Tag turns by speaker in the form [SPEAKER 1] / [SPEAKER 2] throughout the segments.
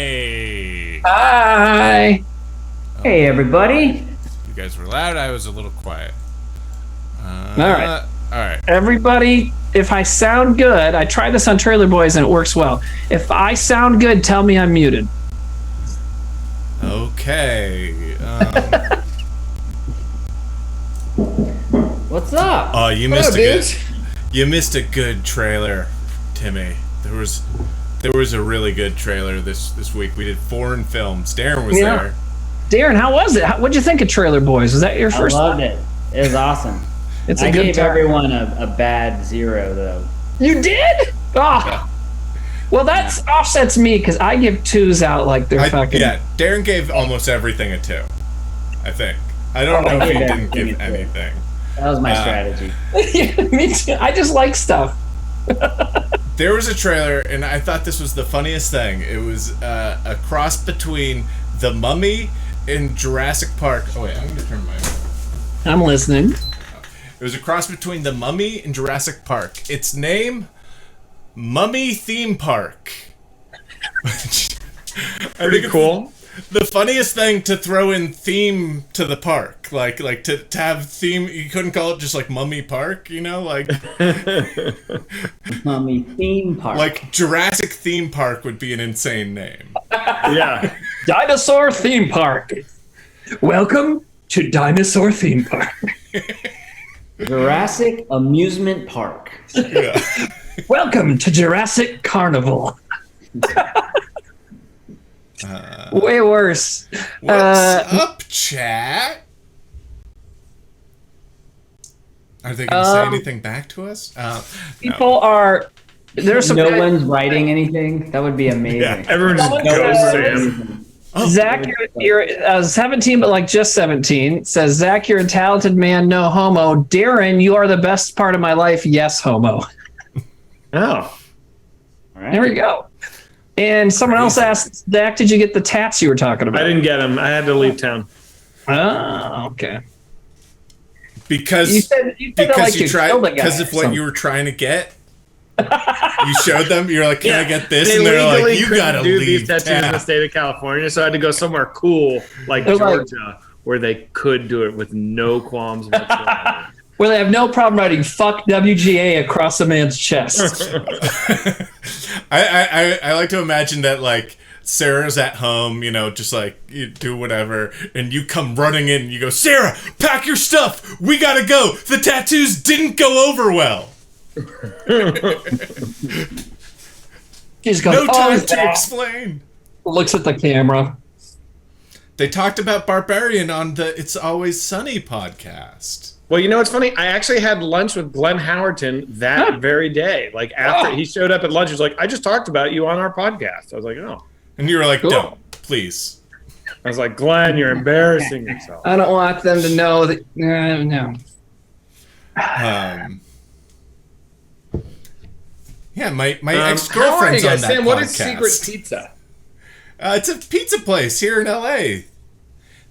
[SPEAKER 1] Hey!
[SPEAKER 2] Hi! Hey, everybody.
[SPEAKER 1] You guys were loud, I was a little quiet.
[SPEAKER 2] Alright.
[SPEAKER 1] Alright.
[SPEAKER 2] Everybody, if I sound good, I tried this on Trailer Boys and it works well. If I sound good, tell me I'm muted.
[SPEAKER 1] Okay.
[SPEAKER 3] What's up?
[SPEAKER 1] Oh, you missed a good trailer, Timmy. There was a really good trailer this week. We did foreign films. Darren was there.
[SPEAKER 2] Darren, how was it? What'd you think of Trailer Boys? Was that your first?
[SPEAKER 3] I loved it. It was awesome.
[SPEAKER 2] I
[SPEAKER 3] gave everyone a bad 0 though.
[SPEAKER 2] You did? Oh.
[SPEAKER 1] Yeah.
[SPEAKER 2] Well, that's offsets me because I give 2s out like they're fucking.
[SPEAKER 1] Yeah, Darren gave almost everything a 2. I think. I don't know if he didn't give anything.
[SPEAKER 3] That was my strategy.
[SPEAKER 2] Yeah, me too. I just like stuff.
[SPEAKER 1] There was a trailer, and I thought this was the funniest thing. It was a cross between The Mummy and Jurassic Park. Oh wait, I'm going to turn my.
[SPEAKER 2] I'm listening.
[SPEAKER 1] It was a cross between The Mummy and Jurassic Park. Its name, Mummy Theme Park.
[SPEAKER 4] Pretty cool.
[SPEAKER 1] The funniest thing to throw in theme to the park, like to have theme. You couldn't call it just like Mummy Park, you know, like
[SPEAKER 3] Mummy Theme Park.
[SPEAKER 1] like Jurassic Theme Park would be an insane name.
[SPEAKER 4] Yeah.
[SPEAKER 2] Dinosaur Theme Park. Welcome to Dinosaur Theme Park.
[SPEAKER 3] Jurassic Amusement Park.
[SPEAKER 1] Yeah.
[SPEAKER 2] Welcome to Jurassic Carnival. Way worse.
[SPEAKER 1] What's up, chat? Are they going to say anything back to us?
[SPEAKER 2] People are. There's some.
[SPEAKER 3] No one's writing anything. That would be amazing.
[SPEAKER 4] Yeah, everyone just
[SPEAKER 2] Someone
[SPEAKER 4] goes
[SPEAKER 2] says-
[SPEAKER 4] to him.
[SPEAKER 2] Zach, you're 17, but like just 17. Says Zach, you're a talented man, no homo. Darren, you are the best part of my life. Yes, homo.
[SPEAKER 4] Oh.
[SPEAKER 3] All right.
[SPEAKER 2] There we go. And someone else asked, Zach, did you get the tats you were talking about?
[SPEAKER 4] I didn't get him. I had to leave town.
[SPEAKER 2] Oh, okay.
[SPEAKER 1] Because
[SPEAKER 2] You said that like you
[SPEAKER 1] tried,
[SPEAKER 2] killed a guy
[SPEAKER 1] because of
[SPEAKER 2] or
[SPEAKER 1] what
[SPEAKER 2] something.
[SPEAKER 1] you were trying to get. You showed them. You're like, "Can I get this?"
[SPEAKER 4] They
[SPEAKER 1] And they're like,
[SPEAKER 4] legally
[SPEAKER 1] "You
[SPEAKER 4] couldn't
[SPEAKER 1] gotta
[SPEAKER 4] do
[SPEAKER 1] leave
[SPEAKER 4] these tattoos in the
[SPEAKER 1] town."
[SPEAKER 4] state of California, so I had to go somewhere cool like
[SPEAKER 2] They're like-
[SPEAKER 4] Georgia, where they could do it with no qualms whatsoever.
[SPEAKER 2] Where they have no problem writing "fuck WGA" across a man's chest.
[SPEAKER 1] I like to imagine that like Sarah's at home, you know, just like you do whatever, and you come running in and you go, "Sarah, pack your stuff. We gotta go. The tattoos didn't go over well."
[SPEAKER 2] He just goes,
[SPEAKER 1] No time to
[SPEAKER 2] Zach."
[SPEAKER 1] explain.
[SPEAKER 2] Looks at the camera.
[SPEAKER 1] They talked about Barbarian on the It's Always Sunny podcast.
[SPEAKER 4] Well, you know what's funny? I actually had lunch with Glenn Howerton that very day. Like after he showed up at lunch, he was like, "I just talked about you on our podcast." I was like, "Oh."
[SPEAKER 1] And you were like,
[SPEAKER 2] Cool.
[SPEAKER 1] "Don't, please."
[SPEAKER 4] I was like, "Glenn, you're embarrassing yourself."
[SPEAKER 2] I don't want them to know that. No.
[SPEAKER 1] Yeah, my
[SPEAKER 4] How are you
[SPEAKER 1] ex-girlfriend's on
[SPEAKER 4] guys?
[SPEAKER 1] that
[SPEAKER 4] Sam,
[SPEAKER 1] podcast.
[SPEAKER 4] what is Secret Pizza?
[SPEAKER 1] It's a pizza place here in LA.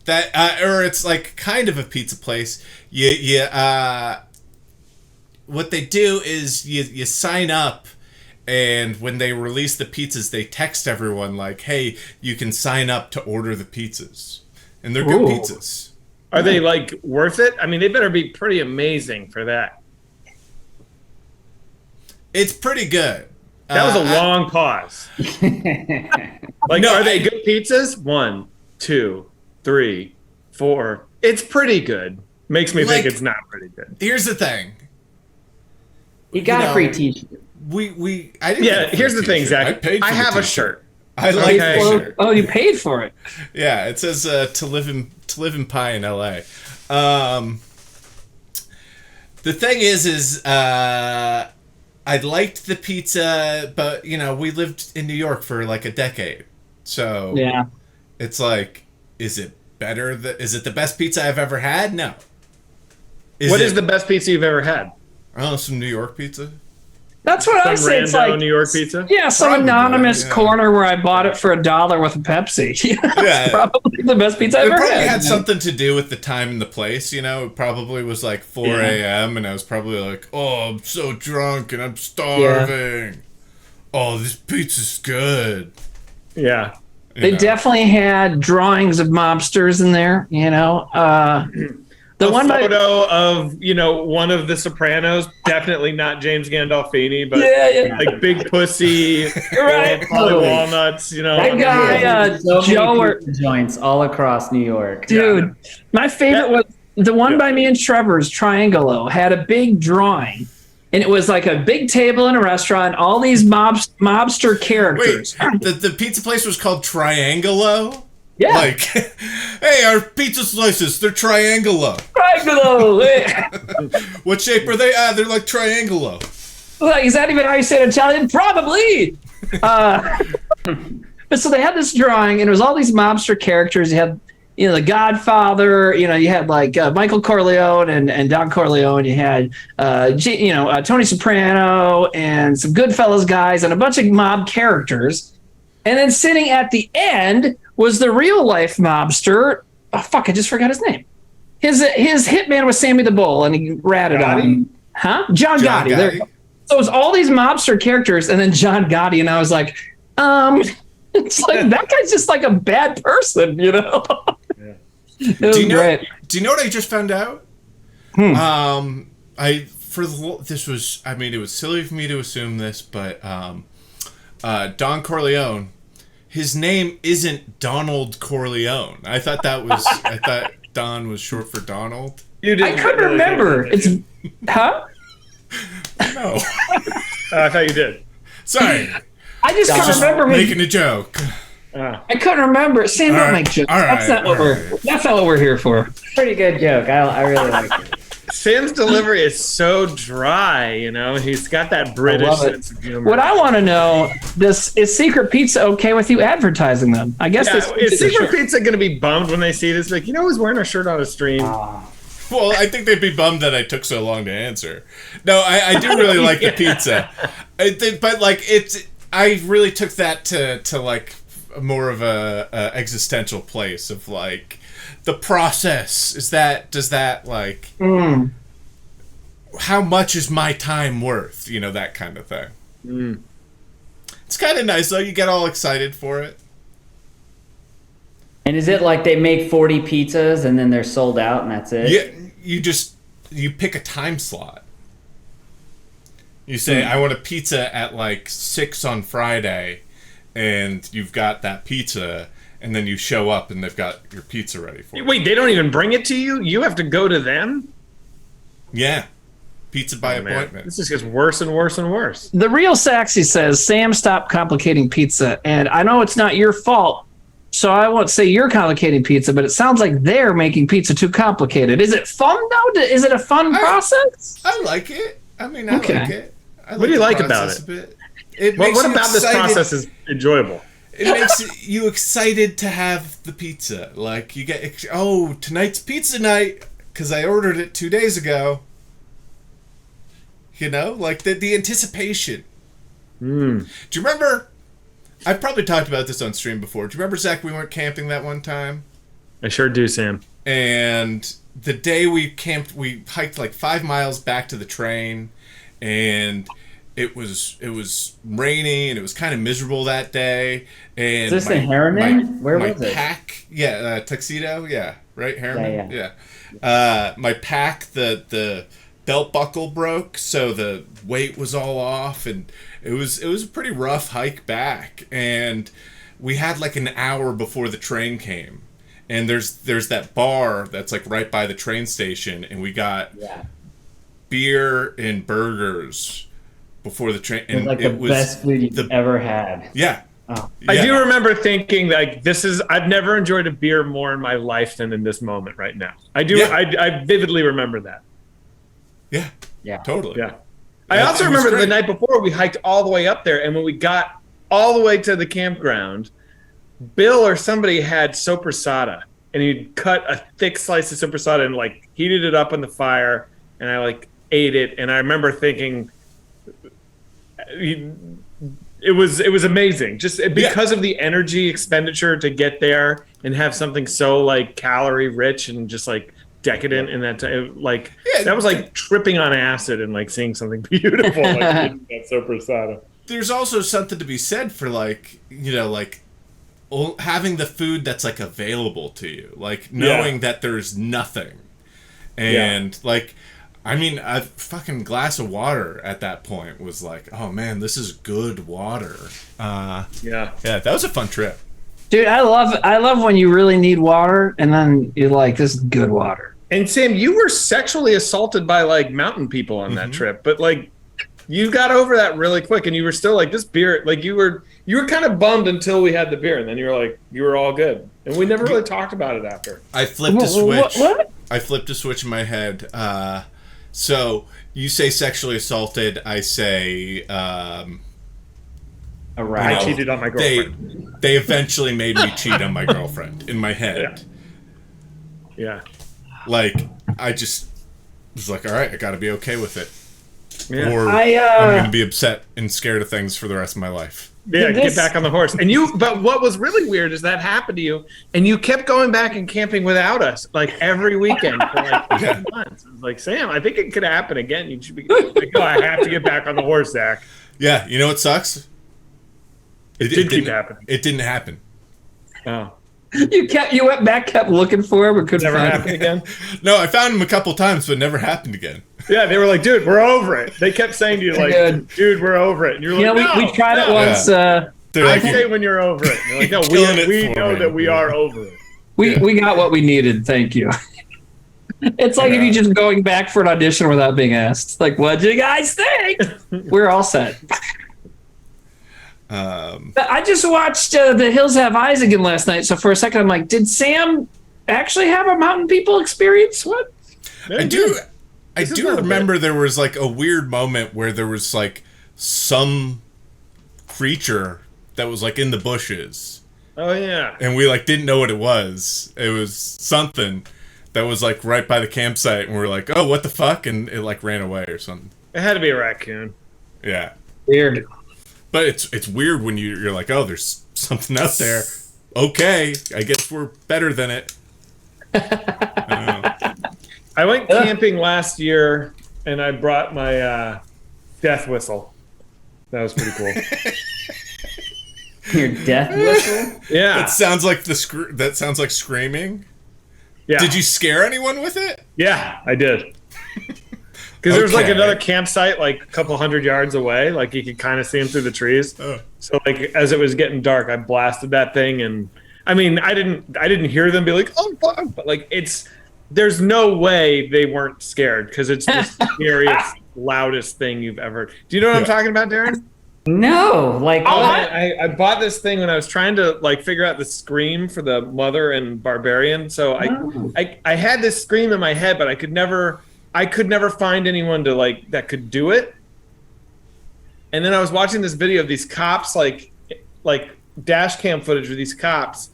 [SPEAKER 1] That or it's like kind of a pizza place. What they do is you sign up, and when they release the pizzas, they text everyone like, "Hey, you can sign up to order the pizzas," and they're good
[SPEAKER 2] Ooh.
[SPEAKER 1] pizzas.
[SPEAKER 4] Are they like worth it? I mean, they better be pretty amazing for that.
[SPEAKER 1] It's pretty good.
[SPEAKER 4] That was a long pause. Like,
[SPEAKER 1] No,
[SPEAKER 4] are they good pizzas? 1, 2, 3, 4. It's pretty good. Makes me think
[SPEAKER 1] Like-
[SPEAKER 4] it's not pretty good.
[SPEAKER 1] Here's the thing.
[SPEAKER 3] You got
[SPEAKER 1] You
[SPEAKER 3] a free
[SPEAKER 1] know,
[SPEAKER 3] T-shirt.
[SPEAKER 1] I didn't
[SPEAKER 4] Yeah,
[SPEAKER 1] get a
[SPEAKER 4] here's the
[SPEAKER 1] free
[SPEAKER 4] thing,
[SPEAKER 1] t-shirt.
[SPEAKER 4] Zach.
[SPEAKER 1] I paid for
[SPEAKER 4] I
[SPEAKER 1] the
[SPEAKER 4] have a
[SPEAKER 1] t-shirt.
[SPEAKER 4] shirt.
[SPEAKER 1] I like
[SPEAKER 4] Okay.
[SPEAKER 1] the shirt.
[SPEAKER 2] Oh, you paid for it.
[SPEAKER 1] Yeah, it says to live in pie in LA. The thing is I liked the pizza, but we lived in New York for like a decade, so
[SPEAKER 2] Yeah.
[SPEAKER 1] it's like, is it better? Is it the best pizza I've ever had? No.
[SPEAKER 4] What is the best pizza you've ever had?
[SPEAKER 1] I don't know, some New York pizza.
[SPEAKER 2] That's what I say. It's like
[SPEAKER 4] New York pizza.
[SPEAKER 2] Yeah, some
[SPEAKER 1] Probably,
[SPEAKER 2] anonymous
[SPEAKER 1] yeah.
[SPEAKER 2] corner where I bought it for $1 with a Pepsi.
[SPEAKER 1] Yeah.
[SPEAKER 2] Probably the best pizza I've
[SPEAKER 1] It
[SPEAKER 2] ever
[SPEAKER 1] probably
[SPEAKER 2] had.
[SPEAKER 1] had something to do with the time and the place, It probably was like 4 a.m. and I was probably like, oh, I'm so drunk and I'm starving. Oh, this pizza's good.
[SPEAKER 4] Yeah.
[SPEAKER 2] They definitely had drawings of mobsters in there, The one
[SPEAKER 4] photo of one of the Sopranos, definitely not James Gandolfini, but like Big Pussy,
[SPEAKER 2] Right.
[SPEAKER 4] Polly Walnuts.
[SPEAKER 2] That guy,
[SPEAKER 3] So many
[SPEAKER 2] Joe, or,
[SPEAKER 3] pizza joints all across New York.
[SPEAKER 2] dude, my favorite was the one by me and Trevor's, Triangolo, had a big drawing. And it was like a big table in a restaurant, all these mobster characters.
[SPEAKER 1] Wait, the pizza place was called Triangolo?
[SPEAKER 2] Yeah.
[SPEAKER 1] Like, hey, our pizza slices, they're Triangolo.
[SPEAKER 2] Triangolo.
[SPEAKER 1] What shape are they? They're like Triangolo.
[SPEAKER 2] Like, is that even how you say it in Italian? Probably. But so they had this drawing, and it was all these mobster characters. You had, the Godfather. You had like Michael Corleone and Don Corleone. You had, Tony Soprano and some Goodfellas guys and a bunch of mob characters. And then sitting at the end was the real life mobster. Oh fuck! I just forgot his name. His hitman was Sammy the Bull, and he ratted on him. Huh? John Gotti. There. So it was all these mobster characters, and then John Gotti, and I was like, it's like that guy's just like a bad person, Yeah. It was great.
[SPEAKER 1] Do you know what I just found out? It was silly for me to assume this, but Don Corleone, his name isn't Donald Corleone. I thought Don was short for Donald.
[SPEAKER 2] I couldn't remember. It's huh?
[SPEAKER 1] No.
[SPEAKER 4] I thought you did.
[SPEAKER 1] Sorry.
[SPEAKER 2] I just couldn't remember
[SPEAKER 1] making a joke.
[SPEAKER 2] I couldn't remember. Sam, don't make jokes. That's not what we're here for.
[SPEAKER 3] Pretty good joke. I really like it.
[SPEAKER 4] Sam's delivery is so dry, He's got that British sense of humor.
[SPEAKER 2] What I want to know, is Secret Pizza okay with you advertising them? I guess
[SPEAKER 4] is Secret Pizza going to be bummed when they see this? Like, who's wearing a shirt on a stream?
[SPEAKER 1] Well, I think they'd be bummed that I took so long to answer. No, I do really like the pizza. I really took that to like more of a existential place of like the process. Does that like how much is my time worth? That kind of thing. It's kind of nice though. You get all excited for it.
[SPEAKER 3] And is it like they make 40 pizzas and then they're sold out and that's it?
[SPEAKER 1] Yeah, you pick a time slot. You say, I want a pizza at like 6 on Friday, and you've got that pizza, and then you show up and they've got your pizza ready for you.
[SPEAKER 4] Wait, they don't even bring it to you? You have to go to them?
[SPEAKER 1] Yeah. Pizza by appointment.
[SPEAKER 4] This just gets worse and worse and worse.
[SPEAKER 2] The Real Saxy says, Sam, stop complicating pizza. And I know it's not your fault, so I won't say you're complicating pizza, but it sounds like they're making pizza too complicated. Is it fun, though? Is it a fun process?
[SPEAKER 1] I like it. I mean, I like it.
[SPEAKER 4] What do you like about it? What about this process is enjoyable?
[SPEAKER 1] It makes you excited to have the pizza. Like, you get, tonight's pizza night, because I ordered it 2 days ago. Like the anticipation. Do you remember? I've probably talked about this on stream before. Do you remember, Zach, we went camping that one time?
[SPEAKER 4] I sure do, Sam.
[SPEAKER 1] And the day we camped, we hiked like 5 miles back to the train, and it was rainy, and it was kind of miserable that day. And
[SPEAKER 3] is this in Harriman? Where was it?
[SPEAKER 1] Pack, Tuxedo, right, Harriman,
[SPEAKER 3] yeah.
[SPEAKER 1] My pack, the belt buckle broke, so the weight was all off, and it was a pretty rough hike back. And we had like an hour before the train came, and there's that bar that's like right by the train station, and we got beer and burgers before the train, and
[SPEAKER 3] it was best food you've ever had.
[SPEAKER 1] Yeah.
[SPEAKER 3] Oh.
[SPEAKER 4] I do remember thinking like I've never enjoyed a beer more in my life than in this moment right now. I do. I vividly remember that.
[SPEAKER 1] Yeah.
[SPEAKER 3] Yeah.
[SPEAKER 1] Totally.
[SPEAKER 4] Yeah. I also remember the night before we hiked all the way up there, and when we got all the way to the campground, Bill or somebody had sopressata, and he'd cut a thick slice of sopressata and like heated it up on the fire, and I like ate it, and I remember thinking it was amazing just because of the energy expenditure to get there and have something so like calorie rich and just like decadent in that time. Like that was like tripping on acid and like seeing something beautiful like that sopressata.
[SPEAKER 1] There's also something to be said for like, you know, like having the food that's like available to you, like knowing that there's nothing, and like, I mean, a fucking glass of water at that point was like, oh man, this is good water. That was a fun trip,
[SPEAKER 2] dude. I love when you really need water, and then you're like, this is good water.
[SPEAKER 4] And Sam, you were sexually assaulted by like mountain people on that trip, but like, you got over that really quick, and you were still like, this beer, like you were kind of bummed until we had the beer, and then you were like, you were all good, and we never really talked about it after.
[SPEAKER 1] I flipped a switch.
[SPEAKER 2] What?
[SPEAKER 1] I flipped a switch in my head. So you say sexually assaulted, I say
[SPEAKER 3] I
[SPEAKER 4] cheated on my girlfriend.
[SPEAKER 1] They eventually made me cheat on my girlfriend in my head.
[SPEAKER 4] Yeah.
[SPEAKER 1] Like, I just was like, all right, I gotta be okay with it.
[SPEAKER 4] Yeah.
[SPEAKER 1] Or I'm gonna be upset and scared of things for the rest of my life.
[SPEAKER 4] Yeah, get back on the horse. But what was really weird is that happened to you, and you kept going back and camping without us, like every weekend for like 2 months. I was like, Sam, I think it could happen again. You should be like, oh, I have to get back on the horse, Zach.
[SPEAKER 1] Yeah, you know what sucks?
[SPEAKER 4] It did keep happening.
[SPEAKER 1] It didn't happen.
[SPEAKER 4] Oh.
[SPEAKER 2] You went back, kept looking for him, but couldn't
[SPEAKER 4] Never
[SPEAKER 2] find
[SPEAKER 4] happened
[SPEAKER 2] him.
[SPEAKER 4] again?
[SPEAKER 1] No, I found him a couple times, but it never happened again.
[SPEAKER 4] Yeah, they were like, dude, we're over it. They kept saying to you, like, dude, we're over it. And you're like,
[SPEAKER 2] we tried it once.
[SPEAKER 1] They're
[SPEAKER 4] I
[SPEAKER 1] like,
[SPEAKER 4] say when you're over it. You're like, no, we know that we are over it.
[SPEAKER 2] We got what we needed. Thank you. It's like if you're just going back for an audition without being asked. Like, what do you guys think? We're all set. I just watched The Hills Have Eyes again last night. So for a second, I'm like, did Sam actually have a mountain people experience? What?
[SPEAKER 1] I do remember there was like a weird moment where there was like some creature that was like in the bushes.
[SPEAKER 4] Oh yeah.
[SPEAKER 1] And we like didn't know what it was. It was something that was like right by the campsite, and we were like, oh, what the fuck? And it like ran away or something.
[SPEAKER 4] It had to be a raccoon.
[SPEAKER 1] Yeah.
[SPEAKER 2] Weird.
[SPEAKER 1] But it's weird when you're like, oh, there's something out there. Okay, I guess we're better than it.
[SPEAKER 4] I went camping last year, and I brought my death whistle. That was pretty cool.
[SPEAKER 3] Your death whistle?
[SPEAKER 4] Yeah.
[SPEAKER 1] That sounds like that sounds like screaming.
[SPEAKER 4] Yeah.
[SPEAKER 1] Did you scare anyone with it?
[SPEAKER 4] Yeah, I did. Because there was like another campsite like a couple 100 yards away. Like you could kind of see them through the trees.
[SPEAKER 1] Oh.
[SPEAKER 4] So like as it was getting dark, I blasted that thing, and I mean I didn't hear them be like, oh fuck, but like there's no way they weren't scared because it's the scariest, loudest thing you've ever heard. Do you know what I'm talking about, Darren?
[SPEAKER 3] No, like
[SPEAKER 4] I bought this thing when I was trying to like figure out the scream for the Mother and Barbarian. So I had this scream in my head, but I could never find anyone to like that could do it. And then I was watching this video of these cops like dash cam footage of these cops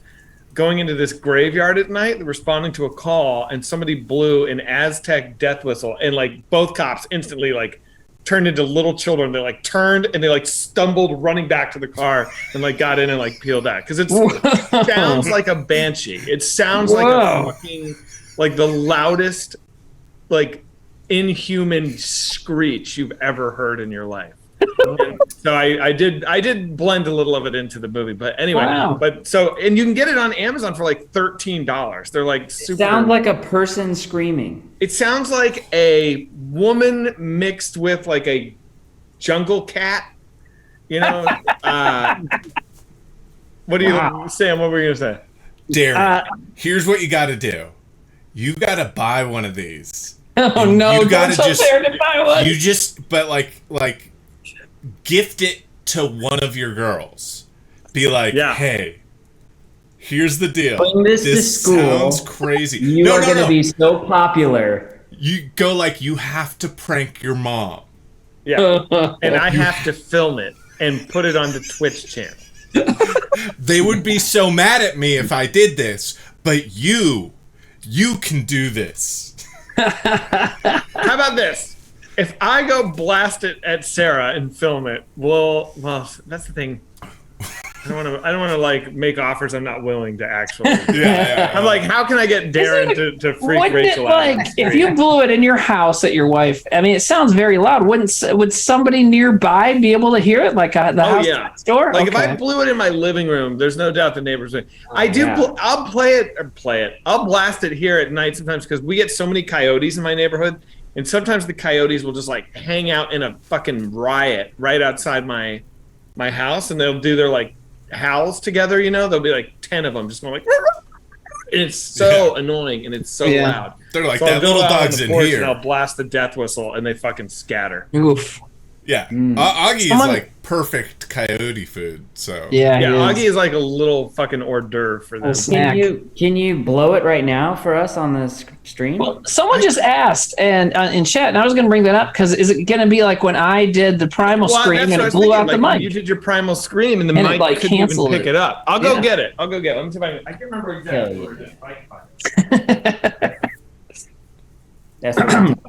[SPEAKER 4] going into this graveyard at night, responding to a call, and somebody blew an Aztec death whistle, and like both cops instantly like turned into little children. They like turned and they like stumbled running back to the car and like got in and like peeled out because it sounds like a banshee. It sounds like a fucking like the loudest like inhuman screech you've ever heard in your life. So I did blend a little of it into the movie, but anyway.
[SPEAKER 2] Wow.
[SPEAKER 4] But so and you can get it on Amazon for like $13. They're like super.
[SPEAKER 3] Sound like a person screaming.
[SPEAKER 4] It sounds like a woman mixed with like a jungle cat. You know. What do you, Sam? What were you gonna say?
[SPEAKER 1] Darren, here's what you got to do. You got to buy one of these.
[SPEAKER 2] Oh no!
[SPEAKER 1] You got to just
[SPEAKER 2] buy one.
[SPEAKER 1] You just but like gift it to one of your girls. Be like, hey, here's the deal.
[SPEAKER 3] Bring this to school.
[SPEAKER 1] Sounds crazy.
[SPEAKER 3] You are going to be so popular.
[SPEAKER 1] You go like, you have to prank your mom.
[SPEAKER 4] Yeah, and I have to film it and put it on the Twitch channel.
[SPEAKER 1] They would be so mad at me if I did this, but you can do this.
[SPEAKER 4] How about this? If I go blast it at Sarah and film it, well, that's the thing. I don't want to like make offers I'm not willing to actually.
[SPEAKER 1] Yeah.
[SPEAKER 4] I'm like, how can I get Darren to freak
[SPEAKER 2] Wouldn't
[SPEAKER 4] Rachel
[SPEAKER 2] it,
[SPEAKER 4] out?
[SPEAKER 2] like, if you blew it in your house at your wife, I mean, it sounds very loud. Would somebody nearby be able to hear it, like the house next door?
[SPEAKER 4] Like if I blew it in my living room, there's no doubt the neighbors would. I'll play it. I'll blast it here at night sometimes because we get so many coyotes in my neighborhood, and sometimes the coyotes will just like hang out in a fucking riot right outside my house, and they'll do their like howls together. You know, there'll be like 10 of them just going like. And it's so annoying and it's so loud.
[SPEAKER 1] They're like, that little dog's in here.
[SPEAKER 4] And I'll blast the death whistle and they fucking scatter.
[SPEAKER 2] Oof.
[SPEAKER 1] Yeah. Augie is like perfect coyote food. So
[SPEAKER 2] Yeah,
[SPEAKER 4] Augie is like a little fucking hors d'oeuvre for them.
[SPEAKER 3] Can you blow it right now for us on the stream?
[SPEAKER 2] Well, someone just asked and in chat, and I was going to bring that up because is it going to be like when I did the primal scream and it blew out the mic?
[SPEAKER 4] You did your primal scream and the mic
[SPEAKER 2] like
[SPEAKER 4] couldn't even pick
[SPEAKER 2] it.
[SPEAKER 4] it up. I'll go get it. Let me see if I can't remember exactly where it is.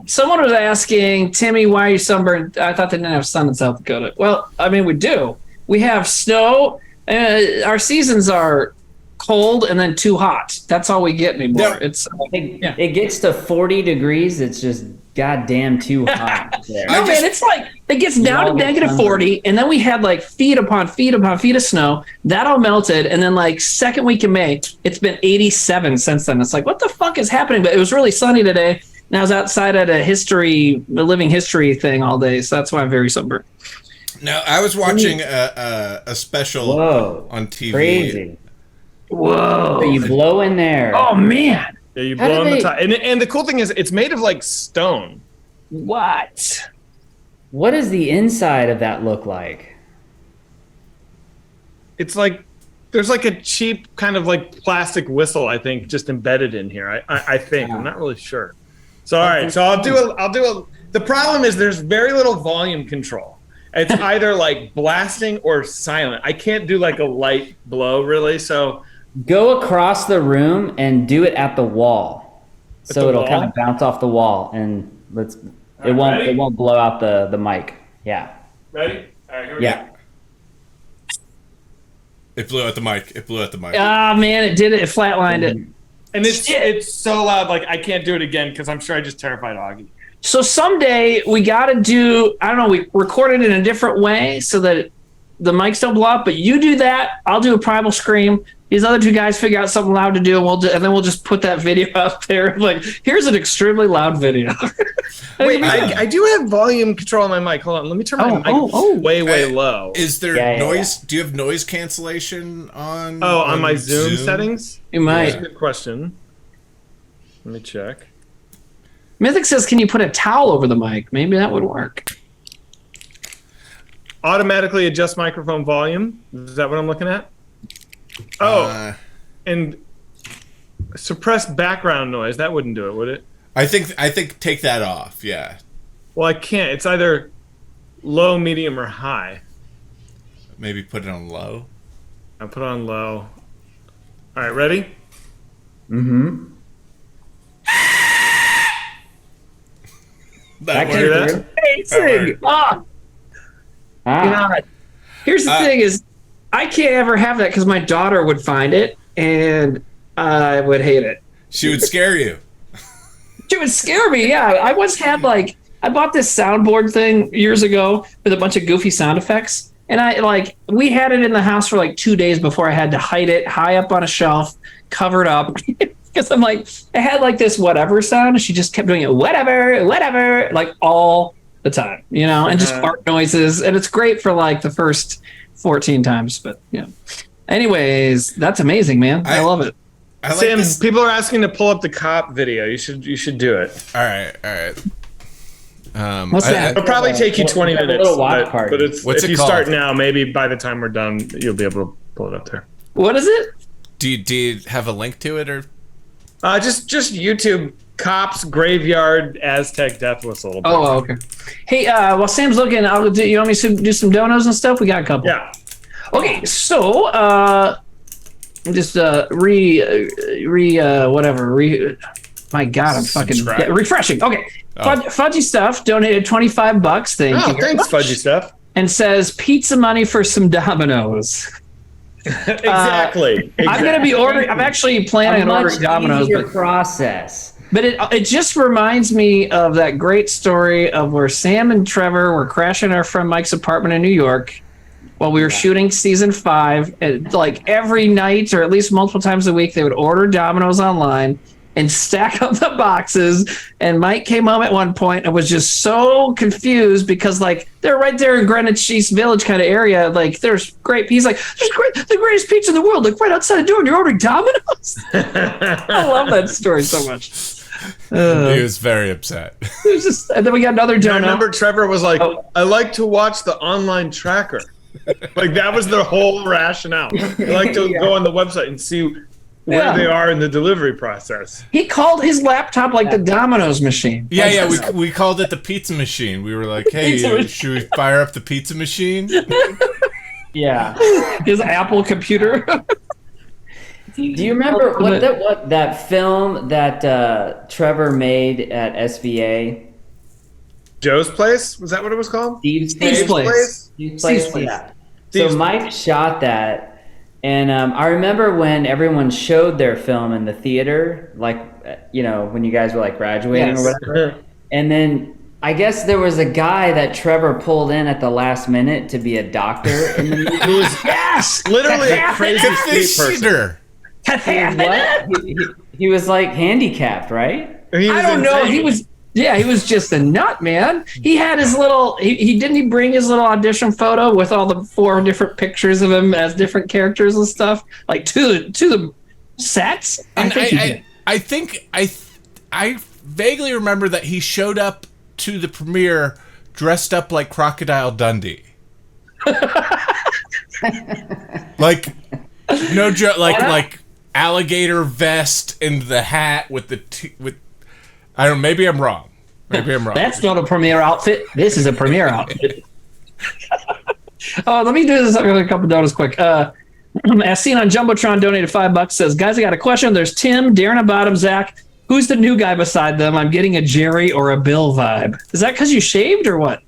[SPEAKER 2] Someone was asking, Timmy, why are you sunburned? I thought they didn't have sun in South Dakota. Well, I mean, we do. We have snow. Our seasons are cold and then too hot. That's all we get anymore.
[SPEAKER 3] It gets to 40 degrees. It's just goddamn too hot there.
[SPEAKER 2] No, man, it's like it gets down to negative 40, and then we had like feet upon feet upon feet of snow. That all melted, and then like second week in May, it's been 87 since then. It's like, what the fuck is happening? But it was really sunny today. And I was outside at a living history thing all day, so that's why I'm very sunburned.
[SPEAKER 1] Now, I was watching a special on TV.
[SPEAKER 3] Crazy.
[SPEAKER 2] Whoa.
[SPEAKER 3] So you blow in there.
[SPEAKER 2] Oh, man.
[SPEAKER 4] Yeah, you blow on the top. And the cool thing is it's made of like stone.
[SPEAKER 2] What?
[SPEAKER 3] What does the inside of that look like?
[SPEAKER 4] It's like there's like a cheap kind of like plastic whistle, I think, just embedded in here. I think. I'm not really sure. So all right, so I'll do a. The problem is there's very little volume control. It's either like blasting or silent. I can't do like a light blow really. So
[SPEAKER 3] go across the room and do it at the wall, so it'll kind of bounce off the wall, and it won't blow out the mic. Yeah.
[SPEAKER 4] Ready? All right, here we go.
[SPEAKER 1] It blew out the mic.
[SPEAKER 2] Ah, man, it did it. It flatlined it.
[SPEAKER 4] And it's so loud, like I can't do it again because I'm sure I just terrified Augie.
[SPEAKER 2] So someday we got to do, I don't know, we record it in a different way so that the mics don't blow up, but you do that. I'll do a primal scream. These other two guys figure out something loud to do, and then we'll just put that video out there. Like, here's an extremely loud video.
[SPEAKER 4] Wait, I do have volume control on my mic. Hold on, let me turn my mic way low.
[SPEAKER 1] Is there noise? Do you have noise cancellation on?
[SPEAKER 4] On my Zoom settings?
[SPEAKER 2] You might.
[SPEAKER 4] That's a good question. Let me check.
[SPEAKER 2] Mythic says, can you put a towel over the mic? Maybe that would work.
[SPEAKER 4] Automatically adjust microphone volume. Is that what I'm looking at? And suppress background noise. That wouldn't do it, would it?
[SPEAKER 1] I think take that off. Yeah.
[SPEAKER 4] Well, I can't. It's either low, medium, or high.
[SPEAKER 1] Maybe put it on low.
[SPEAKER 4] I put it on low. All right, ready?
[SPEAKER 3] Mm-hmm.
[SPEAKER 1] That
[SPEAKER 4] worked.
[SPEAKER 2] Amazing. God. Here's the thing is, I can't ever have that because my daughter would find it and I would hate it.
[SPEAKER 1] She would scare you.
[SPEAKER 2] She would scare me, yeah. I once had I bought this soundboard thing years ago with a bunch of goofy sound effects. And we had it in the house for like 2 days before I had to hide it high up on a shelf, covered up. Because I'm like, I had like this whatever sound. And she just kept doing it, whatever, like all the time, and just fart noises. And it's great for like the first 14 times. But yeah. Anyways, that's amazing, man. I love it.
[SPEAKER 4] Sam, people are asking to pull up the cop video. You should do it.
[SPEAKER 1] All right.
[SPEAKER 2] What's that?
[SPEAKER 4] It'll probably take you 20 minutes. But if you start now, maybe by the time we're done, you'll be able to pull it up there.
[SPEAKER 2] What is it?
[SPEAKER 1] Do you have a link to it or?
[SPEAKER 4] Just YouTube Cops Graveyard Aztec Death Whistle.
[SPEAKER 2] Oh, okay. Hey, while Sam's looking, you want me to do some donos and stuff? We got a couple.
[SPEAKER 4] Yeah.
[SPEAKER 2] Okay, so just my God, I'm fucking refreshing. Okay, Fudgy Stuff donated $25. Thank you.
[SPEAKER 4] Thanks, Fudgy Stuff.
[SPEAKER 2] And says pizza money for some Dominoes.
[SPEAKER 4] Exactly.
[SPEAKER 2] I'm gonna be ordering. I'm actually planning on ordering Dominoes.
[SPEAKER 3] Process.
[SPEAKER 2] But it just reminds me of that great story of where Sam and Trevor were crashing our friend Mike's apartment in New York while we were shooting season 5. And like every night, or at least multiple times a week, they would order Dominoes online and stack up the boxes. And Mike came home at one point and was just so confused because like they're right there in Greenwich East Village kind of area. Like there's great. He's like, there's the greatest pizza in the world. Like right outside the door, and you're ordering Dominoes. I love that story so much.
[SPEAKER 1] He was very upset.
[SPEAKER 2] It was just, and then we got another donut.
[SPEAKER 4] I remember Trevor was like, I like to watch the online tracker. Like that was their whole rationale. I like to go on the website and see where they are in the delivery process.
[SPEAKER 2] He called his laptop like the Domino's machine.
[SPEAKER 1] Yeah, we called it the pizza machine. We were like, hey, should we fire up the pizza machine?
[SPEAKER 3] Yeah.
[SPEAKER 2] His Apple computer.
[SPEAKER 3] Do you remember what that film that Trevor made at SVA?
[SPEAKER 4] Joe's Place? Was that what it was called?
[SPEAKER 3] Steve's
[SPEAKER 2] Place.
[SPEAKER 3] Steve's Place. Yeah. So Mike shot that, and I remember when everyone showed their film in the theater, like when you guys were like graduating or whatever, and then I guess there was a guy that Trevor pulled in at the last minute to be a doctor in the movie.
[SPEAKER 4] Who was literally a crazy street person.
[SPEAKER 3] He was like handicapped, right?
[SPEAKER 2] I don't know. He was just a nut, man. He had his little. He bring his little audition photo with all the 4 different pictures of him as different characters and stuff, like to the sets.
[SPEAKER 1] I think I vaguely remember that he showed up to the premiere dressed up like Crocodile Dundee. Like no joke, like alligator vest and the hat with with. I don't know. Maybe I'm wrong.
[SPEAKER 2] That's not a premiere outfit. This is a premiere outfit. Let me do this. A couple dollars quick. As seen on Jumbotron, donated $5. Says, guys, I got a question. There's Tim, Darren at bottom, Zach. Who's the new guy beside them? I'm getting a Jerry or a Bill vibe. Is that because you shaved or what?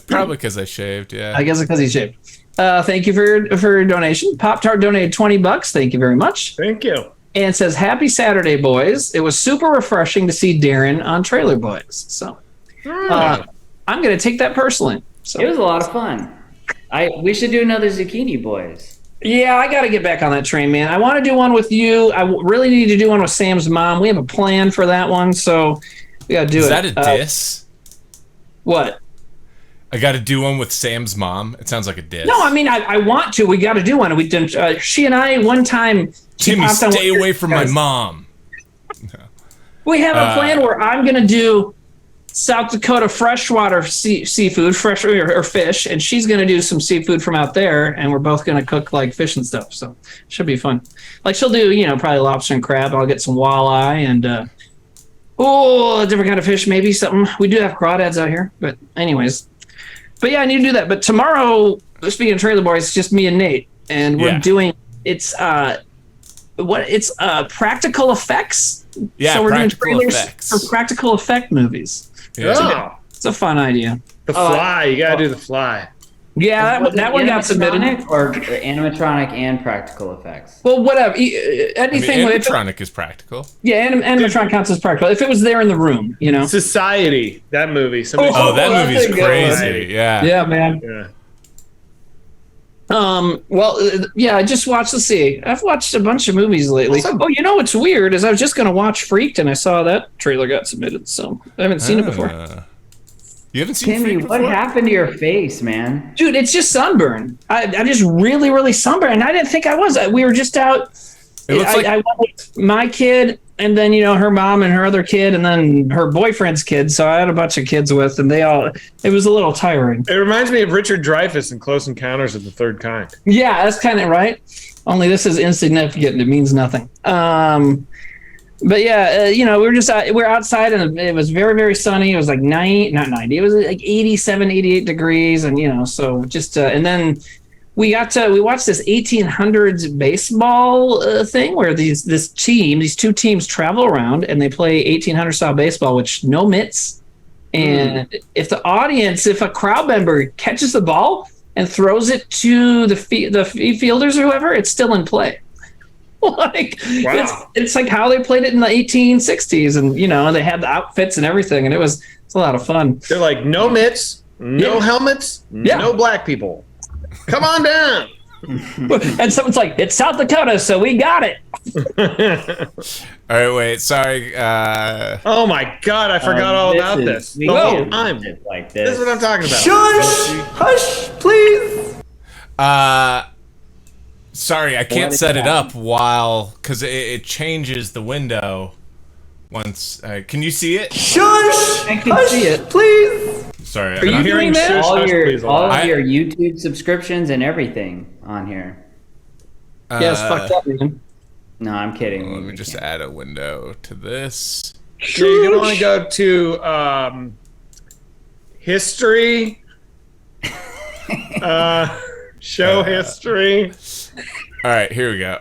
[SPEAKER 1] Probably because I shaved. Yeah.
[SPEAKER 2] I guess because he shaved. Thank you for your donation. Pop Tart donated $20. Thank you very much.
[SPEAKER 4] Thank you.
[SPEAKER 2] And says, happy Saturday, boys. It was super refreshing to see Darren on Trailer Boys. So I'm going to take that personally. So
[SPEAKER 3] it was a lot of fun. We should do another Zucchini Boys.
[SPEAKER 2] Yeah, I got to get back on that train, man. I want to do one with you. I really need to do one with Sam's mom. We have a plan for that one, so we got to do it.
[SPEAKER 1] Is that a diss?
[SPEAKER 2] What?
[SPEAKER 1] I got to do one with Sam's mom. It sounds like a diss.
[SPEAKER 2] No, I mean, I want to. We got to do one. We did. She and I one time.
[SPEAKER 1] Timmy, stay away from my mom.
[SPEAKER 2] We have a plan where I'm going to do South Dakota freshwater seafood, fresh or fish, and she's going to do some seafood from out there, and we're both going to cook like fish and stuff. So should be fun. Like she'll do, probably lobster and crab. I'll get some walleye and a different kind of fish, maybe something. We do have crawdads out here, but anyways. But yeah, I need to do that. But tomorrow, speaking of Trailer Boys, it's just me and Nate, and we're doing practical effects.
[SPEAKER 1] Yeah,
[SPEAKER 2] so we're doing trailers
[SPEAKER 1] effects
[SPEAKER 2] for practical effect movies.
[SPEAKER 1] Yeah.
[SPEAKER 2] So it's a fun idea.
[SPEAKER 4] The Fly, you gotta do The Fly.
[SPEAKER 2] Yeah, that one got submitted.
[SPEAKER 3] Or animatronic and practical effects.
[SPEAKER 2] Well, whatever. Anything.
[SPEAKER 1] Animatronic is practical.
[SPEAKER 2] Yeah, animatronic counts as practical if it was there in the room.
[SPEAKER 4] Society, that movie.
[SPEAKER 1] That movie's crazy. Yeah.
[SPEAKER 2] Yeah, man.
[SPEAKER 4] Yeah.
[SPEAKER 2] I just watched. Let's see. I've watched a bunch of movies lately. You know what's weird is I was just gonna watch Freaked and I saw that trailer got submitted, so I haven't seen it before.
[SPEAKER 1] You haven't seen
[SPEAKER 3] Timmy,
[SPEAKER 1] Freaked
[SPEAKER 3] what
[SPEAKER 1] before?
[SPEAKER 3] happened to your face, man?
[SPEAKER 2] Dude, it's just sunburn. I'm just really, really sunburned. And I didn't think I was. We were just out. I went with my kid, and then her mom and her other kid, and then her boyfriend's kid. So I had a bunch of kids with, and it was a little tiring.
[SPEAKER 4] It reminds me of Richard Dreyfuss in Close Encounters of the Third Kind.
[SPEAKER 2] Yeah, that's kind of right. Only this is insignificant. It means nothing. But yeah, we're outside and it was very, very sunny. It was like not 90. It was like 87, 88 degrees. And, so just, and then we watched this 1800s baseball thing where these two teams travel around and they play 1800 style baseball, which no mitts. And if a crowd member catches the ball and throws it to the fielders or whoever, it's still in play. Like, wow. It's like how they played it in the 1860s, and they had the outfits and everything, and it's a lot of fun.
[SPEAKER 4] They're like, no mitts, no helmets, no black people. Come on down.
[SPEAKER 2] And someone's like, it's South Dakota, so we got it.
[SPEAKER 1] All right, wait, sorry.
[SPEAKER 4] Oh my God, I forgot all about this. The whole time.
[SPEAKER 3] Like
[SPEAKER 4] this is what I'm talking about.
[SPEAKER 5] Shush! Hush, please.
[SPEAKER 1] Sorry, I can't set it up because it changes the window once. Can you see it?
[SPEAKER 5] Shush!
[SPEAKER 2] I can see it.
[SPEAKER 5] Please.
[SPEAKER 1] Sorry,
[SPEAKER 2] are you hearing that?
[SPEAKER 3] All of your YouTube subscriptions and everything on here.
[SPEAKER 2] Yeah, it's fucked up, man.
[SPEAKER 3] No, I'm kidding.
[SPEAKER 1] Let me just add a window to this.
[SPEAKER 4] So you're gonna want to go to history. Show history.
[SPEAKER 1] All right, here we go.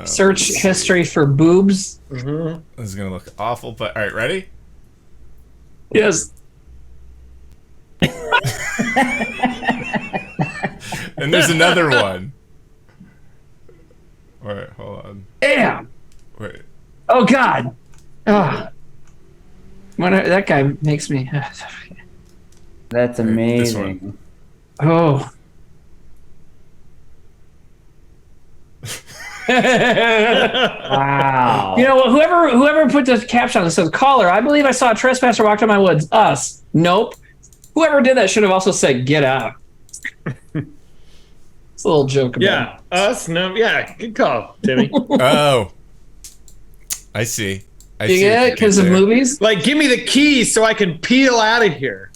[SPEAKER 2] Search history for boobs.
[SPEAKER 1] Mm-hmm. This is gonna look awful, but all right, ready?
[SPEAKER 2] Yes.
[SPEAKER 1] And there's another one. All right, hold on.
[SPEAKER 2] Damn.
[SPEAKER 1] Wait.
[SPEAKER 2] Oh God. Oh. That guy makes me.
[SPEAKER 3] That's amazing.
[SPEAKER 2] Oh.
[SPEAKER 3] Wow.
[SPEAKER 2] Whoever put the caption on this says, caller, I believe I saw a trespasser walk in my woods. Us. Nope. Whoever did that should have also said, get out. It's a little joke about it.
[SPEAKER 4] Us. No. Yeah. Good call, Timmy.
[SPEAKER 1] Oh. I see.
[SPEAKER 2] Yeah, because of movies?
[SPEAKER 4] Like, give me the keys so I can peel out of here.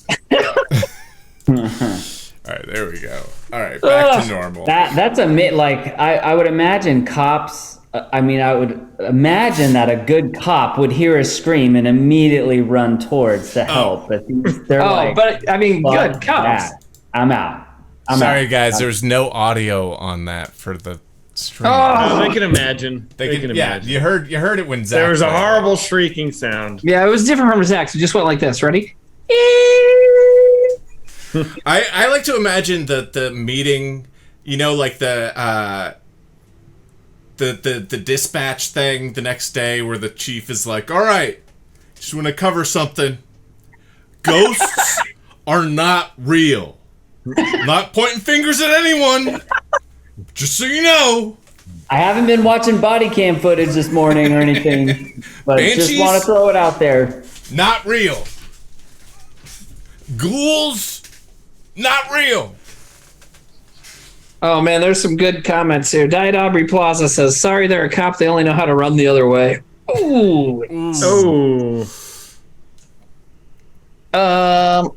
[SPEAKER 1] All right, there we go. All right, back to normal.
[SPEAKER 3] That's I would imagine cops. I would imagine that a good cop would hear a scream and immediately run towards to help. But they're
[SPEAKER 2] good cops.
[SPEAKER 3] I'm out.
[SPEAKER 1] Sorry, guys. There's no audio on that for the stream.
[SPEAKER 4] Oh, they can imagine. They can imagine.
[SPEAKER 1] You heard it when Zach.
[SPEAKER 4] There was a horrible shrieking sound.
[SPEAKER 2] Yeah, it was different from Zach's. It just went like this. Ready?
[SPEAKER 1] I like to imagine the meeting, like the dispatch thing the next day where the chief is like, all right, just want to cover something. Ghosts are not real. Not pointing fingers at anyone. Just so you know.
[SPEAKER 3] I haven't been watching body cam footage this morning or anything, but
[SPEAKER 1] Banshees,
[SPEAKER 3] just want to throw it out there.
[SPEAKER 1] Not real. Ghouls, not real.
[SPEAKER 2] Oh man, there's some good comments here. Diet Aubrey Plaza says, sorry, they're a cop, they only know how to run the other way. Ooh.
[SPEAKER 4] Oh.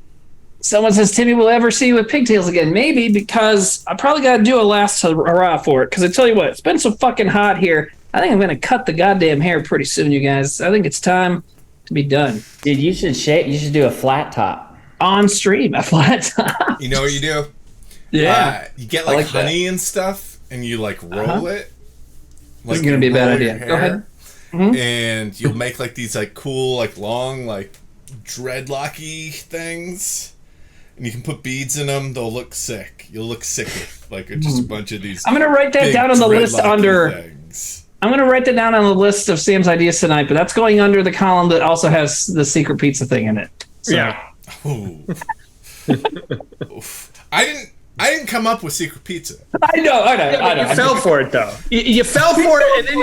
[SPEAKER 2] Someone says, Timmy will ever see you with pigtails again. Maybe, because I probably got to do a last hurrah for it. Because I tell you what, it's been so fucking hot here. I think I'm going to cut the goddamn hair pretty soon, you guys. I think it's time to be done.
[SPEAKER 3] Dude, you should do a flat top.
[SPEAKER 2] On stream, a flat top.
[SPEAKER 1] You know what you do?
[SPEAKER 2] Yeah.
[SPEAKER 1] You get like honey and stuff, and you like roll it.
[SPEAKER 2] This is going to be a bad idea. Go ahead.
[SPEAKER 1] Mm-hmm. And you'll make like these like cool, like long, like dreadlocky things. And you can put beads in them. They'll look sick. You'll look sick with like just a bunch of these.
[SPEAKER 2] I'm going to write that down on the list under. Things. I'm going to write that down on the list of Sam's ideas tonight, but that's going under the column that also has the secret pizza thing in it. So.
[SPEAKER 4] Yeah.
[SPEAKER 1] Ooh. I didn't come up with secret pizza.
[SPEAKER 2] I know.
[SPEAKER 4] You fell for it though. You fell for it, and then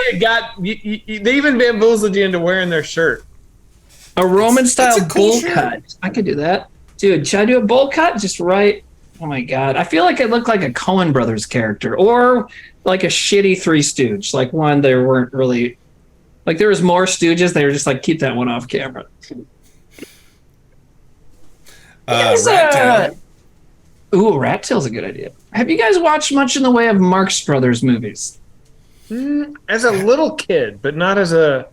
[SPEAKER 4] they even bamboozled you into wearing their shirt.
[SPEAKER 2] A Roman style
[SPEAKER 1] cool
[SPEAKER 2] bowl cut. I could do that. Dude, should I do a bowl cut? Just right. Oh my God. I feel like it looked like a Coen Brothers character or like a shitty Three Stooge. Like one, they weren't really, like there was more Stooges. They were just like, keep that one off camera.
[SPEAKER 1] Rat Tail.
[SPEAKER 2] Ooh, Rat Tail's a good idea. Have you guys watched much in the way of Marx Brothers movies?
[SPEAKER 4] As a little kid, but not as a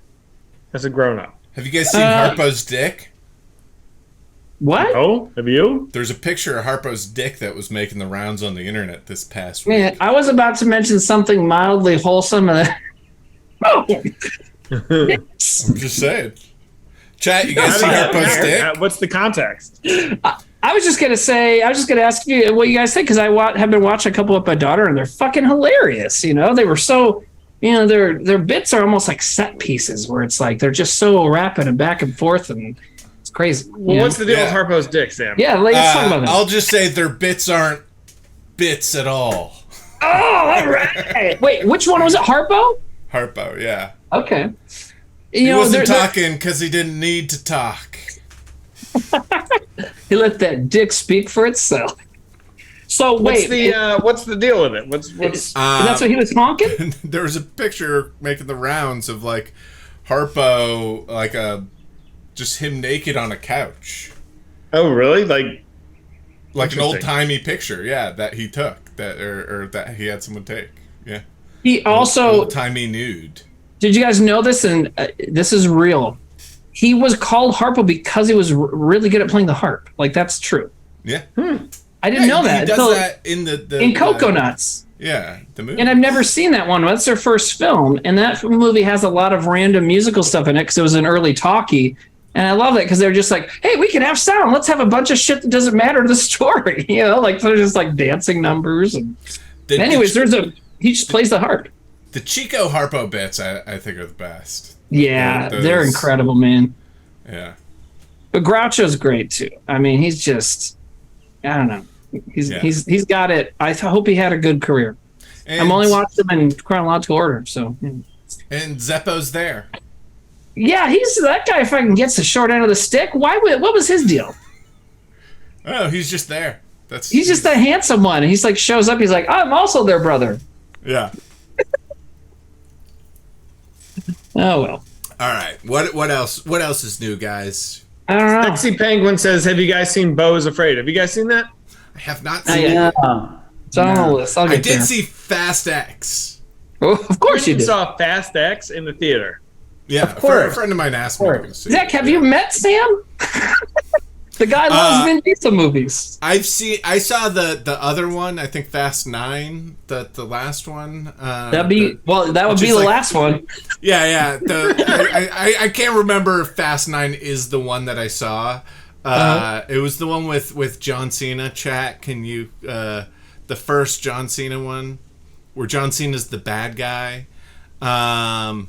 [SPEAKER 4] as a grown up.
[SPEAKER 1] Have you guys seen Harpo's dick?
[SPEAKER 2] What?
[SPEAKER 4] Oh, have you?
[SPEAKER 1] There's a picture of Harpo's dick that was making the rounds on the internet this past week.
[SPEAKER 2] Man, I was about to mention something mildly wholesome. And
[SPEAKER 1] I'm just saying. Chat, you guys see Harpo's dick?
[SPEAKER 4] What's the context?
[SPEAKER 2] I was just gonna ask you what you guys think, because I have been watching a couple with my daughter, and they're fucking hilarious. You know, they were so, you know, their bits are almost like set pieces where it's like they're just so rapid and back and forth, and it's crazy.
[SPEAKER 4] Well, what's the deal with Harpo's dick, Sam?
[SPEAKER 2] Yeah, let's talk about that.
[SPEAKER 1] I'll just say their bits aren't bits at all.
[SPEAKER 2] Oh, all right. Wait, which one was it? Harpo?
[SPEAKER 1] Harpo, yeah.
[SPEAKER 2] Okay.
[SPEAKER 1] He wasn't talking because he didn't need to talk.
[SPEAKER 2] He let that dick speak for itself. So wait,
[SPEAKER 4] what's the deal with it? What's
[SPEAKER 2] that's what he was honking?
[SPEAKER 1] There was a picture making the rounds of like Harpo, like just him naked on a couch.
[SPEAKER 4] Oh, really? Like
[SPEAKER 1] an old timey picture, yeah, that he took, or that he had someone take, yeah.
[SPEAKER 2] He also
[SPEAKER 1] old timey nude.
[SPEAKER 2] Did you guys know this? And this is real. He was called Harpo because he was really good at playing the harp. Like, that's true.
[SPEAKER 1] Yeah.
[SPEAKER 2] I didn't know that.
[SPEAKER 1] He does that in
[SPEAKER 2] Coconuts.
[SPEAKER 1] Yeah, the movie.
[SPEAKER 2] And I've never seen that one. That's their first film. And that movie has a lot of random musical stuff in it because it was an early talkie. And I love that because they're just like, hey, we can have sound. Let's have a bunch of shit that doesn't matter to the story. You know, like they're just like dancing numbers. And anyways, he just plays the harp.
[SPEAKER 1] The Chico Harpo bits, I think, are the best.
[SPEAKER 2] Yeah, they're incredible, man.
[SPEAKER 1] Yeah.
[SPEAKER 2] But Groucho's great too. I mean, he's just, I don't know. He's got it. I hope he had a good career. And I'm only watching them in chronological order, so.
[SPEAKER 1] And Zeppo's there.
[SPEAKER 2] Yeah, he's that guy. Fucking gets the short end of the stick. What was his deal?
[SPEAKER 1] Oh, he's just there.
[SPEAKER 2] He's just the handsome one. He's like shows up. He's like, I'm also their brother.
[SPEAKER 1] Yeah.
[SPEAKER 2] Oh well.
[SPEAKER 1] All right. What else? What else is new, guys?
[SPEAKER 2] I don't know.
[SPEAKER 4] Sexy Penguin says, "Have you guys seen Beau is Afraid?" Have you guys seen that?
[SPEAKER 1] I have not seen it.
[SPEAKER 2] It's on the list.
[SPEAKER 1] I did see Fast X.
[SPEAKER 2] Oh, of course you did.
[SPEAKER 4] Saw Fast X in the theater.
[SPEAKER 1] Yeah,
[SPEAKER 2] of course.
[SPEAKER 1] A friend of mine asked me to go see
[SPEAKER 2] Zach, have you met Sam? The guy loves Vin Diesel movies.
[SPEAKER 1] I saw the other one. I think Fast 9, the last one. That would be
[SPEAKER 2] the last one.
[SPEAKER 1] Yeah. I can't remember if Fast 9 is the one that I saw. It was the one with John Cena. Chat, can you the first John Cena one where John Cena's the bad guy. That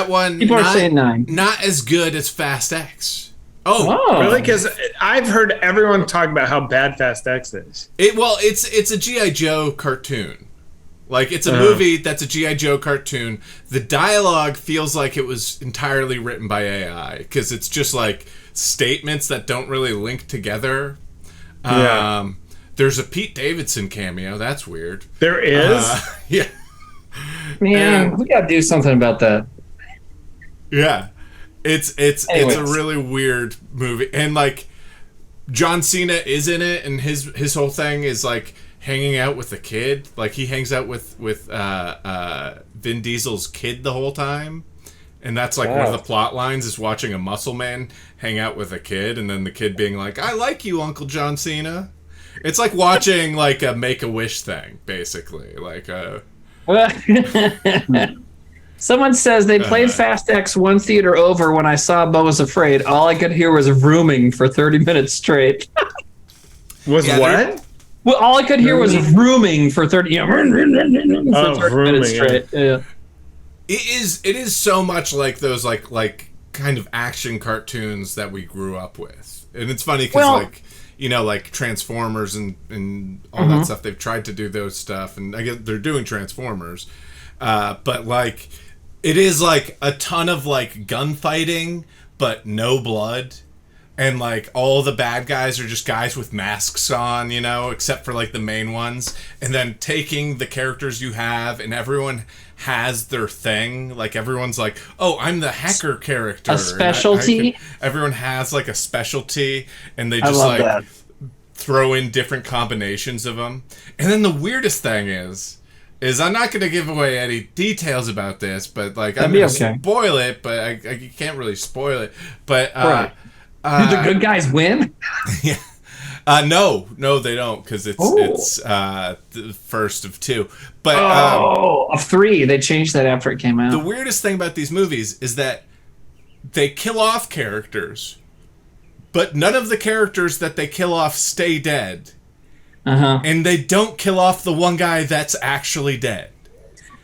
[SPEAKER 1] one.
[SPEAKER 2] People are saying 9.
[SPEAKER 1] Not as good as Fast X.
[SPEAKER 4] Oh, really? Because I've heard everyone talk about how bad Fast X is.
[SPEAKER 1] It's a G.I. Joe cartoon. Like, it's a movie that's a G.I. Joe cartoon. The dialogue feels like it was entirely written by AI because it's just like statements that don't really link together. There's a Pete Davidson cameo. That's weird.
[SPEAKER 4] There is?
[SPEAKER 1] Yeah.
[SPEAKER 2] Man, we gotta do something about that.
[SPEAKER 1] Yeah, it's a really weird movie, and like John Cena is in it, and his whole thing is like hanging out with a kid. Like he hangs out with Vin Diesel's kid the whole time, and that's like one of the plot lines is watching a muscle man hang out with a kid, and then the kid being like, "I like you, Uncle John Cena." It's like watching like a Make-A-Wish thing, basically, like
[SPEAKER 2] Someone says they played Fast X one theater over when I saw Beau was Afraid. All I could hear was rooming for 30 minutes straight.
[SPEAKER 4] What?
[SPEAKER 2] Well, all I could hear was rooming for 30, 30 minutes straight. Yeah.
[SPEAKER 1] It is so much like those like kind of action cartoons that we grew up with. And it's funny because like Transformers and all that stuff, they've tried to do those stuff, and I guess they're doing Transformers, but like it is like a ton of like gunfighting but no blood, and like all the bad guys are just guys with masks on, you know, except for like the main ones, and then taking the characters you have, and everyone has their thing. Like everyone's like, oh, I'm the hacker character.
[SPEAKER 2] A specialty.
[SPEAKER 1] Everyone has like a specialty, and they just like throw in different combinations of them. And then the weirdest thing is is I'm not going to give away any details about this, but like
[SPEAKER 2] That'd
[SPEAKER 1] I'm
[SPEAKER 2] be
[SPEAKER 1] going to
[SPEAKER 2] okay.
[SPEAKER 1] spoil it, but I can't really spoil it. But
[SPEAKER 2] Right. Do the good guys win?
[SPEAKER 1] yeah. No, they don't, because it's the first of 2. But
[SPEAKER 2] of 3. They changed that after it came out.
[SPEAKER 1] the weirdest thing about these movies is that they kill off characters, but none of the characters that they kill off stay dead. And they don't kill off the one guy that's actually dead.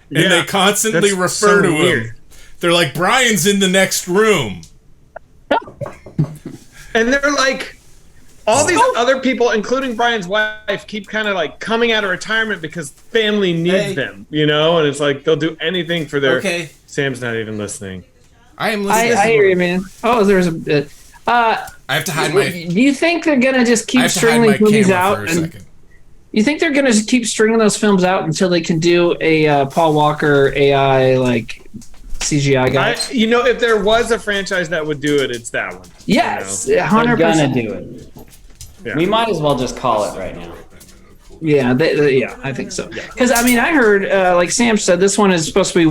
[SPEAKER 1] And they constantly refer to him. They're like, Brian's in the next room.
[SPEAKER 4] And they're like, all these other people, including Brian's wife, keep kind of like coming out of retirement because family needs them, you know? And it's like, they'll do anything for their...
[SPEAKER 1] Okay.
[SPEAKER 4] Sam's not even listening.
[SPEAKER 1] I am listening.
[SPEAKER 2] I hear you, man. Oh, there's a...
[SPEAKER 1] I have to hide my...
[SPEAKER 2] Do you think they're going to just keep stringing these movies out? You think they're going to keep stringing those films out until they can do a Paul Walker AI, like, CGI guy?
[SPEAKER 4] If there was a franchise that would do it, it's that one.
[SPEAKER 2] Yes, 100%.
[SPEAKER 3] They're gonna do it.
[SPEAKER 4] Yeah.
[SPEAKER 3] We might as well just call it right now.
[SPEAKER 2] Yeah, yeah, I think so. Because, I mean, I heard, like Sam said, this one is supposed to be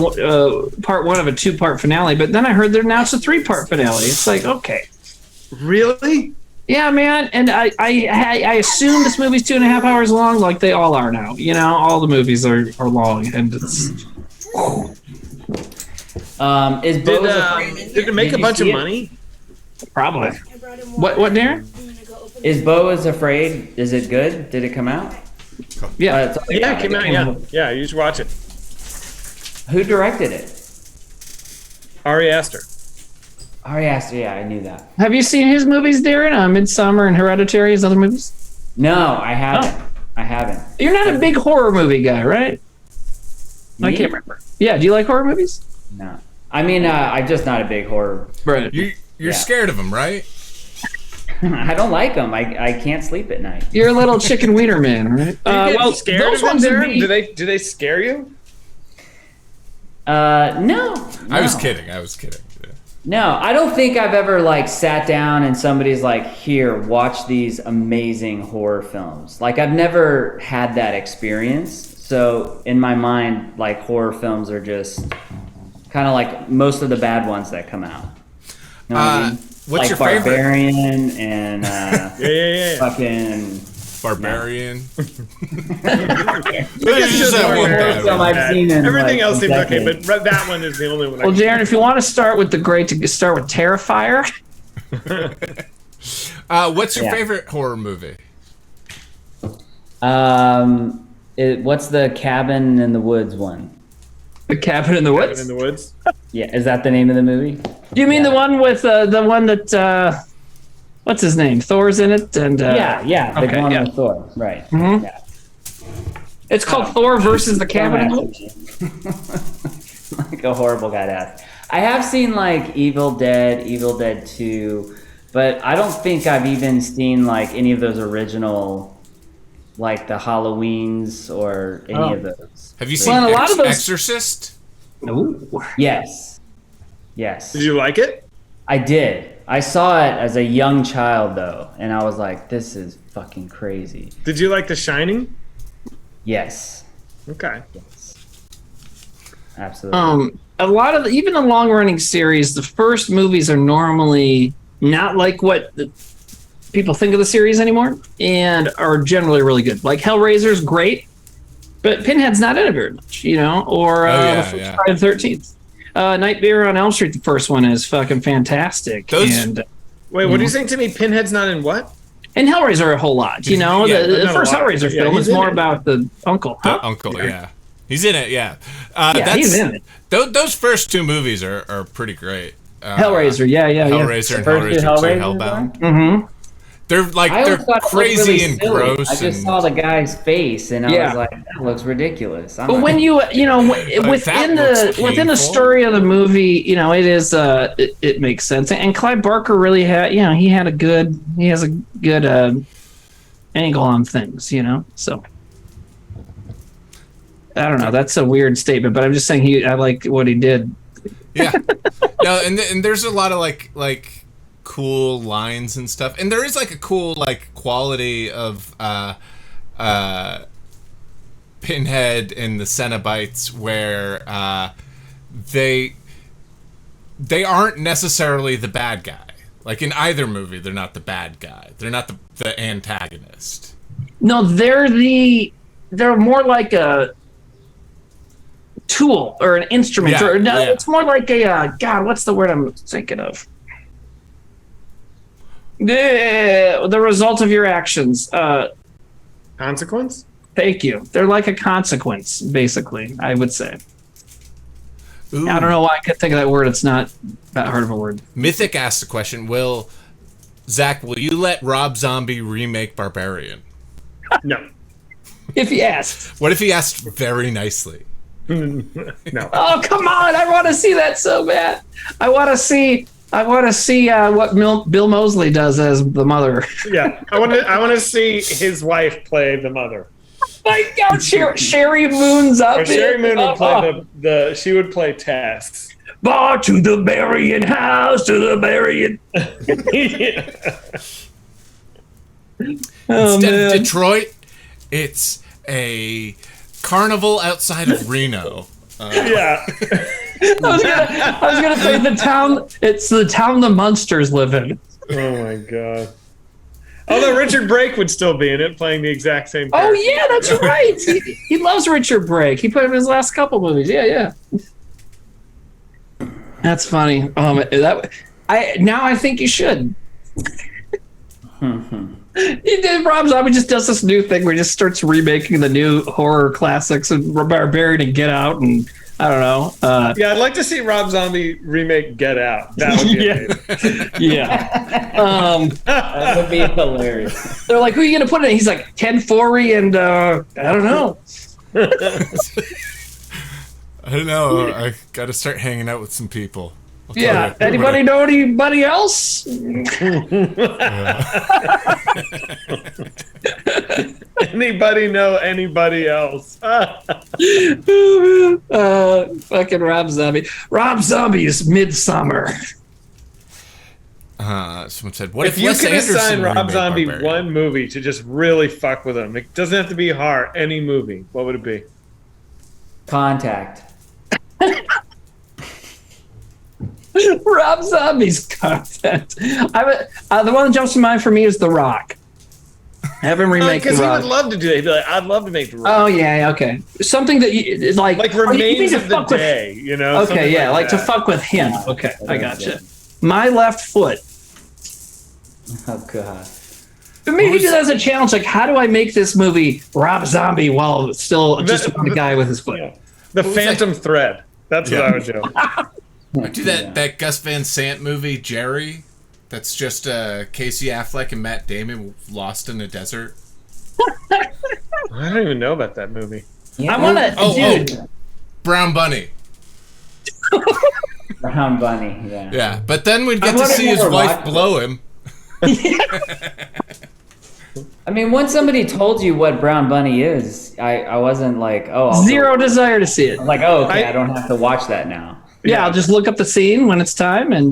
[SPEAKER 2] part 1 of a 2-part finale, but then I heard they're announced a 3-part finale. It's like, okay.
[SPEAKER 4] Really?
[SPEAKER 2] Yeah, man, and I assume this movie's 2.5 hours long, like they all are now. You know, all the movies are long, and it's...
[SPEAKER 4] Did it make a bunch of money?
[SPEAKER 2] Probably. What, Darren?
[SPEAKER 3] Is Beau is Afraid? Is it good? Did it come out?
[SPEAKER 2] Yeah.
[SPEAKER 4] It came out. Yeah, you should watch it.
[SPEAKER 3] Who directed it?
[SPEAKER 4] Ari Aster.
[SPEAKER 3] Ari Aster. Yeah, I knew that.
[SPEAKER 2] Have you seen his movies, Darren? Midsommar and Hereditary, his other movies?
[SPEAKER 3] No, I haven't. I haven't.
[SPEAKER 2] You're not a big horror movie guy, right?
[SPEAKER 3] Me?
[SPEAKER 2] I can't remember. Yeah, do you like horror movies?
[SPEAKER 3] No. I mean, I'm just not a big horror.
[SPEAKER 2] Right.
[SPEAKER 1] You're scared of them, right?
[SPEAKER 3] I don't like them. I can't sleep at night.
[SPEAKER 2] You're a little chicken wiener man, right?
[SPEAKER 4] Well, scared
[SPEAKER 2] those
[SPEAKER 4] of
[SPEAKER 2] ones
[SPEAKER 4] them,
[SPEAKER 2] would
[SPEAKER 4] Darren?
[SPEAKER 2] be...
[SPEAKER 4] Do they scare you?
[SPEAKER 3] No.
[SPEAKER 1] I was kidding. Yeah.
[SPEAKER 3] No, I don't think I've ever like sat down and somebody's like, "Here, watch these amazing horror films." Like I've never had that experience. So in my mind, like horror films are just kind of like most of the bad ones that come out. You know what I mean?
[SPEAKER 1] What's
[SPEAKER 3] like
[SPEAKER 1] your favorite?
[SPEAKER 3] Barbarian and
[SPEAKER 4] Yeah.
[SPEAKER 3] fucking
[SPEAKER 1] Barbarian.
[SPEAKER 4] It's just that one
[SPEAKER 3] horror film I've seen in
[SPEAKER 4] Everything
[SPEAKER 3] like,
[SPEAKER 4] else seems okay,
[SPEAKER 3] decades.
[SPEAKER 4] but that one is the only one.
[SPEAKER 2] Well, Darren, if you want to start with start with Terrifier.
[SPEAKER 1] What's your favorite horror movie?
[SPEAKER 3] What's the Cabin in the Woods one?
[SPEAKER 2] The Cabin in the Woods?
[SPEAKER 4] Cabin in the Woods?
[SPEAKER 3] Yeah, is that the name of the movie?
[SPEAKER 2] Do you mean the one with the one that what's his name? Thor's in it, and
[SPEAKER 3] the one
[SPEAKER 2] yeah.
[SPEAKER 3] with Thor, right?
[SPEAKER 2] Mm-hmm.
[SPEAKER 3] Yeah.
[SPEAKER 2] It's called Thor versus the Cabin in the Woods.
[SPEAKER 3] Like a horrible guy to ask. I have seen like Evil Dead 2, but I don't think I've even seen like any of those original, like the Halloweens or any of those.
[SPEAKER 1] Have you seen
[SPEAKER 2] a lot of those...
[SPEAKER 1] Exorcist?
[SPEAKER 2] Ooh.
[SPEAKER 3] Yes.
[SPEAKER 4] Did you like it?
[SPEAKER 3] I did. I saw it as a young child though, and I was like, "This is fucking crazy."
[SPEAKER 4] Did you like The Shining?
[SPEAKER 3] Yes.
[SPEAKER 4] Okay.
[SPEAKER 3] Yes. Absolutely.
[SPEAKER 2] A lot of even the long running series, the first movies are normally not like what people think of the series anymore, and are generally really good. Like Hellraiser's great, but Pinhead's not in it very much, you know. Or Friday the 13th. Nightmare on Elm Street, the first one is fucking fantastic. Wait,
[SPEAKER 4] what are you saying to me? Pinhead's not in what?
[SPEAKER 2] And Hellraiser a whole lot, you know. The first Hellraiser film is more about the uncle.
[SPEAKER 1] The uncle, yeah. He's in it, yeah.
[SPEAKER 2] He's in it.
[SPEAKER 1] Those first 2 movies are pretty great.
[SPEAKER 2] Hellraiser,
[SPEAKER 1] Hellraiser and Hellraiser 2 Hellbound.
[SPEAKER 2] Mm-hmm.
[SPEAKER 1] They're crazy
[SPEAKER 3] really
[SPEAKER 1] and
[SPEAKER 3] silly.
[SPEAKER 1] gross.
[SPEAKER 3] I just saw the guy's face and I was like, that looks ridiculous.
[SPEAKER 2] But when within the story of the movie, you know, it is it makes sense. And Clive Barker really had, you know, he has a good angle on things, you know. So I don't know. That's a weird statement, but I'm just saying I like what he did.
[SPEAKER 1] Yeah. No, and there's a lot of like cool lines and stuff, and there is like a cool like quality of Pinhead and the Cenobites, where they aren't necessarily the bad guy. Like in either movie, they're not the bad guy. They're not the antagonist.
[SPEAKER 2] No, they're more like a tool or an instrument. It's more like a God. What's the word I'm thinking of? The result of your actions.
[SPEAKER 4] Consequence?
[SPEAKER 2] Thank you. They're like a consequence, basically, I would say.
[SPEAKER 1] Ooh.
[SPEAKER 2] I don't know why I couldn't think of that word. It's not that hard of a word.
[SPEAKER 1] Mythic asked the question, Zach, will you let Rob Zombie remake Barbarian?
[SPEAKER 4] No.
[SPEAKER 2] If he asked.
[SPEAKER 1] What if he asked very nicely?
[SPEAKER 4] No.
[SPEAKER 2] Oh, come on. I want to see that so bad. I want to see what Bill Moseley does as the mother.
[SPEAKER 4] Yeah. I want to see his wife play the mother.
[SPEAKER 2] My God, Sherry Moon's up.
[SPEAKER 4] Or Sherry Moon would play she would play Tess.
[SPEAKER 2] Bar to the burying house, to the burying.
[SPEAKER 1] Instead of Detroit, it's a carnival outside of Reno.
[SPEAKER 4] Yeah.
[SPEAKER 2] I was gonna say the town. It's the town the monsters live in.
[SPEAKER 4] Oh my God. Although Richard Brake would still be in it, playing the exact same character.
[SPEAKER 2] Oh yeah, that's right. He loves Richard Brake. He put him in his last couple movies. Yeah. That's funny. I think you should. Rob Zombie just does this new thing where he just starts remaking the new horror classics and Barbarian and Get Out and I don't know.
[SPEAKER 4] Yeah, I'd like to see Rob Zombie remake Get Out. That would be amazing.
[SPEAKER 2] Yeah.
[SPEAKER 3] That would be hilarious.
[SPEAKER 2] They're like, who are you going to put in? He's like, Ken Foree and I don't know.
[SPEAKER 1] I don't know. I got to start hanging out with some people.
[SPEAKER 2] Yeah. Anybody know anybody else?
[SPEAKER 4] Anybody know anybody else?
[SPEAKER 2] Fucking Rob Zombie. Rob Zombie is Midsummer.
[SPEAKER 1] Someone said, what
[SPEAKER 4] if you
[SPEAKER 1] Wes
[SPEAKER 4] could
[SPEAKER 1] Anderson
[SPEAKER 4] assign Rob Zombie
[SPEAKER 1] Barbarian?
[SPEAKER 4] one movie to just really fuck with him, it doesn't have to be hard, any movie, what would it be?
[SPEAKER 3] Contact.
[SPEAKER 2] Rob Zombie's content. The one that jumps to mind for me is The Rock. Have him remake The
[SPEAKER 4] Because he
[SPEAKER 2] Rock.
[SPEAKER 4] would love to do it. He'd be like, I'd love to make The Rock.
[SPEAKER 2] Oh yeah, okay. Something that you like.
[SPEAKER 4] Remains of the Day, you know?
[SPEAKER 2] Okay, yeah, like to
[SPEAKER 4] that.
[SPEAKER 2] fuck with him. Okay, I gotcha. My Left Foot.
[SPEAKER 3] Oh God.
[SPEAKER 2] But maybe he does a challenge. Like, how do I make this movie Rob Zombie while still just about the guy with his foot?
[SPEAKER 4] Yeah. The Phantom Thread. That's what I would do.
[SPEAKER 1] I do that Gus Van Sant movie, Jerry. That's just Casey Affleck and Matt Damon lost in a desert.
[SPEAKER 4] I don't even know about that movie.
[SPEAKER 2] I want to, dude.
[SPEAKER 1] Brown Bunny.
[SPEAKER 3] Brown Bunny, yeah.
[SPEAKER 1] Yeah, but then we'd get to see his wife blow him.
[SPEAKER 3] I mean, once somebody told you what Brown Bunny is, I wasn't like,
[SPEAKER 2] Zero desire to see it.
[SPEAKER 3] I'm like, oh, okay, I don't have to watch that now.
[SPEAKER 2] Yeah, I'll just look up the scene when it's time and,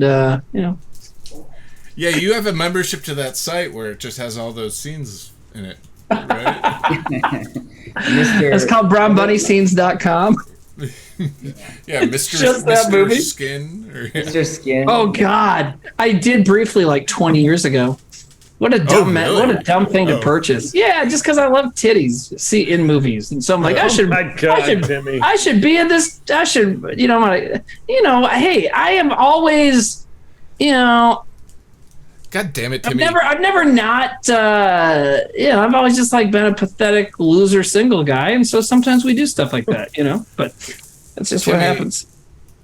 [SPEAKER 1] Yeah, you have a membership to that site where it just has all those scenes in it, right?
[SPEAKER 2] It's called brownbunnyscenes.com.
[SPEAKER 1] Yeah, Mr.
[SPEAKER 2] Just that movie?
[SPEAKER 1] Skin.
[SPEAKER 3] Mr. Skin.
[SPEAKER 2] Oh God, I did briefly like 20 years ago. What a dumb
[SPEAKER 1] really?
[SPEAKER 2] what a dumb thing to purchase. Yeah, just because I love titties in movies, and so I'm like, I should be in this. I should, hey, I am always,
[SPEAKER 1] God damn it, Timmy!
[SPEAKER 2] I've never not, I've always just like been a pathetic loser single guy, and so sometimes we do stuff like that, But that's just
[SPEAKER 1] Timmy,
[SPEAKER 2] what happens.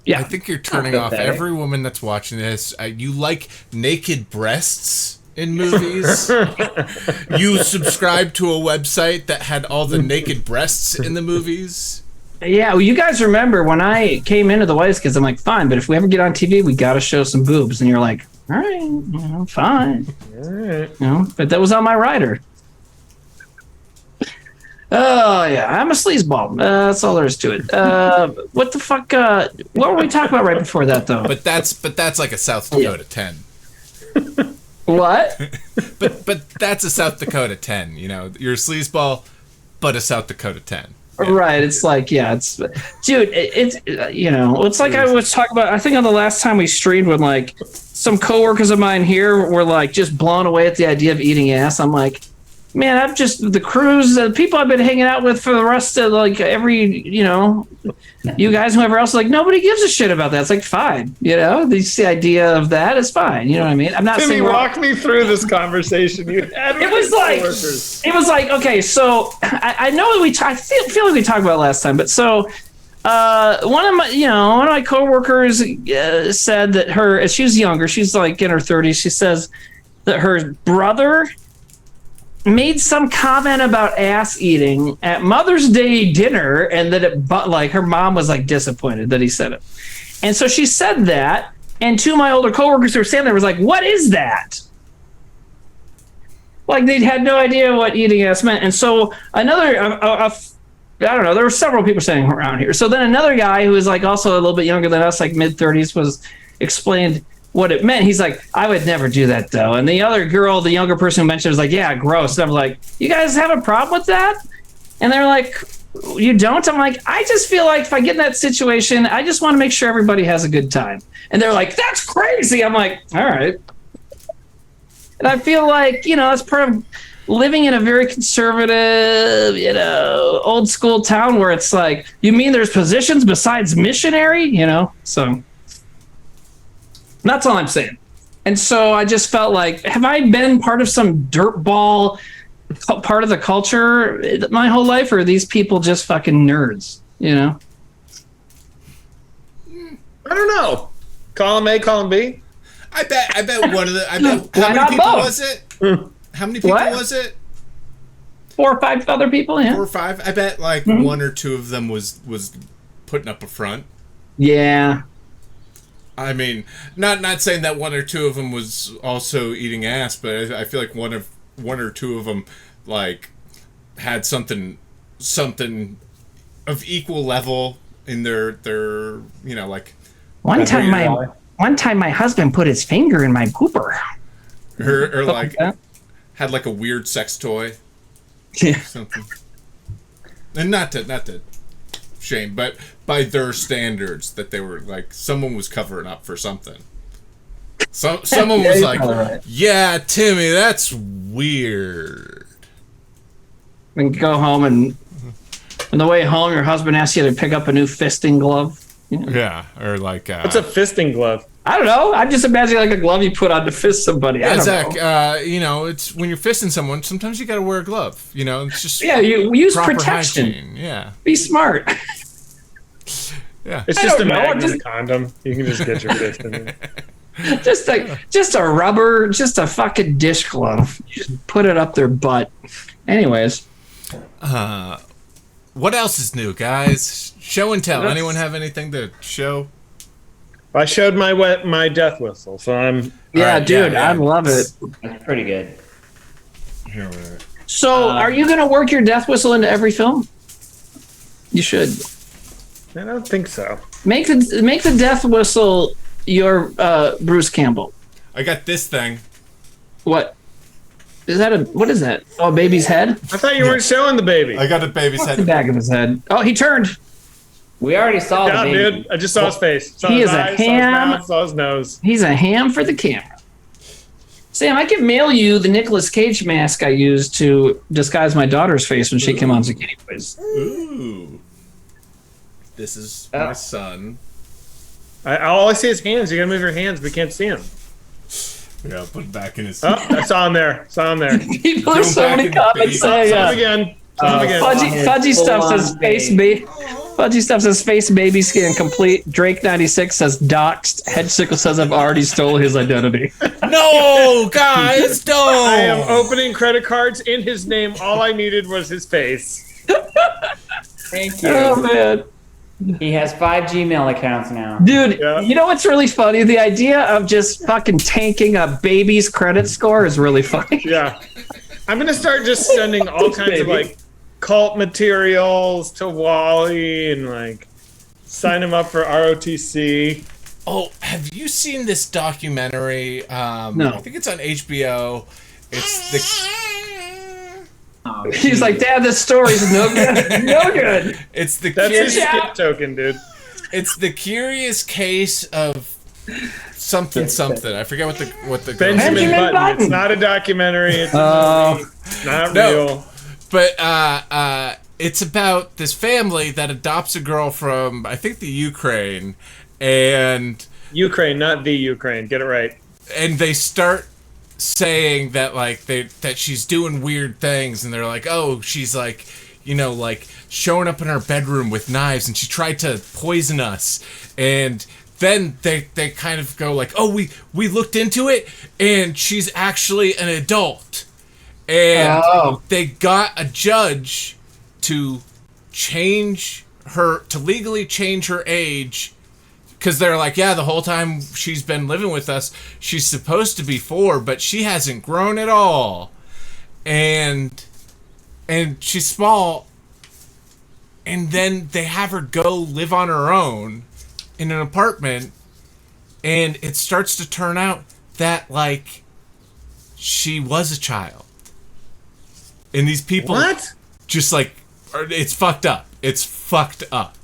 [SPEAKER 2] Yeah,
[SPEAKER 1] I think you're turning off every woman that's watching this. You like naked breasts in movies. You subscribe to a website that had all the naked breasts in the movies.
[SPEAKER 2] Yeah, well, you guys remember when I came into the White Kids, I'm like, fine, but if we ever get on TV, we got to show some boobs, and you're like, all right, fine.
[SPEAKER 4] All right.
[SPEAKER 2] But that was on my rider. Oh yeah, I'm a sleazeball. That's all there is to it. What the fuck? What were we talking about right before that, though?
[SPEAKER 1] But that's like a South Dakota 10.
[SPEAKER 2] What?
[SPEAKER 1] But that's a South Dakota 10. You're a sleazeball, but a South Dakota 10.
[SPEAKER 2] Right. It's like, yeah, it's, dude, it's, it's like I was talking about, I think on the last time we streamed when like some coworkers of mine here were like just blown away at the idea of eating ass. I'm like, man, I'm just the crews, the people I've been hanging out with for the rest of like you guys, whoever else, like nobody gives a shit about that. It's like fine, the idea of that is fine. You know what I mean? I'm not
[SPEAKER 4] Timmy,
[SPEAKER 2] saying
[SPEAKER 4] walk me through this conversation you had with
[SPEAKER 2] it was like, okay, so I know I feel like we talked about it last time, but so one of my coworkers said that she was younger, she's like in her 30s, she says that her brother made some comment about ass eating at Mother's Day dinner, and that her mom was like disappointed that he said it. And so she said that, and two of my older coworkers who were standing there was like, what is that? Like they had no idea what eating ass meant. And so another, I don't know, there were several people standing around here. So then another guy who was like also a little bit younger than us, like mid-30s, explained what it meant. He's like, I would never do that though. And the other girl, the younger person who mentioned, was like, yeah, gross. And I'm like, you guys have a problem with that? And they're like, you don't? I'm like, I just feel like if I get in that situation, I just want to make sure everybody has a good time. And they're like, that's crazy. I'm like, all right. And I feel like, that's part of living in a very conservative, old school town where it's like, you mean there's positions besides missionary, so that's all I'm saying. And so I just felt like, have I been part of some dirtball part of the culture my whole life, or are these people just fucking nerds,
[SPEAKER 4] I don't know. Column A, column B?
[SPEAKER 1] I bet one of the, how many people was it? How many people was it?
[SPEAKER 2] 4 or 5 other people, yeah.
[SPEAKER 1] 4 or 5? I bet like one or two of them was putting up a front.
[SPEAKER 2] Yeah.
[SPEAKER 1] I mean, not saying that one or two of them was also eating ass, but I feel like one or two of them like had something of equal level in their like.
[SPEAKER 2] One time my husband put his finger in my pooper.
[SPEAKER 1] Or like had like a weird sex toy.
[SPEAKER 2] Yeah.
[SPEAKER 1] Something. And not to shame, but by their standards, that they were like, someone was covering up for something. So someone was like, right. Yeah, Timmy, that's weird.
[SPEAKER 2] And go home, and on the way home, your husband asks you to pick up a new fisting glove.
[SPEAKER 1] Yeah, or like
[SPEAKER 4] what's a fisting glove?
[SPEAKER 2] I don't know. I'm just imagining like a glove you put on to fist somebody.
[SPEAKER 1] Yeah, Zach, it's when you're fisting someone, sometimes you got to wear a glove. It's just
[SPEAKER 2] you use protection.
[SPEAKER 1] Hygiene. Yeah,
[SPEAKER 2] be smart.
[SPEAKER 1] Yeah,
[SPEAKER 4] it's just a magnet, a condom. You can just get your fist in there.
[SPEAKER 2] just a rubber, just a fucking dish glove. You just put it up their butt. Anyways,
[SPEAKER 1] what else is new, guys? Show and tell. Anyone have anything to show?
[SPEAKER 4] I showed my death whistle, so I'm.
[SPEAKER 2] Yeah, right, dude, I love it.
[SPEAKER 3] That's pretty good.
[SPEAKER 2] So, are you going to work your death whistle into every film? You should.
[SPEAKER 4] I don't think so.
[SPEAKER 2] Make the death whistle your Bruce Campbell.
[SPEAKER 1] I got this thing.
[SPEAKER 2] What? What is that? Oh, baby's head?
[SPEAKER 4] I thought you weren't showing the baby.
[SPEAKER 1] I got a baby's head.
[SPEAKER 2] The back of his head. Oh, he turned.
[SPEAKER 3] We already saw the baby.
[SPEAKER 4] Dude. I just saw his face.
[SPEAKER 2] He is a ham.
[SPEAKER 4] Saw his nose.
[SPEAKER 2] He's a ham for the camera. Sam, I can mail you the Nicolas Cage mask I used to disguise my daughter's face when she came on Zucchini Boys.
[SPEAKER 1] Ooh. This is my son.
[SPEAKER 4] All I see is hands. You gotta move your hands. We can't see him.
[SPEAKER 1] Yeah, put it back in his.
[SPEAKER 4] Oh, I saw him there.
[SPEAKER 2] People are so many comments saying.
[SPEAKER 4] Saw him again.
[SPEAKER 2] Fudgy stuff says face baby. Fudgy stuff says face baby scan complete. Drake 96 says doxed. Hedgesickle says I've already stole his identity.
[SPEAKER 1] No, guys, don't.
[SPEAKER 4] I am opening credit cards in his name. All I needed was his face.
[SPEAKER 3] Thank you.
[SPEAKER 2] Oh man.
[SPEAKER 3] He has 5 Gmail accounts now.
[SPEAKER 2] Dude, You know what's really funny? The idea of just fucking tanking a baby's credit score is really funny.
[SPEAKER 4] Yeah. I'm going to start just sending all kinds of like cult materials to Wally and like sign him up for ROTC.
[SPEAKER 1] Oh, have you seen this documentary?
[SPEAKER 2] No.
[SPEAKER 1] I think it's on HBO. It's
[SPEAKER 2] He's like, Dad, this story's no good. No good.
[SPEAKER 1] It's the
[SPEAKER 4] That's his
[SPEAKER 1] curious,
[SPEAKER 4] skip token, dude.
[SPEAKER 1] it's the curious case of something. I forget what the
[SPEAKER 4] Benjamin
[SPEAKER 2] Benjamin
[SPEAKER 4] Button. It's
[SPEAKER 2] Button.
[SPEAKER 4] not a documentary. It's a movie. It's not
[SPEAKER 1] No.
[SPEAKER 4] real.
[SPEAKER 1] But it's about this family that adopts a girl from, I think, the Ukraine, and
[SPEAKER 4] Ukraine, not the Ukraine. Get it right.
[SPEAKER 1] they start saying that like that she's doing weird things, and they're like, oh, she's like, like showing up in our bedroom with knives, and she tried to poison us, and then they kind of go like, oh, we looked into it, and she's actually an adult, and they got a judge to legally change her age. Because they're like, yeah, the whole time she's been living with us, she's supposed to be 4, but she hasn't grown at all. And she's small. And then they have her go live on her own in an apartment. And it starts to turn out that, like, she was a child. And these people...
[SPEAKER 4] What?
[SPEAKER 1] Just, like, it's fucked up. It's fucked up.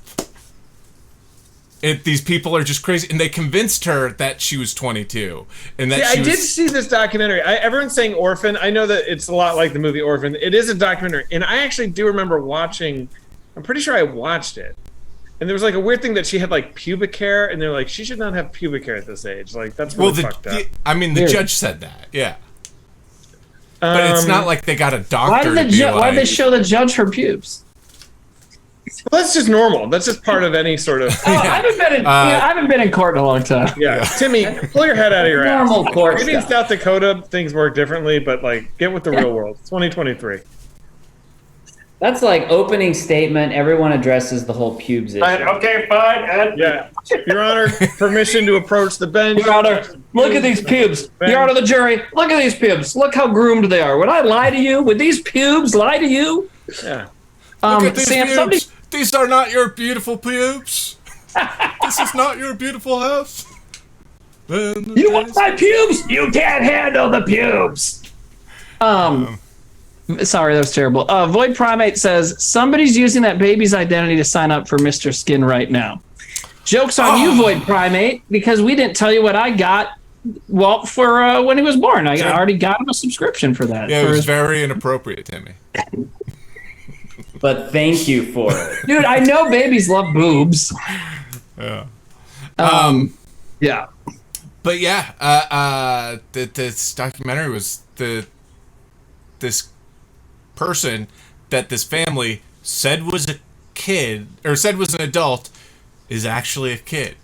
[SPEAKER 1] These people are just crazy, and they convinced her that she was 22, and that
[SPEAKER 4] I did see this documentary. Everyone's saying Orphan. I know that it's a lot like the movie Orphan. It is a documentary, and I actually do remember watching. I'm pretty sure I watched it, and there was like a weird thing that she had like pubic hair, and they're like, she should not have pubic hair at this age. Like that's really fucked up.
[SPEAKER 1] The judge said that, yeah. But it's not like they got a doctor.
[SPEAKER 2] Why did they show the judge her pubes?
[SPEAKER 4] Well, that's just normal. That's just part of any sort of.
[SPEAKER 2] I haven't been in court in a long time.
[SPEAKER 4] Yeah, Timmy, pull your head out of your ass.
[SPEAKER 3] Normal court
[SPEAKER 4] Maybe in
[SPEAKER 3] stuff.
[SPEAKER 4] South Dakota things work differently, but like, get with the real world. It's 2023.
[SPEAKER 3] That's like opening statement. Everyone addresses the whole pubes issue.
[SPEAKER 5] Okay, fine.
[SPEAKER 4] Yeah, Your Honor, permission to approach the bench.
[SPEAKER 2] Your Honor, look at these pubes. Your Honor, the jury, look at these pubes. Look how groomed they are. Would I lie to you? Would these pubes lie to you?
[SPEAKER 4] Yeah.
[SPEAKER 1] Look at these
[SPEAKER 2] Sam,
[SPEAKER 1] pubes.
[SPEAKER 2] somebody...
[SPEAKER 1] These are not your beautiful pubes. This is not your beautiful house.
[SPEAKER 2] You want my pubes? You can't handle the pubes. Sorry, that was terrible. Void Primate says somebody's using that baby's identity to sign up for Mr. Skin right now. Joke's on you, Void Primate, because we didn't tell you what I got. Well, for when he was born, I already got him a subscription for that.
[SPEAKER 1] Yeah, it was very inappropriate, Timmy.
[SPEAKER 3] But thank you for it.
[SPEAKER 2] Dude, I know babies love boobs.
[SPEAKER 1] Yeah.
[SPEAKER 2] Yeah.
[SPEAKER 1] But yeah, this documentary was this person that this family said was a kid, or said was an adult, is actually a kid.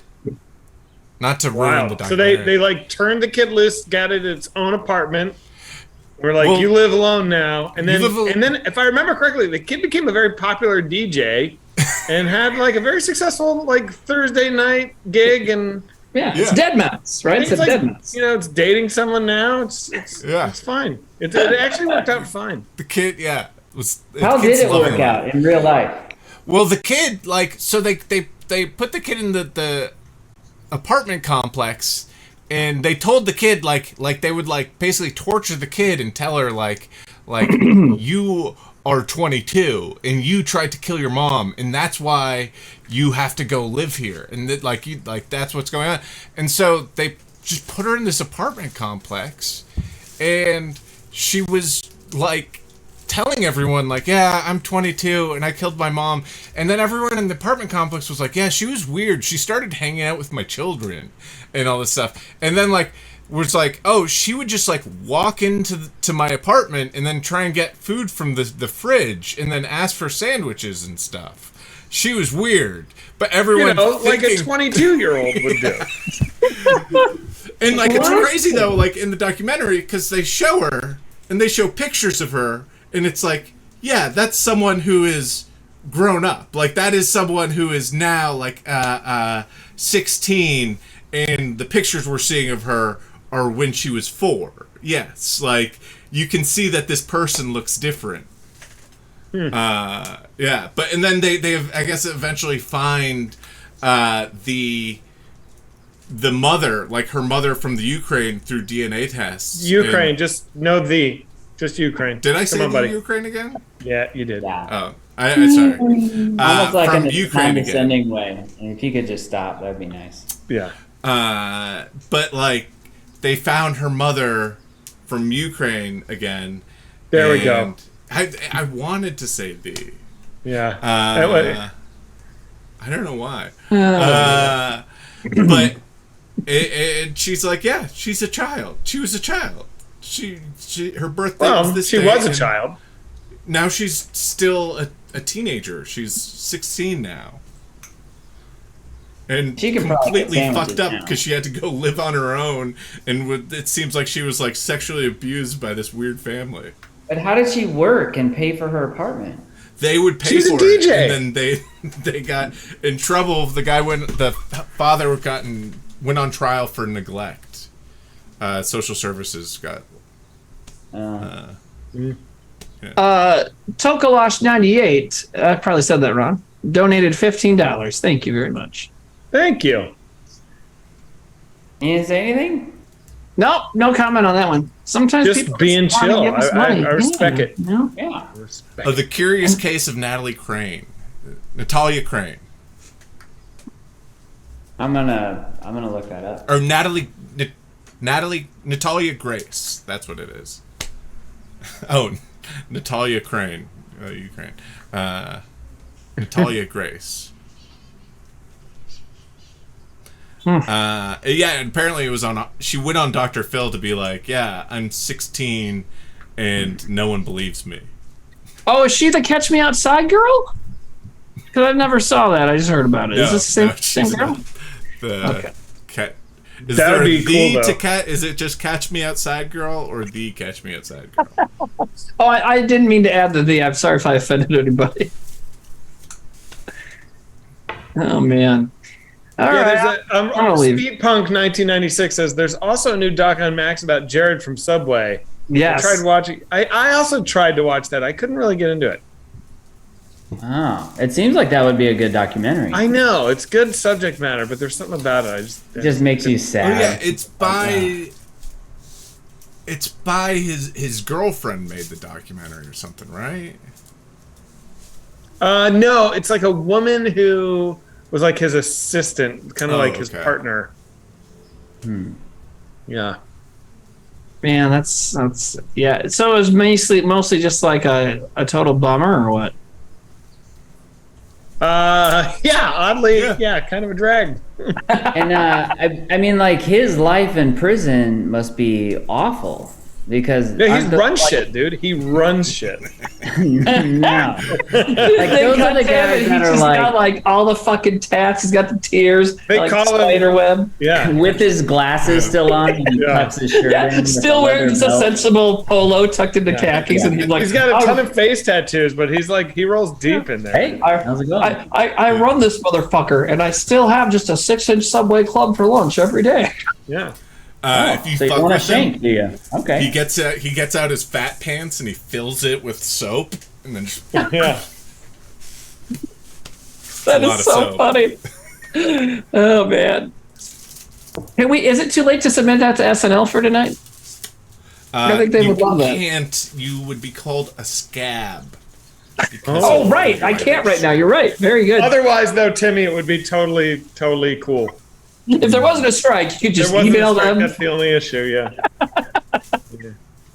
[SPEAKER 1] Not to ruin the documentary.
[SPEAKER 4] So they like turned the kid loose, got it its own apartment. We're like, you live alone now, and then if I remember correctly, the kid became a very popular DJ and had like a very successful like Thursday night gig, and
[SPEAKER 2] it's Dead Mouse, right? It's
[SPEAKER 4] like,
[SPEAKER 2] Dead Mouse.
[SPEAKER 4] It's dating someone now. It's fine. It actually worked out fine.
[SPEAKER 1] The kid,
[SPEAKER 3] How did it work out in real life?
[SPEAKER 1] Well, the kid, like, so they put the kid in the apartment complex. And they told the kid, like they would, like, basically torture the kid and tell her, like you are 22 and you tried to kill your mom, and that's why you have to go live here, and that, that's what's going on. And so they just put her in this apartment complex, and she was, like, telling everyone, like, yeah, I'm 22 and I killed my mom. And then everyone in the apartment complex was like, yeah, she was weird. She started hanging out with my children and all this stuff. And then, like, was like, oh, she would just, like, walk into my apartment and then try and get food from the fridge and then ask for sandwiches and stuff. She was weird. But everyone
[SPEAKER 4] like a 22-year-old would do.
[SPEAKER 1] And, like, it's crazy, though, like, in the documentary, because they show her and they show pictures of her. And it's like, yeah, that's someone who is grown up. Like, that is someone who is now, like, 16, and the pictures we're seeing of her are when she was 4. Yes, like, you can see that this person looks different. Yeah, but, and then they I guess, eventually find the mother, like, her mother from the Ukraine through DNA tests.
[SPEAKER 4] Ukraine, just know the. Just Ukraine.
[SPEAKER 1] Did I say
[SPEAKER 4] Come on, buddy?
[SPEAKER 1] Ukraine again?
[SPEAKER 4] Yeah, you did.
[SPEAKER 3] Yeah.
[SPEAKER 1] Oh, I sorry.
[SPEAKER 3] Almost like
[SPEAKER 1] from
[SPEAKER 3] in a
[SPEAKER 1] Ukraine again.
[SPEAKER 3] condescending way. And if you could just stop, that'd be nice.
[SPEAKER 4] Yeah.
[SPEAKER 1] But like, they found her mother from Ukraine again.
[SPEAKER 4] There we go.
[SPEAKER 1] I wanted to say D.
[SPEAKER 4] Yeah.
[SPEAKER 1] I don't know why. But she's like, yeah, she's a child. She was a child. Her birthday was this
[SPEAKER 4] she
[SPEAKER 1] day,
[SPEAKER 4] was a
[SPEAKER 1] and
[SPEAKER 4] child.
[SPEAKER 1] Now she's still a teenager. She's 16 now. And
[SPEAKER 3] She can probably
[SPEAKER 1] completely
[SPEAKER 3] get
[SPEAKER 1] fucked up
[SPEAKER 3] sandwiches
[SPEAKER 1] because she had to go live on her own. And it seems like she was like sexually abused by this weird family.
[SPEAKER 3] But how did she work and pay for her apartment?
[SPEAKER 1] They would pay
[SPEAKER 4] She's
[SPEAKER 1] for
[SPEAKER 4] a DJ.
[SPEAKER 1] it, and then they got in trouble. The father went on trial for neglect. Social services got.
[SPEAKER 2] Tokalash98, I probably said that wrong, donated $15. Thank you very much.
[SPEAKER 4] Thank you.
[SPEAKER 3] You didn't say anything?
[SPEAKER 2] Nope, no comment on that one. Sometimes
[SPEAKER 4] Just
[SPEAKER 2] people
[SPEAKER 4] being
[SPEAKER 2] just wanna
[SPEAKER 4] chill.
[SPEAKER 2] give us
[SPEAKER 4] I
[SPEAKER 2] money.
[SPEAKER 4] respect it.
[SPEAKER 2] No?
[SPEAKER 3] Yeah.
[SPEAKER 4] Respect.
[SPEAKER 1] The Curious Case of Natalia Crane.
[SPEAKER 3] I'm gonna look that up.
[SPEAKER 1] Or Natalia Grace. That's what it is. Oh, Natalia Crane. Ukraine. Natalia Grace. Yeah, and apparently it was on. She went on Dr. Phil to be like, yeah, I'm 16 and no one believes me.
[SPEAKER 2] Oh, is she the Catch Me Outside girl? Because I never saw that. I just heard about it. Is this the same girl?
[SPEAKER 1] Okay. Is
[SPEAKER 4] That
[SPEAKER 1] there
[SPEAKER 4] would be
[SPEAKER 1] the
[SPEAKER 4] cool, though.
[SPEAKER 1] to cat? Is it just Catch Me Outside Girl or the Catch Me Outside Girl?
[SPEAKER 2] Oh, I didn't mean to add the. I'm sorry if I offended anybody. Oh, man. All right.
[SPEAKER 4] There's
[SPEAKER 2] I'll leave.
[SPEAKER 4] Speed Punk 1996 says there's also a new doc on Max about Jared from Subway.
[SPEAKER 2] Yes.
[SPEAKER 4] I tried watching. I also tried to watch that. I couldn't really get into it.
[SPEAKER 3] Oh, it seems like that would be a good documentary.
[SPEAKER 4] I know it's good subject matter, but there's something about it.
[SPEAKER 3] It just makes you
[SPEAKER 1] Oh
[SPEAKER 3] sad.
[SPEAKER 1] yeah, it's by his girlfriend made the documentary or something, right?
[SPEAKER 4] No, it's like a woman who was like his assistant, kind of like his
[SPEAKER 1] okay.
[SPEAKER 4] partner. Yeah.
[SPEAKER 2] Man, that's yeah. So it was mostly just like a total bummer or what?
[SPEAKER 4] Yeah, oddly, yeah, kind of a drag.
[SPEAKER 3] And I mean, like his life in prison must be awful because
[SPEAKER 4] Yeah, he runs shit, dude. He runs shit.
[SPEAKER 3] No. Like those are the guys that are
[SPEAKER 2] got like all the fucking tats. He's got the tears.
[SPEAKER 4] They
[SPEAKER 2] like
[SPEAKER 4] call him-
[SPEAKER 2] spider web.
[SPEAKER 4] Yeah.
[SPEAKER 3] with his glasses still on and he
[SPEAKER 4] Yeah.
[SPEAKER 3] tucks his shirt in.
[SPEAKER 2] Yeah,
[SPEAKER 3] with
[SPEAKER 2] still
[SPEAKER 3] a
[SPEAKER 2] wearing
[SPEAKER 3] leather
[SPEAKER 2] just a
[SPEAKER 3] belt.
[SPEAKER 2] sensible polo tucked into khakis, and he's like,
[SPEAKER 4] He's got a ton of face tattoos, but he's like he rolls deep in there.
[SPEAKER 3] Hey, how's it going?
[SPEAKER 2] I run this motherfucker, and I still have just a 6-inch Subway club for lunch every day.
[SPEAKER 4] Yeah.
[SPEAKER 1] If you
[SPEAKER 3] so you
[SPEAKER 1] fuck
[SPEAKER 3] want a
[SPEAKER 1] with him,
[SPEAKER 3] shank, do you? Okay.
[SPEAKER 1] he gets out his fat pants and he fills it with soap and then just
[SPEAKER 4] Yeah.
[SPEAKER 2] That
[SPEAKER 1] lot
[SPEAKER 2] is
[SPEAKER 1] of
[SPEAKER 2] so
[SPEAKER 1] soap.
[SPEAKER 2] funny. Oh man. Is it too late to submit that to SNL for tonight? I think they
[SPEAKER 1] you
[SPEAKER 2] would love that.
[SPEAKER 1] can't. You would be called a scab.
[SPEAKER 2] Oh right, I can't right now. You're right. Very good.
[SPEAKER 4] Otherwise, though, Timmy, it would be totally cool.
[SPEAKER 2] If there wasn't a strike, you could just
[SPEAKER 4] There wasn't a
[SPEAKER 2] email
[SPEAKER 4] strike,
[SPEAKER 2] them.
[SPEAKER 4] That's the only issue. Yeah. Yeah.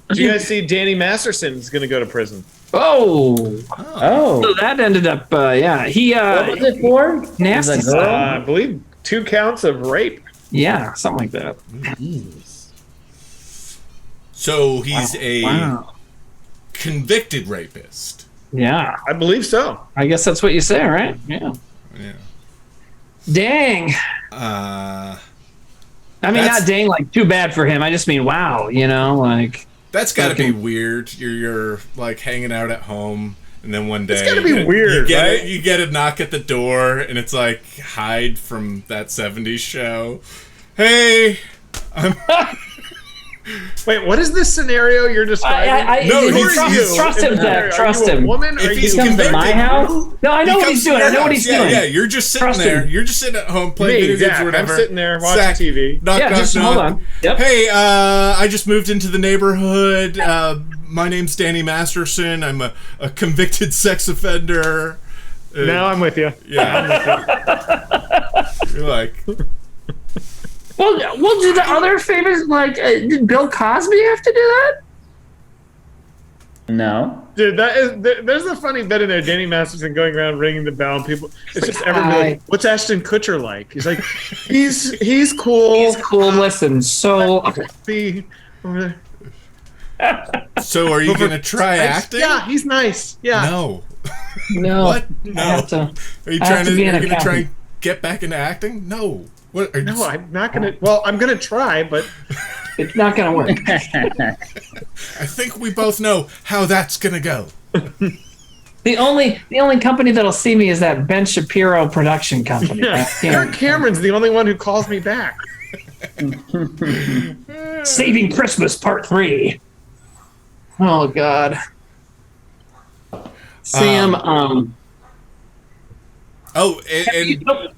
[SPEAKER 4] Did you guys see Danny Masterson's going to go to prison?
[SPEAKER 2] Oh,
[SPEAKER 3] Oh.
[SPEAKER 2] so that ended up. Yeah, he.
[SPEAKER 3] What was it for?
[SPEAKER 2] Nasty
[SPEAKER 3] Was it a
[SPEAKER 2] stuff.
[SPEAKER 3] girl?
[SPEAKER 4] I believe 2 counts of rape.
[SPEAKER 2] Yeah, something like that.
[SPEAKER 1] So he's a
[SPEAKER 2] Wow.
[SPEAKER 1] convicted rapist.
[SPEAKER 2] Yeah,
[SPEAKER 4] I believe so.
[SPEAKER 2] I guess that's what you say, right? Yeah.
[SPEAKER 1] Yeah.
[SPEAKER 2] Dang.
[SPEAKER 1] Uh,
[SPEAKER 2] I mean,
[SPEAKER 1] That's-
[SPEAKER 2] not dang, like too bad for him. I just mean, wow, like.
[SPEAKER 1] that's got to
[SPEAKER 2] Okay.
[SPEAKER 1] be weird. You're like hanging out at home, and then one day
[SPEAKER 4] It's gotta be weird, right?
[SPEAKER 1] You get a knock at the door, and it's like Hyde from that '70s show. Hey,
[SPEAKER 4] Wait, what is this scenario you're describing?
[SPEAKER 1] No,
[SPEAKER 2] trust him, Zach. Trust
[SPEAKER 4] Are you a
[SPEAKER 2] him.
[SPEAKER 4] woman?
[SPEAKER 3] If he comes to my house,
[SPEAKER 2] No, I know what he's doing. I know what he's doing.
[SPEAKER 1] Yeah, you're just sitting
[SPEAKER 2] Trust
[SPEAKER 1] there.
[SPEAKER 2] him.
[SPEAKER 1] You're just sitting at home playing
[SPEAKER 4] Me,
[SPEAKER 1] video games
[SPEAKER 4] Zach,
[SPEAKER 1] or whatever.
[SPEAKER 4] I'm sitting there watching
[SPEAKER 1] Zach,
[SPEAKER 4] TV.
[SPEAKER 1] Knock,
[SPEAKER 2] Yeah,
[SPEAKER 1] knock,
[SPEAKER 2] just
[SPEAKER 1] knock.
[SPEAKER 2] hold on. Yep.
[SPEAKER 1] Hey, I just moved into the neighborhood. My name's Danny Masterson. I'm a convicted sex offender.
[SPEAKER 4] Now I'm with you.
[SPEAKER 1] Yeah. You're like,
[SPEAKER 2] Well, do the other famous, like, did Bill Cosby have to do that?
[SPEAKER 3] no.
[SPEAKER 4] Dude, there's a funny bit in there. Danny Masterson going around ringing the bell, and people. It's just everybody. Like, what's Ashton Kutcher like? He's like, he's cool.
[SPEAKER 2] He's cool. Listen, so
[SPEAKER 4] See over there.
[SPEAKER 1] so are you gonna try acting?
[SPEAKER 4] Yeah, he's nice. Yeah.
[SPEAKER 1] No.
[SPEAKER 2] no.
[SPEAKER 1] What?
[SPEAKER 2] I
[SPEAKER 1] No.
[SPEAKER 2] have to.
[SPEAKER 1] Are you
[SPEAKER 2] I have
[SPEAKER 1] trying
[SPEAKER 2] to
[SPEAKER 1] to?
[SPEAKER 2] be
[SPEAKER 1] You're
[SPEAKER 2] an
[SPEAKER 1] gonna try
[SPEAKER 2] accountant.
[SPEAKER 1] and get back into acting? No. What? Are you
[SPEAKER 4] No, I'm not gonna. Well, I'm gonna try, but
[SPEAKER 2] It's not gonna work.
[SPEAKER 1] I think we both know how that's gonna go.
[SPEAKER 2] The only company that'll see me is that Ben Shapiro production company.
[SPEAKER 4] Kirk Cameron's the only one who calls me back.
[SPEAKER 2] Saving Christmas Part 3. Oh God. Sam,
[SPEAKER 1] Oh, and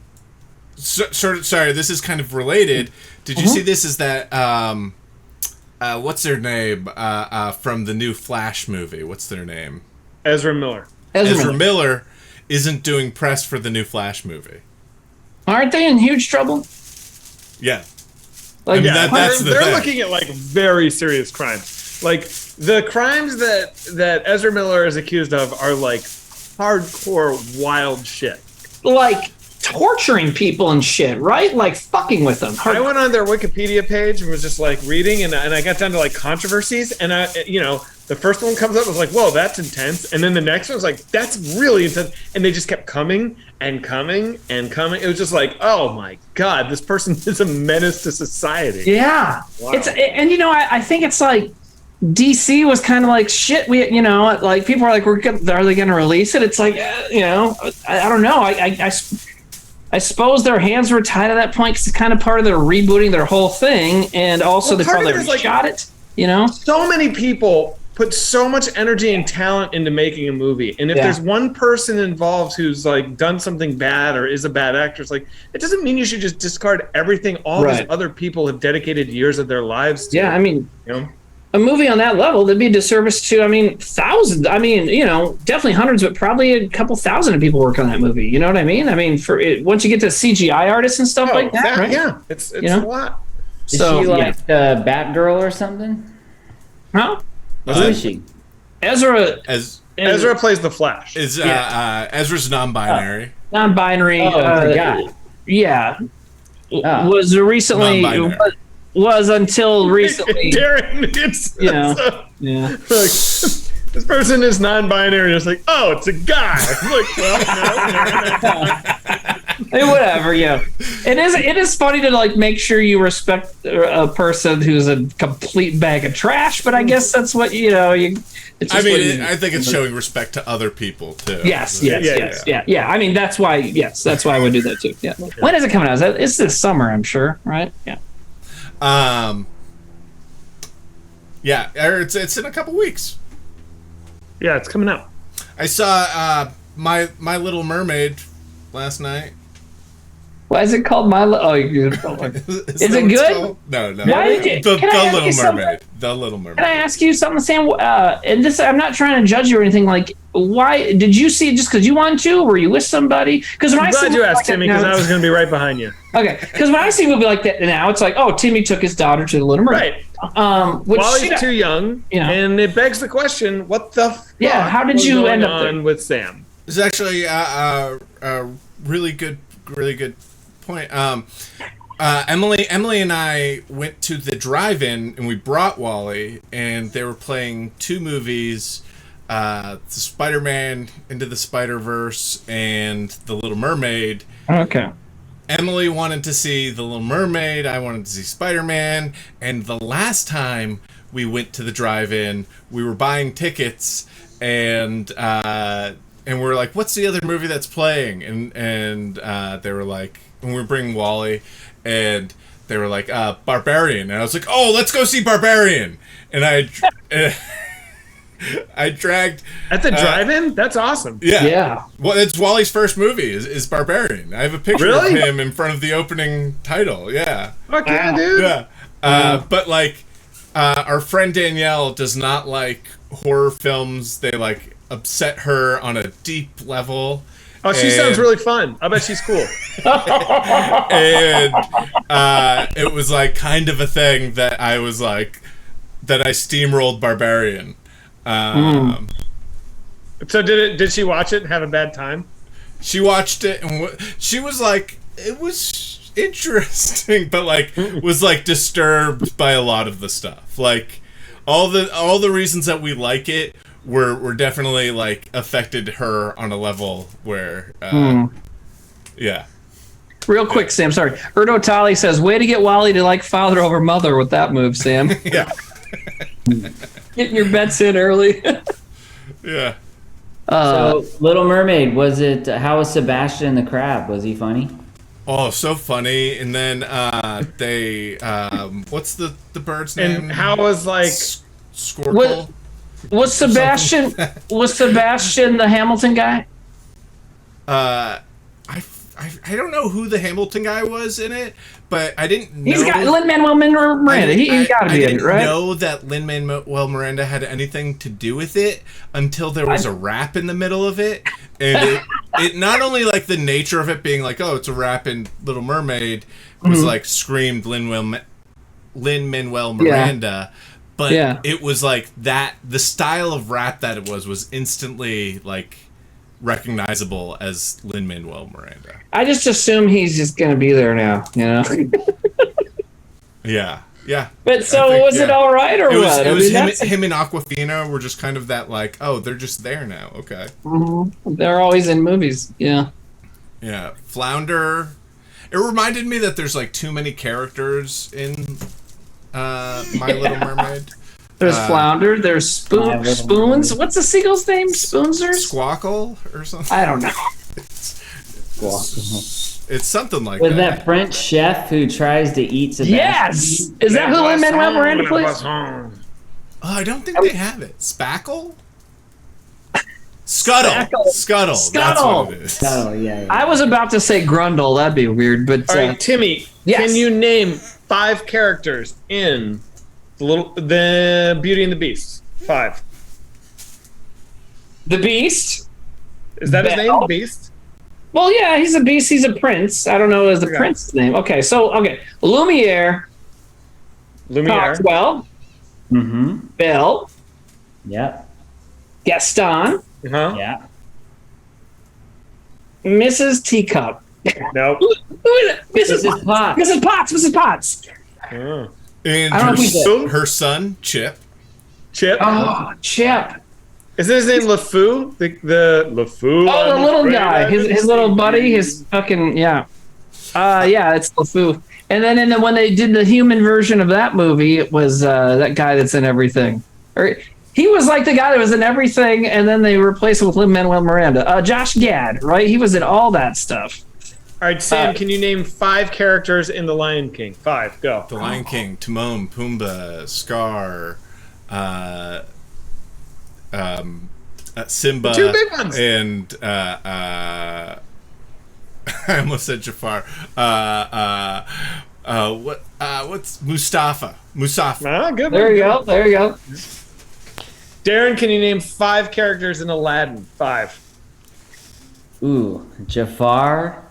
[SPEAKER 1] sorry, this is kind of related. Did you see this? Is that what's their name from the new Flash movie? What's their name?
[SPEAKER 4] Ezra Miller.
[SPEAKER 1] Ezra Miller isn't doing press for the new Flash movie.
[SPEAKER 2] Aren't they in huge trouble?
[SPEAKER 1] Yeah.
[SPEAKER 2] Like,
[SPEAKER 1] that's the
[SPEAKER 4] they're
[SPEAKER 1] thing.
[SPEAKER 4] looking at like very serious crimes. Like the crimes that Ezra Miller is accused of are like hardcore wild shit.
[SPEAKER 2] like torturing people and shit, right? Like fucking with them.
[SPEAKER 4] I went on their Wikipedia page and was just like reading, and I got down to like controversies, and the first one comes up, I was like, whoa, that's intense, and then the next one was like, that's really intense, and they just kept coming and coming and coming. It was just like, oh my god, this person is a menace to society.
[SPEAKER 2] Yeah.
[SPEAKER 4] Wow.
[SPEAKER 2] I think it's like DC was kind of like shit. Like people are like, are they going to release it? It's like, I don't know. I suppose their hands were tied at that point because it's kind of part of their rebooting their whole thing, and also they probably shot it.
[SPEAKER 4] So many people put so much energy and talent into making a movie, and if there's one person involved who's like done something bad or is a bad actor, it's like it doesn't mean you should just discard everything all these other people have dedicated years of their lives to.
[SPEAKER 2] Yeah, I mean, a movie on that level, that'd be a disservice to, thousands. Definitely hundreds, but probably a couple thousand of people work on that movie. You know what I mean? Once you get to CGI artists and stuff like that, right?
[SPEAKER 4] Yeah, it's a lot.
[SPEAKER 3] Is she like the Batgirl or something?
[SPEAKER 2] Huh?
[SPEAKER 3] Who is she?
[SPEAKER 2] Ezra
[SPEAKER 4] plays the Flash.
[SPEAKER 1] Ezra's non-binary.
[SPEAKER 2] Non-binary.
[SPEAKER 3] The guy.
[SPEAKER 2] Yeah. Was recently...
[SPEAKER 1] Non-binary.
[SPEAKER 2] Was until recently.
[SPEAKER 4] Darren,
[SPEAKER 2] Yeah.
[SPEAKER 4] This person is non-binary. It's like, oh, it's a guy. I'm like, well, no.
[SPEAKER 2] Hey, whatever. Yeah. It is funny to like make sure you respect a person who's a complete bag of trash, but I guess that's what
[SPEAKER 1] I think it's showing respect to other people too.
[SPEAKER 2] Yes. Yeah. That's why. Yes, that's why I would do that too. Yeah. When is it coming out? It's this summer, I'm sure. Right? Yeah.
[SPEAKER 1] It's in a couple weeks.
[SPEAKER 4] Yeah, it's coming out.
[SPEAKER 1] I saw my Little Mermaid last night.
[SPEAKER 2] Why is it called My Little? Is it good?
[SPEAKER 1] No.
[SPEAKER 2] Why did you?
[SPEAKER 1] The Little Mermaid.
[SPEAKER 2] Something?
[SPEAKER 1] The Little Mermaid.
[SPEAKER 2] Can I ask you something, Sam? And this, I'm not trying to judge you or anything. Like, why did you see it just because you wanted to? Were you with somebody? Because when
[SPEAKER 4] I'm glad you asked, Timmy, because I was going to be right behind you.
[SPEAKER 2] Okay, because when I see a movie like that now, it's like, oh, Timmy took his daughter to the Little Mermaid.
[SPEAKER 4] Right. Wally's too young, and it begs the question: what the fuck?
[SPEAKER 2] Yeah, how did you end up there
[SPEAKER 4] with Sam?
[SPEAKER 1] It's actually a really good point. Emily and I went to the drive-in and we brought Wally, and they were playing two movies, the Spider-Man Into the Spider-Verse and The Little Mermaid.
[SPEAKER 2] Okay.
[SPEAKER 1] Emily wanted to see The Little Mermaid, I wanted to see Spider-Man, and the last time we went to the drive-in, we were buying tickets, and we were like, what's the other movie that's playing? And they were like, and we were bringing Wally, and they were like, Barbarian. And I was like, oh, let's go see Barbarian. And I dragged...
[SPEAKER 4] At the drive-in? That's awesome.
[SPEAKER 1] Yeah.
[SPEAKER 2] Yeah.
[SPEAKER 1] Well, it's Wally's first movie is Barbarian. I have a picture of him in front of the opening title. Yeah.
[SPEAKER 4] Fuck yeah, dude.
[SPEAKER 1] Yeah. But, like, our friend Danielle does not like horror films. They, like, upset her on a deep level.
[SPEAKER 4] Oh, she sounds really fun. I bet she's cool.
[SPEAKER 1] And it was, like, kind of a thing that I was, like... that I steamrolled Barbarian.
[SPEAKER 4] So did she watch it and have a bad time?
[SPEAKER 1] She watched it and she was like, it was interesting, but like was like disturbed by a lot of the stuff. Like all the reasons that we like it were definitely like affected her on a level where yeah.
[SPEAKER 2] Real quick, Sam. Sorry, Erdo Tali says, "Way to get Wally to like father over mother with that move, Sam."
[SPEAKER 1] Yeah.
[SPEAKER 2] Getting your bets in early.
[SPEAKER 1] Yeah.
[SPEAKER 3] So, Little Mermaid, how was Sebastian the Crab? Was he funny?
[SPEAKER 1] Oh, so funny. And then they what's the bird's name?
[SPEAKER 4] And how was like
[SPEAKER 1] Squirtle?
[SPEAKER 2] Was Sebastian the Hamilton guy?
[SPEAKER 1] I don't know who the Hamilton guy was in it, but I didn't know.
[SPEAKER 2] He's got Lin-Manuel Miranda. He got to be in it, right?
[SPEAKER 1] I didn't know that Lin-Manuel Miranda had anything to do with it until there was a rap in the middle of it. And it not only like the nature of it being like, oh, it's a rap in Little Mermaid, was like screamed Lin-Manuel Miranda, but it was like that, the style of rap that it was instantly like recognizable as Lin-Manuel Miranda.
[SPEAKER 2] I just assume he's just going to be there now, you know?
[SPEAKER 1] Yeah.
[SPEAKER 2] But so was it all right or what?
[SPEAKER 1] It was him and Aquafina were just kind of that like, oh, they're just there now. Okay.
[SPEAKER 2] Mm-hmm. They're always in movies. Yeah.
[SPEAKER 1] Yeah. Flounder. It reminded me that there's like too many characters in My Little Mermaid.
[SPEAKER 2] There's Flounder. There's Spoons. What's the seagull's name? Spoonsers?
[SPEAKER 1] Squawkle or something?
[SPEAKER 2] I don't know.
[SPEAKER 1] It's something like
[SPEAKER 3] Was
[SPEAKER 1] that.
[SPEAKER 3] that French chef who tries to eat Sebastian?
[SPEAKER 2] Yes! Is that who Lin-Manuel Miranda plays?
[SPEAKER 1] Oh, I don't think they have it. Spackle? Scuttle. Scuttle. That's what it is.
[SPEAKER 3] Oh, yeah.
[SPEAKER 2] I was about to say Grundle. That'd be weird, but...
[SPEAKER 4] All right, Timmy, can you name 5 characters in the Beauty and the Beast? 5.
[SPEAKER 2] The Beast?
[SPEAKER 4] Is that his name, the Beast?
[SPEAKER 2] Well, yeah, he's a beast. He's a prince. I don't know the prince's name. Okay, Lumiere. Coxwell.
[SPEAKER 3] Mm-hmm.
[SPEAKER 2] Belle.
[SPEAKER 3] Yep.
[SPEAKER 2] Gaston.
[SPEAKER 4] Uh-huh.
[SPEAKER 3] Yeah.
[SPEAKER 2] Mrs. Teacup.
[SPEAKER 4] Nope.
[SPEAKER 2] Who is it?
[SPEAKER 3] Mrs. Potts.
[SPEAKER 2] Mrs. Potts.
[SPEAKER 4] Oh.
[SPEAKER 1] And
[SPEAKER 2] I don't know
[SPEAKER 1] her son, Chip.
[SPEAKER 4] Chip.
[SPEAKER 2] Oh, Chip.
[SPEAKER 4] Isn't his name LeFou? The LeFou.
[SPEAKER 2] Oh, the little guy. His little buddy. His fucking, yeah. It's LeFou. And then when they did the human version of that movie, it was that guy that's in everything. He was like the guy that was in everything, and then they replaced him with Lin-Manuel Miranda. Josh Gad, right? He was in all that stuff.
[SPEAKER 4] All right, Sam, can you name 5 characters in The Lion King? 5, go.
[SPEAKER 1] The Lion King, Timon, Pumbaa, Scar, Simba,
[SPEAKER 4] 2 big ones.
[SPEAKER 1] and I almost said Jafar. What's Mustafa?
[SPEAKER 4] Ah, good.
[SPEAKER 2] There you go.
[SPEAKER 4] Darren, can you name 5 characters in Aladdin? 5.
[SPEAKER 3] Ooh, Jafar,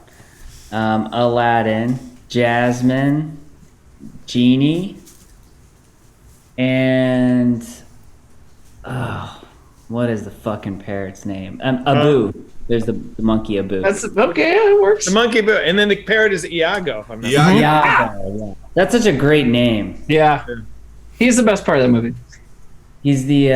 [SPEAKER 3] Aladdin, Jasmine, Genie, and what is the fucking parrot's name? Abu. There's the monkey Abu.
[SPEAKER 2] That's okay. It works.
[SPEAKER 4] The monkey Abu, and then the parrot is Iago. If I'm not
[SPEAKER 1] Iago.
[SPEAKER 3] Yeah. That's such a great name.
[SPEAKER 2] Yeah, he's the best part of that movie.
[SPEAKER 3] He's the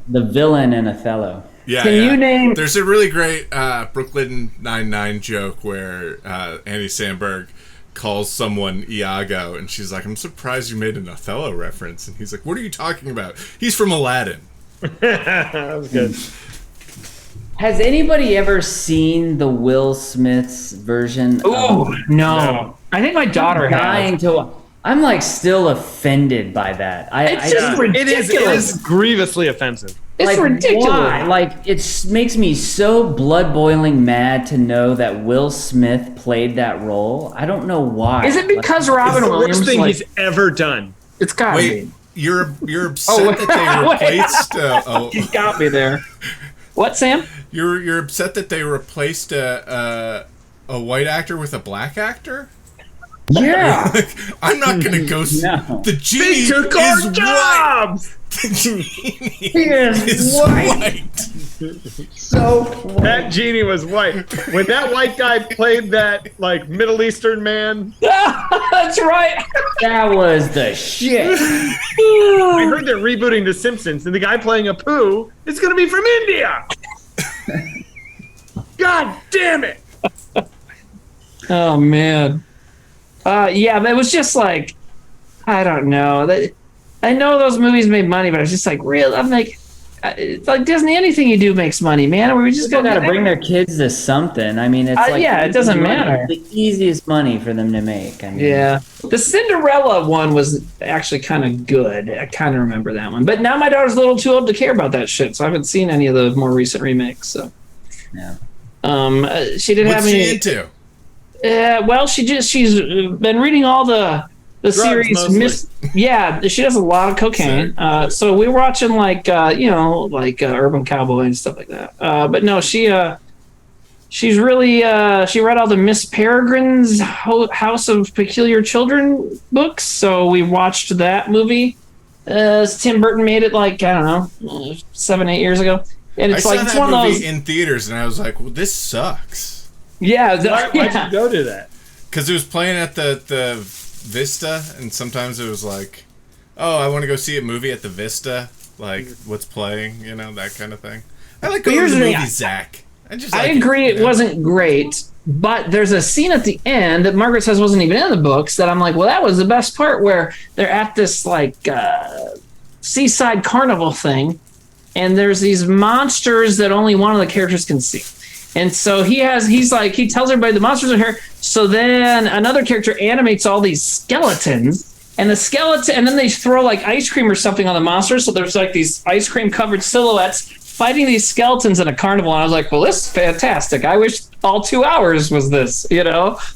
[SPEAKER 3] villain in Othello.
[SPEAKER 1] Yeah,
[SPEAKER 2] Can you name?
[SPEAKER 1] There's a really great Brooklyn Nine-Nine joke where Andy Samberg calls someone Iago, and she's like, "I'm surprised you made an Othello reference." And he's like, "What are you talking about? He's from Aladdin."
[SPEAKER 4] that was good.
[SPEAKER 3] Has anybody ever seen the Will Smith's version?
[SPEAKER 2] Oh no. I think my daughter has.
[SPEAKER 3] I'm like still offended by that.
[SPEAKER 2] It's just ridiculous.
[SPEAKER 4] It is grievously offensive.
[SPEAKER 2] It's
[SPEAKER 3] like,
[SPEAKER 2] ridiculous.
[SPEAKER 3] Why? Like it makes me so blood boiling mad to know that Will Smith played that role. I don't know why.
[SPEAKER 2] Is it because Robin
[SPEAKER 4] It's the
[SPEAKER 2] Williams?
[SPEAKER 4] worst thing he's ever done.
[SPEAKER 2] It's gotta
[SPEAKER 1] Wait,
[SPEAKER 2] be.
[SPEAKER 1] you're upset that they replaced.
[SPEAKER 2] You got me there. What, Sam?
[SPEAKER 1] You're upset that they replaced a white actor with a black actor?
[SPEAKER 2] Yeah.
[SPEAKER 1] I'm not gonna go.
[SPEAKER 3] No.
[SPEAKER 1] The genie
[SPEAKER 4] They took our
[SPEAKER 1] is
[SPEAKER 4] jobs.
[SPEAKER 1] white. The genie
[SPEAKER 3] is
[SPEAKER 1] white.
[SPEAKER 3] So
[SPEAKER 4] That genie was white. When that white guy played that like Middle Eastern man,
[SPEAKER 2] That's right.
[SPEAKER 3] that was the shit.
[SPEAKER 4] I heard they're rebooting The Simpsons, and the guy playing Apu is going to be from India. God damn it!
[SPEAKER 2] Oh man. Yeah, but it was just like, I don't know. I know those movies made money, but I was just like, real. I'm like, it's like Disney. Anything you do makes money, man. We just
[SPEAKER 3] Got to bring their kids to something. I mean, it's like
[SPEAKER 2] yeah, it doesn't matter.
[SPEAKER 3] The easiest money for them to make. I mean,
[SPEAKER 2] Yeah, the Cinderella one was actually kind of good. I kind of remember that one, but now my daughter's a little too old to care about that shit, so I haven't seen any of the more recent remakes. So,
[SPEAKER 3] yeah.
[SPEAKER 2] She didn't
[SPEAKER 1] What's
[SPEAKER 2] have any.
[SPEAKER 1] she into?
[SPEAKER 2] Well, she's been reading all the series. She does a lot of cocaine. So we're watching like Urban Cowboy and stuff like that. But no, she's really she read all the Miss Peregrine's House of Peculiar Children books. So we watched that movie. Tim Burton made it like, I don't know, 7-8 years ago, and it's
[SPEAKER 1] I
[SPEAKER 2] like
[SPEAKER 1] saw
[SPEAKER 2] it's
[SPEAKER 1] that
[SPEAKER 2] one of
[SPEAKER 1] movie
[SPEAKER 2] those.
[SPEAKER 1] in theaters, and I was like, well, "This sucks."
[SPEAKER 2] Yeah,
[SPEAKER 4] Why'd you go to that?
[SPEAKER 1] Because it was playing at the Vista, and sometimes it was like, "Oh, I want to go see a movie at the Vista." Like, what's playing? You know, that kind of thing. I like going to the movies, Zach. I
[SPEAKER 2] agree it wasn't great, but there's a scene at the end that Margaret says wasn't even in the books that I'm like, well, that was the best part, where they're at this like seaside carnival thing, and there's these monsters that only one of the characters can see. And so he tells everybody the monsters are here. So then another character animates all these skeletons, and then they throw like ice cream or something on the monsters. So there's like these ice cream covered silhouettes fighting these skeletons in a carnival. And I was like, well, this is fantastic. I wish all 2 hours was this,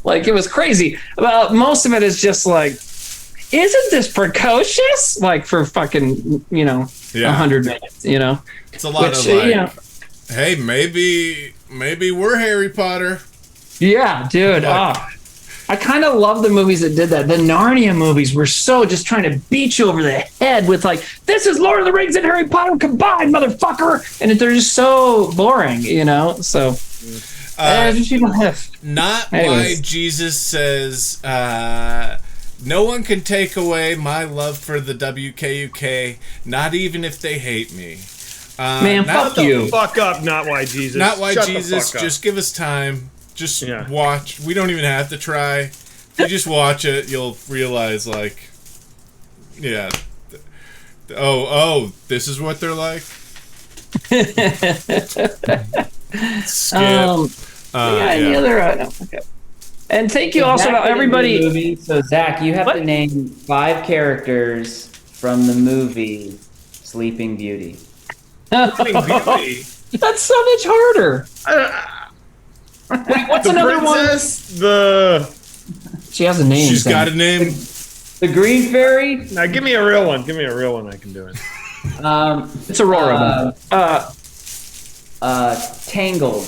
[SPEAKER 2] like it was crazy. Well, most of it is just like, isn't this precocious? Like for fucking, 100 minutes,
[SPEAKER 1] It's a lot of like, hey, maybe we're Harry Potter.
[SPEAKER 2] Yeah, dude. I kind of love the movies that did that. The Narnia movies were so just trying to beat you over the head with like, this is Lord of the Rings and Harry Potter combined, motherfucker. And they're just so boring, So
[SPEAKER 1] not why Jesus says, no one can take away my love for the WKUK, not even if they hate me.
[SPEAKER 2] Man, fuck you.
[SPEAKER 4] Fuck up, not why Jesus.
[SPEAKER 1] Not why
[SPEAKER 4] Shut
[SPEAKER 1] Jesus.
[SPEAKER 4] the fuck up.
[SPEAKER 1] Just give us time. Just watch. We don't even have to try. If you just watch it, you'll realize, like, yeah. Oh, this is what they're like. Skip.
[SPEAKER 2] Any other? No. Okay. And thank you also about everybody.
[SPEAKER 3] Movie. So Zach, you have to name 5 characters from the movie Sleeping Beauty.
[SPEAKER 4] Sleeping Beauty.
[SPEAKER 2] That's so much harder. Wait, what's another
[SPEAKER 4] princess,
[SPEAKER 2] one? She has a name.
[SPEAKER 1] She's got a name.
[SPEAKER 3] The Green Fairy.
[SPEAKER 4] Now give me a real one. Give me a real one. I can do it.
[SPEAKER 2] It's Aurora.
[SPEAKER 3] Tangled.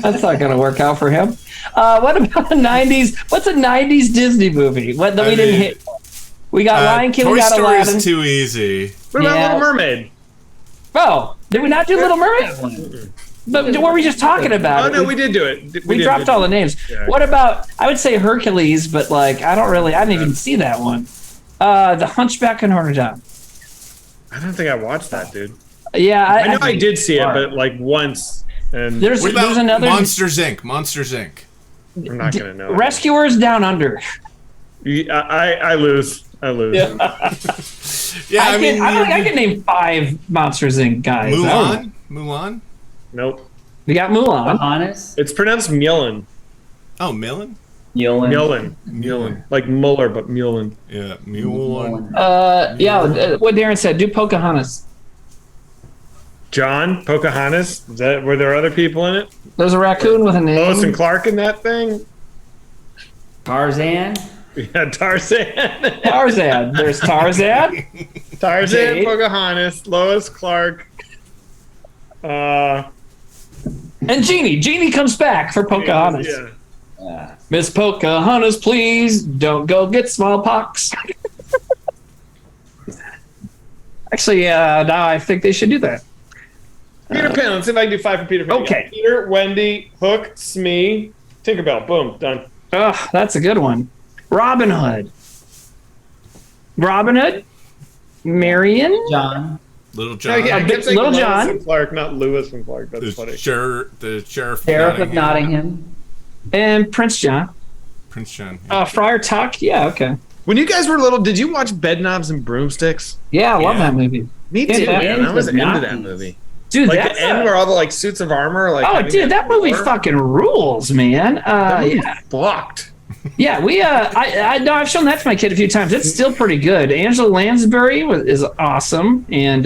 [SPEAKER 2] That's not gonna work out for him. What about a '90s? What's a '90s Disney movie? What that we didn't hit? We got Lion King.
[SPEAKER 1] Toy
[SPEAKER 2] We got
[SPEAKER 1] Story
[SPEAKER 2] Aladdin.
[SPEAKER 1] is too easy.
[SPEAKER 4] What about Little Mermaid?
[SPEAKER 2] Oh, did we not do Little Mermaid? But what were we just talking about?
[SPEAKER 4] Oh no, we did do it.
[SPEAKER 2] We dropped all the names.
[SPEAKER 4] Yeah.
[SPEAKER 2] What about? I would say Hercules, but like I didn't even see that one. The Hunchback of Notre Dame.
[SPEAKER 4] I don't think I watched that, dude.
[SPEAKER 2] Yeah,
[SPEAKER 4] I know I did see it, but like once. And
[SPEAKER 2] there's another
[SPEAKER 1] Monsters Inc. Monsters Inc.
[SPEAKER 4] I'm not gonna know.
[SPEAKER 2] Rescuers Down Under.
[SPEAKER 4] I lose.
[SPEAKER 1] Yeah,
[SPEAKER 2] I can name 5 Monsters Inc. guys.
[SPEAKER 1] Mulan. Mulan?
[SPEAKER 4] Nope.
[SPEAKER 2] We got Mulan.
[SPEAKER 3] Honest.
[SPEAKER 4] It's pronounced Mullen.
[SPEAKER 1] Oh, Millen?
[SPEAKER 4] Mullen. Like Muller, but Mullen.
[SPEAKER 1] Yeah, Mulan.
[SPEAKER 2] What Darren said. Do Pocahontas.
[SPEAKER 4] John, Pocahontas. Were there other people in it?
[SPEAKER 2] There's a raccoon with a name.
[SPEAKER 4] Lois and Clark in that thing?
[SPEAKER 3] Tarzan.
[SPEAKER 4] Yeah, Tarzan.
[SPEAKER 2] Tarzan. There's Tarzan.
[SPEAKER 4] Tarzan,
[SPEAKER 2] Jade.
[SPEAKER 4] Pocahontas, Lois, Clark.
[SPEAKER 2] And Genie. Genie comes back for Pocahontas.
[SPEAKER 4] Yeah.
[SPEAKER 2] Miss Pocahontas, please don't go get smallpox. Actually, now I think they should do that.
[SPEAKER 4] Peter Pan. Let's see if I can do 5 for Peter Pan.
[SPEAKER 2] Okay.
[SPEAKER 4] Peter, Wendy, Hook, Smee, Tinkerbell. Boom. Done.
[SPEAKER 2] Oh, that's a good one. Robin Hood. Marion.
[SPEAKER 3] John.
[SPEAKER 1] Little John.
[SPEAKER 4] I kept saying
[SPEAKER 2] Little
[SPEAKER 4] Lois
[SPEAKER 2] John.
[SPEAKER 4] and Clark, not Lewis and Clark. That's funny.
[SPEAKER 1] The sheriff
[SPEAKER 3] Sheriff of Nottingham.
[SPEAKER 2] And Prince John.
[SPEAKER 1] Prince John.
[SPEAKER 2] Friar Tuck. Yeah, okay.
[SPEAKER 4] When you guys were little, did you watch Bedknobs and Broomsticks?
[SPEAKER 2] Yeah, I love
[SPEAKER 1] Yeah.
[SPEAKER 2] that movie.
[SPEAKER 4] Me too,
[SPEAKER 2] Yeah,
[SPEAKER 4] man. I was
[SPEAKER 3] Ends of
[SPEAKER 4] into that
[SPEAKER 3] Nazis.
[SPEAKER 4] movie.
[SPEAKER 2] Dude,
[SPEAKER 4] Like
[SPEAKER 2] that's
[SPEAKER 4] the end where all the like suits of armor, like.
[SPEAKER 2] oh,
[SPEAKER 4] having
[SPEAKER 2] dude, that movie
[SPEAKER 4] war.
[SPEAKER 2] fucking rules, man.
[SPEAKER 4] That movie's
[SPEAKER 2] Yeah,
[SPEAKER 4] fucked.
[SPEAKER 2] yeah. We, I know I've shown that to my kid a few times. It's still pretty good. Angela Lansbury is awesome, and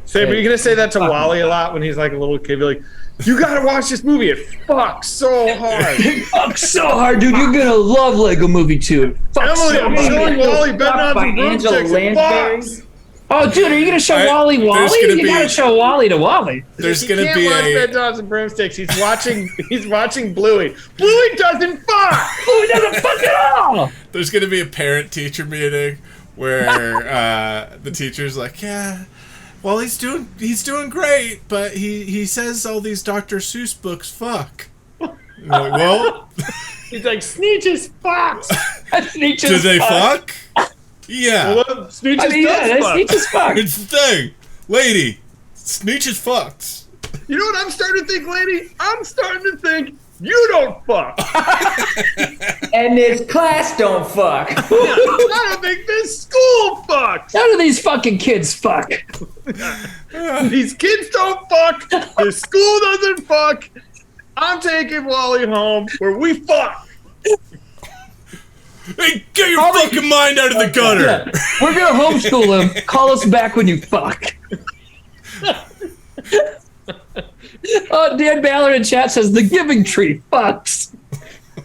[SPEAKER 4] Say, are you gonna say that to Wally a lot when he's like a little kid? Be like, you gotta watch this movie. It fucks so hard.
[SPEAKER 2] fucks so hard, dude. You're gonna love Lego Movie 2.
[SPEAKER 4] Emily, I'm showing Wally Bedknobs
[SPEAKER 3] by
[SPEAKER 4] and
[SPEAKER 3] Angela
[SPEAKER 4] Broomsticks. It
[SPEAKER 3] Lansbury.
[SPEAKER 4] fucks.
[SPEAKER 2] Oh, dude, are you gonna show
[SPEAKER 1] there's
[SPEAKER 2] Wally?
[SPEAKER 1] gonna
[SPEAKER 2] You
[SPEAKER 1] be-
[SPEAKER 2] gotta show Wally to Wally.
[SPEAKER 1] There's
[SPEAKER 4] He
[SPEAKER 1] gonna
[SPEAKER 4] can't
[SPEAKER 1] be
[SPEAKER 4] watch
[SPEAKER 1] a
[SPEAKER 4] Bedknobs and Broomsticks. He's watching. He's watching Bluey. Bluey doesn't fuck.
[SPEAKER 2] Oh, he doesn't fuck at all.
[SPEAKER 1] there's gonna be a parent-teacher meeting where the teacher's like, yeah, well, he's doing great, but he says all these Dr. Seuss books fuck. And you're like, well,
[SPEAKER 4] He's like Sneetches fucks.
[SPEAKER 1] do they fuck? Yeah,
[SPEAKER 4] Well, Sneetches
[SPEAKER 2] I mean, yeah,
[SPEAKER 4] does
[SPEAKER 2] that's
[SPEAKER 4] fuck.
[SPEAKER 2] neat as fuck.
[SPEAKER 1] it's the thing, lady. Sneetches fucks.
[SPEAKER 4] You know what I'm starting to think, lady? I'm starting to think you don't fuck.
[SPEAKER 3] And this class don't fuck.
[SPEAKER 4] I don't think this school fucks.
[SPEAKER 2] None of these fucking kids fuck.
[SPEAKER 4] These kids don't fuck. The school doesn't fuck. I'm taking Wally home where we fuck.
[SPEAKER 1] Hey, get your fucking mind out of the gutter.
[SPEAKER 2] We're gonna homeschool him. Call us back when you fuck. Oh, Dan Ballard in chat says the giving tree fucks.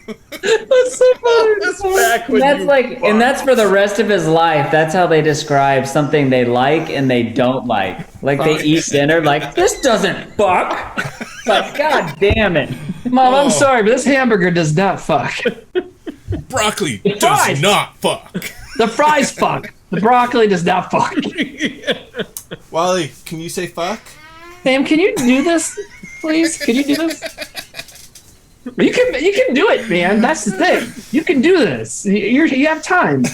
[SPEAKER 2] That's so funny.
[SPEAKER 4] That's back when
[SPEAKER 3] That's
[SPEAKER 4] you
[SPEAKER 3] like,
[SPEAKER 4] fuck.
[SPEAKER 3] and that's for the rest of his life. That's how they describe something they like and they don't like. Like they eat dinner, like this doesn't fuck. Like, god damn it.
[SPEAKER 2] Mom,
[SPEAKER 1] Oh.
[SPEAKER 2] I'm sorry, but this hamburger does not fuck.
[SPEAKER 1] Broccoli
[SPEAKER 2] fries.
[SPEAKER 1] does not fuck.
[SPEAKER 2] The fries fuck. The broccoli does not fuck.
[SPEAKER 1] Wally, can you say fuck?
[SPEAKER 2] Sam, can you do this, please? Can you do this? You can do it, man. That's the thing. You can do this. You have time.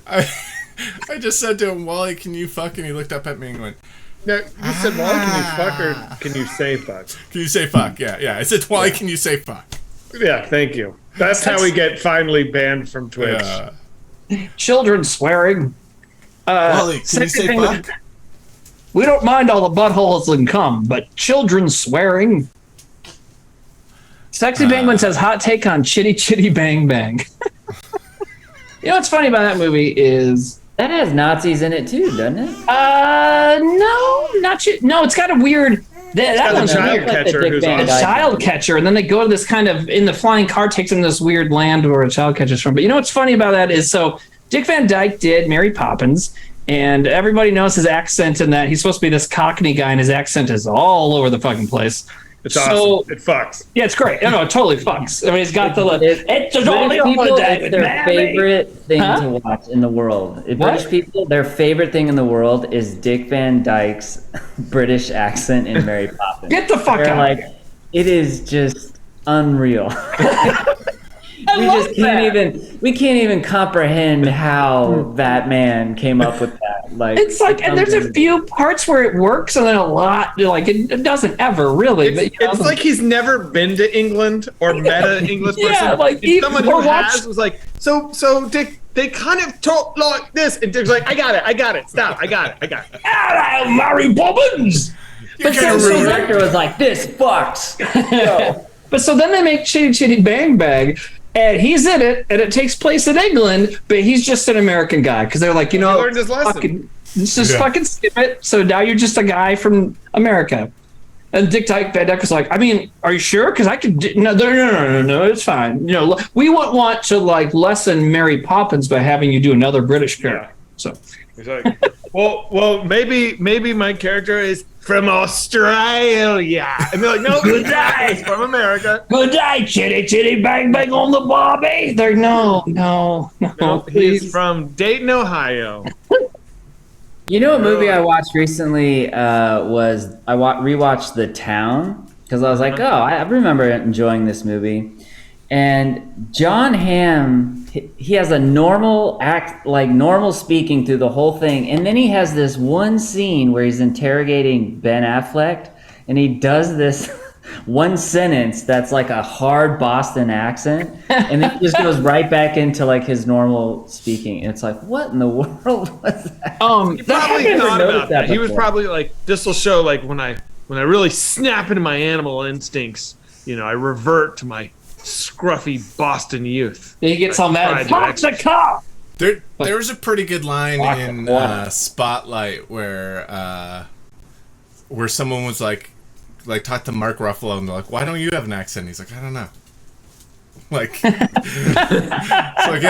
[SPEAKER 1] I just said to him, Wally, can you fuck? And he looked up at me and went,
[SPEAKER 4] No, you said, Wally, can you fuck or can you say fuck?
[SPEAKER 1] can you say fuck? Yeah. I said, Wally, can you say fuck?
[SPEAKER 4] Yeah, thank you. That's how we get finally banned from Twitch.
[SPEAKER 2] Children swearing.
[SPEAKER 1] Wally, can you
[SPEAKER 2] second
[SPEAKER 1] say
[SPEAKER 2] thing
[SPEAKER 1] fuck?
[SPEAKER 2] We don't mind all the buttholes and cum, but children swearing. Sexy Penguin says hot take on Chitty Chitty Bang Bang. You know what's funny about that movie is
[SPEAKER 3] That has Nazis in it too, doesn't it?
[SPEAKER 2] no, not no. It's got a weird. That
[SPEAKER 4] got the
[SPEAKER 2] one's
[SPEAKER 4] child
[SPEAKER 2] weird.
[SPEAKER 4] catcher
[SPEAKER 3] Dick
[SPEAKER 4] who's
[SPEAKER 3] Van
[SPEAKER 4] on.
[SPEAKER 2] A
[SPEAKER 3] Dyke.
[SPEAKER 2] child catcher, and then they go to this kind of in the flying car takes them to this weird land where a child catcher's from. But you know what's funny about that is so Dick Van Dyke did Mary Poppins, and everybody knows his accent and that he's supposed to be this Cockney guy, and his accent is all over the fucking place.
[SPEAKER 4] It's awesome. It fucks.
[SPEAKER 2] Yeah, it's great. No, it totally fucks. I mean, he's got the it's only
[SPEAKER 3] British people,
[SPEAKER 2] holiday
[SPEAKER 3] it's
[SPEAKER 2] with
[SPEAKER 3] their
[SPEAKER 2] Mammy.
[SPEAKER 3] favorite thing
[SPEAKER 2] Huh?
[SPEAKER 3] to watch in the world.
[SPEAKER 2] What?
[SPEAKER 3] British people, their favorite thing in the world is Dick Van Dyke's British accent in Mary Poppins.
[SPEAKER 2] Get the fuck
[SPEAKER 3] They're
[SPEAKER 2] out.
[SPEAKER 3] like, it is just unreal. we
[SPEAKER 2] love
[SPEAKER 3] just can't we can't even comprehend how that man came up with that. Like
[SPEAKER 2] It's like, and there's a few parts where it works, and then a lot like it doesn't ever really.
[SPEAKER 4] It's,
[SPEAKER 2] but, you know,
[SPEAKER 4] it's like he's never been to England or met an English person.
[SPEAKER 2] Yeah, like,
[SPEAKER 4] And someone
[SPEAKER 2] or
[SPEAKER 4] who
[SPEAKER 2] watched-
[SPEAKER 4] has was like, so Dick, they kind of talk like this, and Dick's like, I got it, stop, I got it.
[SPEAKER 2] Hello, Mary Poppins. But
[SPEAKER 3] The
[SPEAKER 2] then, so then,
[SPEAKER 3] director was like, "This fucks."
[SPEAKER 2] but so then they make Chitty Chitty Bang Bang, and he's in it, and it takes place in England, but he's just an American guy because they're like,
[SPEAKER 4] He learned his lesson.
[SPEAKER 2] fucking skip it. So now you're just a guy from America. And Dick Van Dyke was like, I mean, are you sure? Because I could. No, it's fine. We wouldn't want to like lessen Mary Poppins by having you do another British character. So
[SPEAKER 4] He's like, well, maybe my character is from Australia. And they're like, no, good day. He's from America.
[SPEAKER 2] good day, Chitty Chitty Bang Bang on the Barbie. They're no,
[SPEAKER 4] No,
[SPEAKER 2] please.
[SPEAKER 4] he's from Dayton, Ohio.
[SPEAKER 3] You know, a movie I watched recently was I rewatched The Town because I was like, oh, I remember enjoying this movie. And John Hamm, he has a normal act, like normal speaking through the whole thing, and then he has this one scene where he's interrogating Ben Affleck, and he does this one sentence that's like a hard Boston accent, and then he just goes right back into like his normal speaking. And it's like, what in the world was that?
[SPEAKER 4] He probably thought about that. He was probably like, this will show like when I really snap into my animal instincts, I revert to my scruffy Boston youth.
[SPEAKER 2] He gets all mad. Fuck the cop.
[SPEAKER 1] There was a pretty good line in Spotlight where someone was like talk to Mark Ruffalo and they're like, why don't you have an accent? He's like, I don't know. Like, it's like,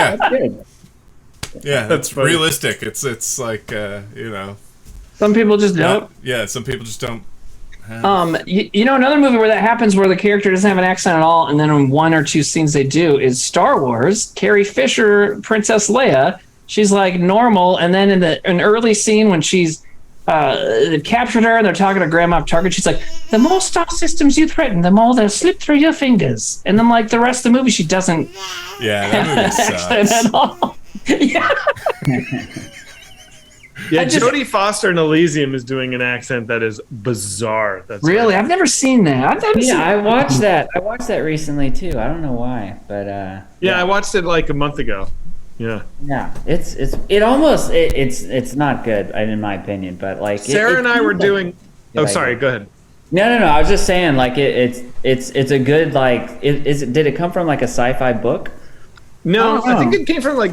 [SPEAKER 1] yeah, that's
[SPEAKER 4] funny.
[SPEAKER 1] realistic. It's like,
[SPEAKER 2] Some people just don't.
[SPEAKER 1] Yeah, some people just don't.
[SPEAKER 2] Another movie where that happens, where the character doesn't have an accent at all, and then in one or two scenes they do, is Star Wars. Carrie Fisher, Princess Leia, she's like normal, and then in an early scene when she's they've captured her and they're talking to Grandma Target, she's like, the more star systems you threaten, the more they'll slip through your fingers. And then like the rest of the movie, she doesn't
[SPEAKER 1] that movie
[SPEAKER 2] accent
[SPEAKER 1] sucks.
[SPEAKER 2] at all. Yeah.
[SPEAKER 4] Jodie Foster in Elysium is doing an accent that is bizarre. That's
[SPEAKER 2] Really? I've never seen that.
[SPEAKER 3] I watched that. I watched that recently too. I don't know why, but
[SPEAKER 4] I watched it like a month ago. Yeah.
[SPEAKER 3] Yeah, it's not good in my opinion, but like
[SPEAKER 4] Sarah and I were doing. Oh, sorry. Go ahead.
[SPEAKER 3] No. I was just saying, like it's a good like. Did it come from like a sci-fi book?
[SPEAKER 4] No, I think it came from like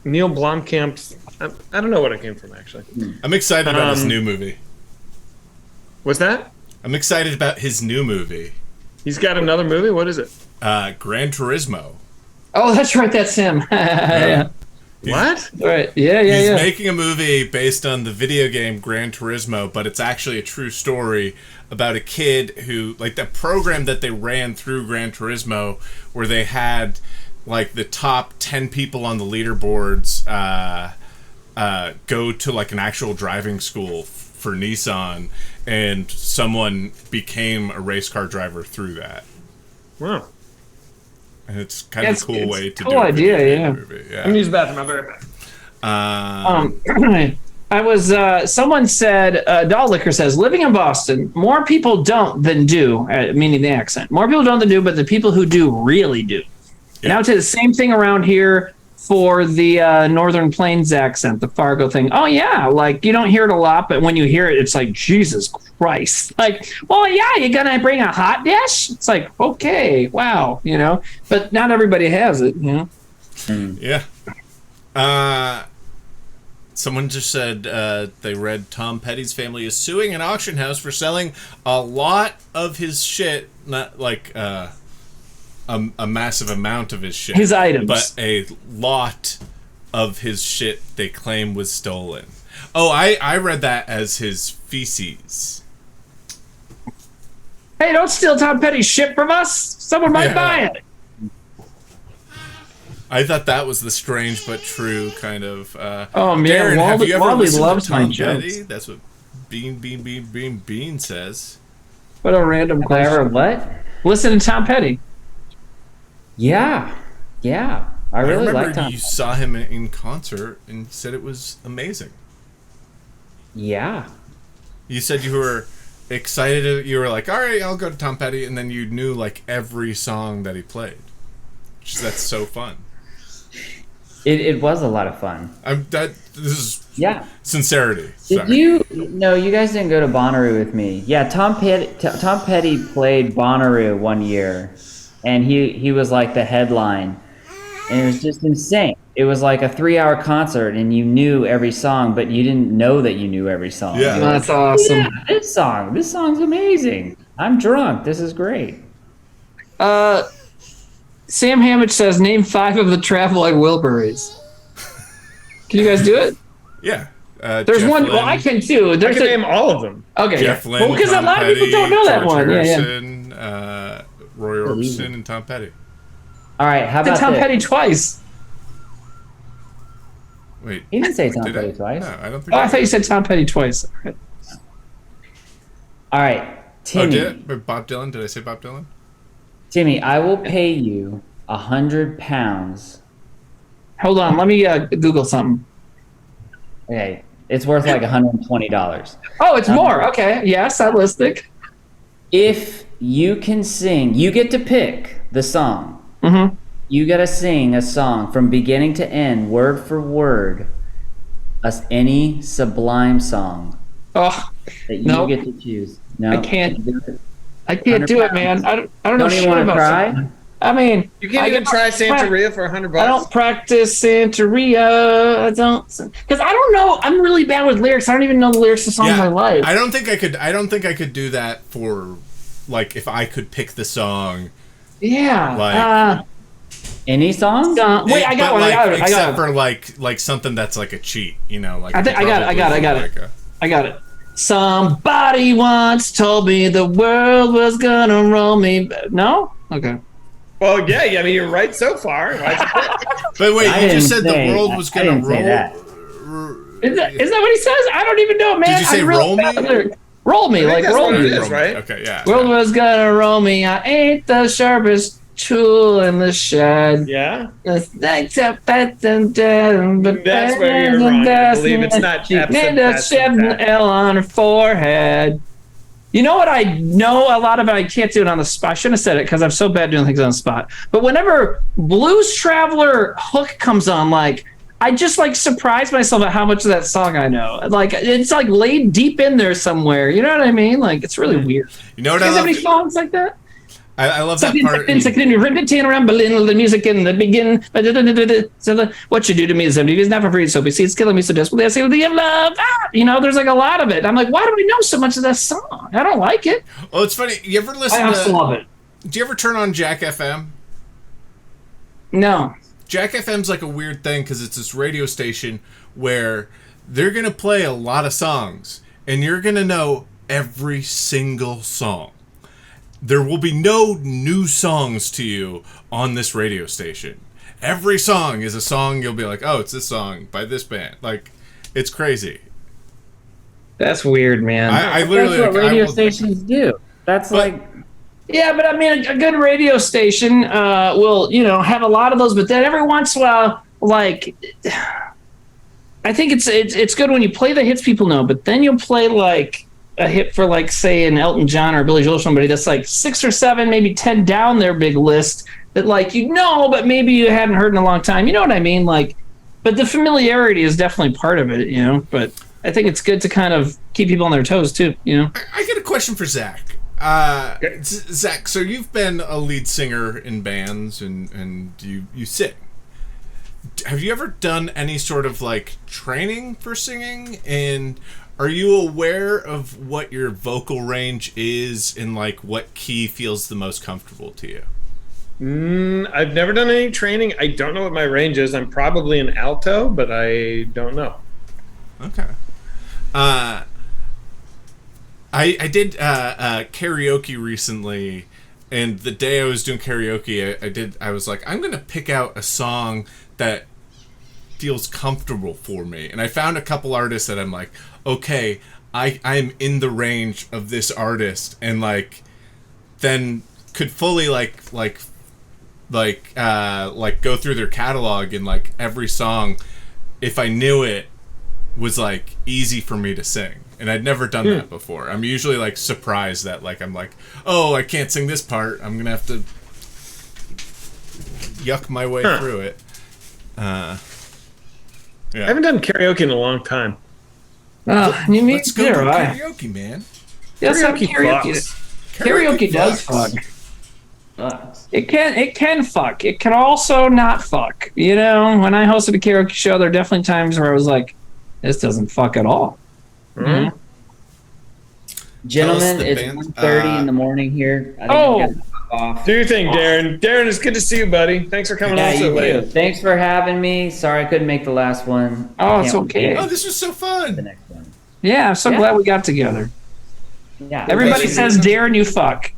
[SPEAKER 4] Neil Blomkamp's. I don't know what it came from actually.
[SPEAKER 1] I'm excited about his new movie.
[SPEAKER 4] What's that?
[SPEAKER 1] I'm excited about his new movie.
[SPEAKER 4] He's got another movie. What is it?
[SPEAKER 1] Gran Turismo.
[SPEAKER 2] Oh, that's right. That's him. Yeah.
[SPEAKER 4] What?
[SPEAKER 2] Right. Yeah.
[SPEAKER 1] He's making a movie based on the video game Gran Turismo, but it's actually a true story about a kid who, like, the program that they ran through Gran Turismo, where they had like the top 10 people on the leaderboards go to like an actual driving school for Nissan, and someone became a race car driver through that.
[SPEAKER 4] Wow.
[SPEAKER 1] And it's kind of a cool way to
[SPEAKER 2] cool
[SPEAKER 1] do a
[SPEAKER 2] idea,
[SPEAKER 1] video game
[SPEAKER 2] yeah.
[SPEAKER 1] movie. Yeah.
[SPEAKER 4] I'm gonna use the bathroom. I'll be right back.
[SPEAKER 2] I was. Someone said. Doll Liquor says, living in Boston, more people don't than do. Meaning the accent. More people don't than do, but the people who do really do.
[SPEAKER 1] Yeah.
[SPEAKER 2] And I would say the same thing around here for the Northern Plains accent, the Fargo thing. Oh yeah, like you don't hear it a lot, but when you hear it, it's like Jesus Christ. Like, well, yeah, you're gonna bring a hot dish. It's like, okay, wow, But not everybody has it,
[SPEAKER 1] Yeah. Someone just said they read Tom Petty's family is suing an auction house for selling a lot of his shit, not like a massive amount of his shit.
[SPEAKER 2] His items.
[SPEAKER 1] But a lot of his shit they claim was stolen. Oh, I read that as his feces.
[SPEAKER 2] Hey, don't steal Tom Petty's shit from us. Someone might buy it.
[SPEAKER 1] I thought that was the strange but true kind of.
[SPEAKER 2] Oh man,
[SPEAKER 1] Darren, have you ever
[SPEAKER 2] Wally
[SPEAKER 1] listened
[SPEAKER 2] loves
[SPEAKER 1] to
[SPEAKER 2] my
[SPEAKER 1] Tom
[SPEAKER 2] jokes.
[SPEAKER 1] Petty? That's what Bean says.
[SPEAKER 2] What a random
[SPEAKER 3] Have I ever
[SPEAKER 2] question.
[SPEAKER 3] what?
[SPEAKER 2] Listen to Tom Petty.
[SPEAKER 3] Yeah. I really like
[SPEAKER 1] remember
[SPEAKER 3] Tom.
[SPEAKER 1] you saw him in concert and said it was amazing.
[SPEAKER 3] Yeah.
[SPEAKER 1] You said you were excited. You were like, all right, I'll go to Tom Petty. And then you knew like every song that he played. That's so fun.
[SPEAKER 3] It was a lot of fun.
[SPEAKER 1] This is
[SPEAKER 3] Yeah.
[SPEAKER 1] Sincerity.
[SPEAKER 3] Did
[SPEAKER 1] Sorry.
[SPEAKER 3] you? No, you guys didn't go to Bonnaroo with me. Yeah, Tom Petty played Bonnaroo one year, and he was like the headline, and it was just insane. It was like a 3-hour concert, and you knew every song, but you didn't know that you knew every song.
[SPEAKER 1] Yeah.
[SPEAKER 3] You were
[SPEAKER 2] That's awesome.
[SPEAKER 3] Yeah, this song's amazing. I'm drunk. This is great.
[SPEAKER 2] Sam Hammett says, name 5 of the Traveling Wilburys. Can you guys do it?
[SPEAKER 1] Yeah.
[SPEAKER 2] There's
[SPEAKER 1] Jeff
[SPEAKER 2] one.
[SPEAKER 1] Lynne,
[SPEAKER 2] Well, I can too.
[SPEAKER 4] I
[SPEAKER 2] There's
[SPEAKER 4] can name all of them.
[SPEAKER 2] Okay.
[SPEAKER 1] Jeff
[SPEAKER 2] Yeah.
[SPEAKER 1] Lynne,
[SPEAKER 2] Well, because a
[SPEAKER 1] Tom
[SPEAKER 2] lot of people
[SPEAKER 1] Petty,
[SPEAKER 2] don't know that
[SPEAKER 1] George
[SPEAKER 2] one. Yeah, yeah.
[SPEAKER 1] Harrison, Roy Orbison, and Tom Petty.
[SPEAKER 3] All right, how
[SPEAKER 2] I did
[SPEAKER 3] about
[SPEAKER 2] Tom
[SPEAKER 3] this?
[SPEAKER 2] Petty twice.
[SPEAKER 3] He didn't say Tom
[SPEAKER 1] Did
[SPEAKER 3] Petty
[SPEAKER 1] I?
[SPEAKER 3] twice.
[SPEAKER 1] No, I don't think.
[SPEAKER 2] Oh, I thought you said Tom Petty twice.
[SPEAKER 3] All right,
[SPEAKER 1] Oh,
[SPEAKER 3] Timmy.
[SPEAKER 1] did it? Bob Dylan? Did I say Bob Dylan?
[SPEAKER 3] Timmy, I will pay you £100.
[SPEAKER 2] Hold on. Let me Google something.
[SPEAKER 3] Okay, it's worth like $120.
[SPEAKER 2] Oh, it's more. Okay. Yes, stylistic.
[SPEAKER 3] If you can sing, you get to pick the song.
[SPEAKER 2] Mm-hmm.
[SPEAKER 3] You got to sing a song from beginning to end, word for word, any Sublime song
[SPEAKER 2] Oh,
[SPEAKER 3] that you
[SPEAKER 2] Nope.
[SPEAKER 3] get to choose. No,
[SPEAKER 2] I can't.
[SPEAKER 3] do it.
[SPEAKER 2] I can't do it, man. I don't know
[SPEAKER 3] Don't
[SPEAKER 2] shit
[SPEAKER 3] even want to
[SPEAKER 2] about
[SPEAKER 3] cry.
[SPEAKER 2] something. I mean,
[SPEAKER 4] You can't
[SPEAKER 2] I
[SPEAKER 4] even
[SPEAKER 2] don't
[SPEAKER 4] try
[SPEAKER 2] prac-
[SPEAKER 4] Santeria for $100.
[SPEAKER 2] I don't practice Santeria. I don't, because I don't know. I'm really bad with lyrics. I don't even know the lyrics to songs I like.
[SPEAKER 1] I don't think I could. I don't think I could do that for, like, if I could pick the song.
[SPEAKER 2] Yeah.
[SPEAKER 1] Like-
[SPEAKER 3] Any song?
[SPEAKER 2] Wait, I got
[SPEAKER 1] But,
[SPEAKER 2] one.
[SPEAKER 1] like,
[SPEAKER 2] I got it. I
[SPEAKER 1] except
[SPEAKER 2] got it.
[SPEAKER 1] for like something that's like a cheat, you know. Like
[SPEAKER 2] I think I got it. I got it. I got it.
[SPEAKER 1] like
[SPEAKER 2] I got it. Somebody once told me the world was gonna roll me. No? Okay.
[SPEAKER 4] Well, yeah, I mean, you're right so far.
[SPEAKER 1] But wait,
[SPEAKER 3] I
[SPEAKER 1] you just
[SPEAKER 3] didn't
[SPEAKER 1] said
[SPEAKER 3] say-
[SPEAKER 1] the world was
[SPEAKER 3] I
[SPEAKER 1] gonna
[SPEAKER 3] didn't say
[SPEAKER 1] roll.
[SPEAKER 3] that.
[SPEAKER 2] Is that what he says? I don't even know, man.
[SPEAKER 1] Did you say
[SPEAKER 2] I'm really
[SPEAKER 1] roll
[SPEAKER 2] bad
[SPEAKER 1] me?
[SPEAKER 2] with lyrics. Roll me,
[SPEAKER 4] I think
[SPEAKER 2] like
[SPEAKER 4] that's
[SPEAKER 2] roll
[SPEAKER 4] what it
[SPEAKER 2] me.
[SPEAKER 4] is, right?
[SPEAKER 1] Okay, yeah.
[SPEAKER 2] World was gonna roll me. I ain't the sharpest tool in the shed.
[SPEAKER 4] Yeah?
[SPEAKER 2] That's where
[SPEAKER 4] you're wrong. I believe it's not
[SPEAKER 2] She
[SPEAKER 4] Epsom,
[SPEAKER 2] made a
[SPEAKER 4] Epsom,
[SPEAKER 2] 7
[SPEAKER 4] Epsom.
[SPEAKER 2] L on her forehead. You know what I know a lot of it? I can't do it on the spot. I shouldn't have said it because I'm so bad doing things on the spot. But whenever Blues Traveler hook comes on, like, I just like surprise myself at how much of that song I know. Like, it's like laid deep in there somewhere. You know what I mean? Like, it's really weird.
[SPEAKER 1] You know what
[SPEAKER 2] You
[SPEAKER 1] I
[SPEAKER 2] guys have
[SPEAKER 1] love?
[SPEAKER 2] any songs like that?
[SPEAKER 1] I love that part.
[SPEAKER 2] The music in the begin. So what you do to me is empty. It's never free. So it's killing me so desperately. I say the love. You know, there's like a lot of it. I'm like, why do we know so much of that song? I don't like it.
[SPEAKER 1] Oh, it's funny. You ever listen
[SPEAKER 2] I also
[SPEAKER 1] to?
[SPEAKER 2] love it.
[SPEAKER 1] Do you ever turn on Jack FM?
[SPEAKER 2] No.
[SPEAKER 1] Jack FM's like a weird thing because it's this radio station where they're gonna play a lot of songs, and you're gonna know every single song. There will be no new songs to you on this radio station. Every song is a song you'll be like, oh, it's this song by this band. Like, it's crazy.
[SPEAKER 2] That's weird, man.
[SPEAKER 1] I literally
[SPEAKER 3] That's what
[SPEAKER 1] like,
[SPEAKER 3] radio
[SPEAKER 1] I will-
[SPEAKER 3] stations do. That's
[SPEAKER 1] But-
[SPEAKER 3] like
[SPEAKER 2] Yeah, but I mean, a good radio station will, you know, have a lot of those. But then every once in a while, like, I think it's good when you play the hits people know. But then you'll play like a hit for, like, say, an Elton John or Billy Joel, somebody that's like 6 or 7, maybe 10 down their big list that, like, you know, but maybe you hadn't heard in a long time. You know what I mean? Like, but the familiarity is definitely part of it, you know. But I think it's good to kind of keep people on their toes too, you know.
[SPEAKER 1] I get a question for Zach. Zach, so you've been a lead singer in bands and you sing. Have you ever done any sort of like training for singing? And are you aware of what your vocal range is and like what key feels the most comfortable to you?
[SPEAKER 4] I've never done any training. I don't know what my range is. I'm probably an alto, but I don't know.
[SPEAKER 1] Okay. I did karaoke recently, and the day I was doing karaoke, I was like, I'm gonna pick out a song that feels comfortable for me, and I found a couple artists that I'm like, okay, I'm in the range of this artist, and like, then could fully like go through their catalog, and like every song, if I knew it, was like easy for me to sing. And I'd never done that before. I'm usually like surprised that like I'm like, oh, I can't sing this part. I'm gonna have to yuck my way through it. Yeah.
[SPEAKER 4] I haven't done karaoke in a long time.
[SPEAKER 2] Oh, you mean
[SPEAKER 1] Let's go to karaoke, man.
[SPEAKER 2] Yes,
[SPEAKER 4] Karaoke
[SPEAKER 2] karaoke. Karaoke does fuck. It can fuck. It can also not fuck. You know, when I hosted a karaoke show, there are definitely times where I was like, "This doesn't fuck at all."
[SPEAKER 4] Mm-hmm.
[SPEAKER 3] Gentlemen, it's 1:30 in the morning here. I think I'm gonna hop off.
[SPEAKER 4] Do your thing, Darren. Darren, it's good to see you, buddy. Thanks for coming on so late.
[SPEAKER 3] Thanks for having me. Sorry I couldn't make the last one.
[SPEAKER 2] Oh, it's okay.
[SPEAKER 1] Oh, this was so fun.
[SPEAKER 3] The next one.
[SPEAKER 2] Yeah, I'm so glad we got together.
[SPEAKER 3] Yeah.
[SPEAKER 2] Everybody says, "Darren, you fuck."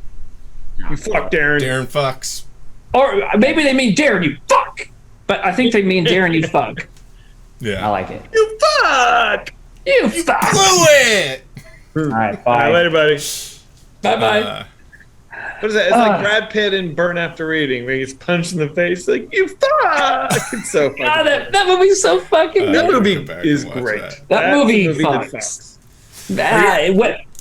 [SPEAKER 4] You fuck, Darren.
[SPEAKER 1] Darren fucks.
[SPEAKER 2] Or maybe they mean Darren, you fuck. But I think they mean Darren, you fuck.
[SPEAKER 1] Yeah.
[SPEAKER 3] I like it.
[SPEAKER 4] You fuck.
[SPEAKER 2] You fuck.
[SPEAKER 1] Blew it.
[SPEAKER 3] All right,
[SPEAKER 4] All
[SPEAKER 3] bye.
[SPEAKER 4] right, later, buddy.
[SPEAKER 2] Bye-bye.
[SPEAKER 4] What is that? It's like Brad Pitt in Burn After Reading, where he gets punched in the face. Like, you fuck. It's so funny.
[SPEAKER 2] God, that movie's so fucking
[SPEAKER 4] That
[SPEAKER 2] good.
[SPEAKER 4] movie
[SPEAKER 1] go back
[SPEAKER 4] is
[SPEAKER 1] and watch
[SPEAKER 4] great.
[SPEAKER 1] that.
[SPEAKER 2] That movie
[SPEAKER 4] that
[SPEAKER 2] fucks.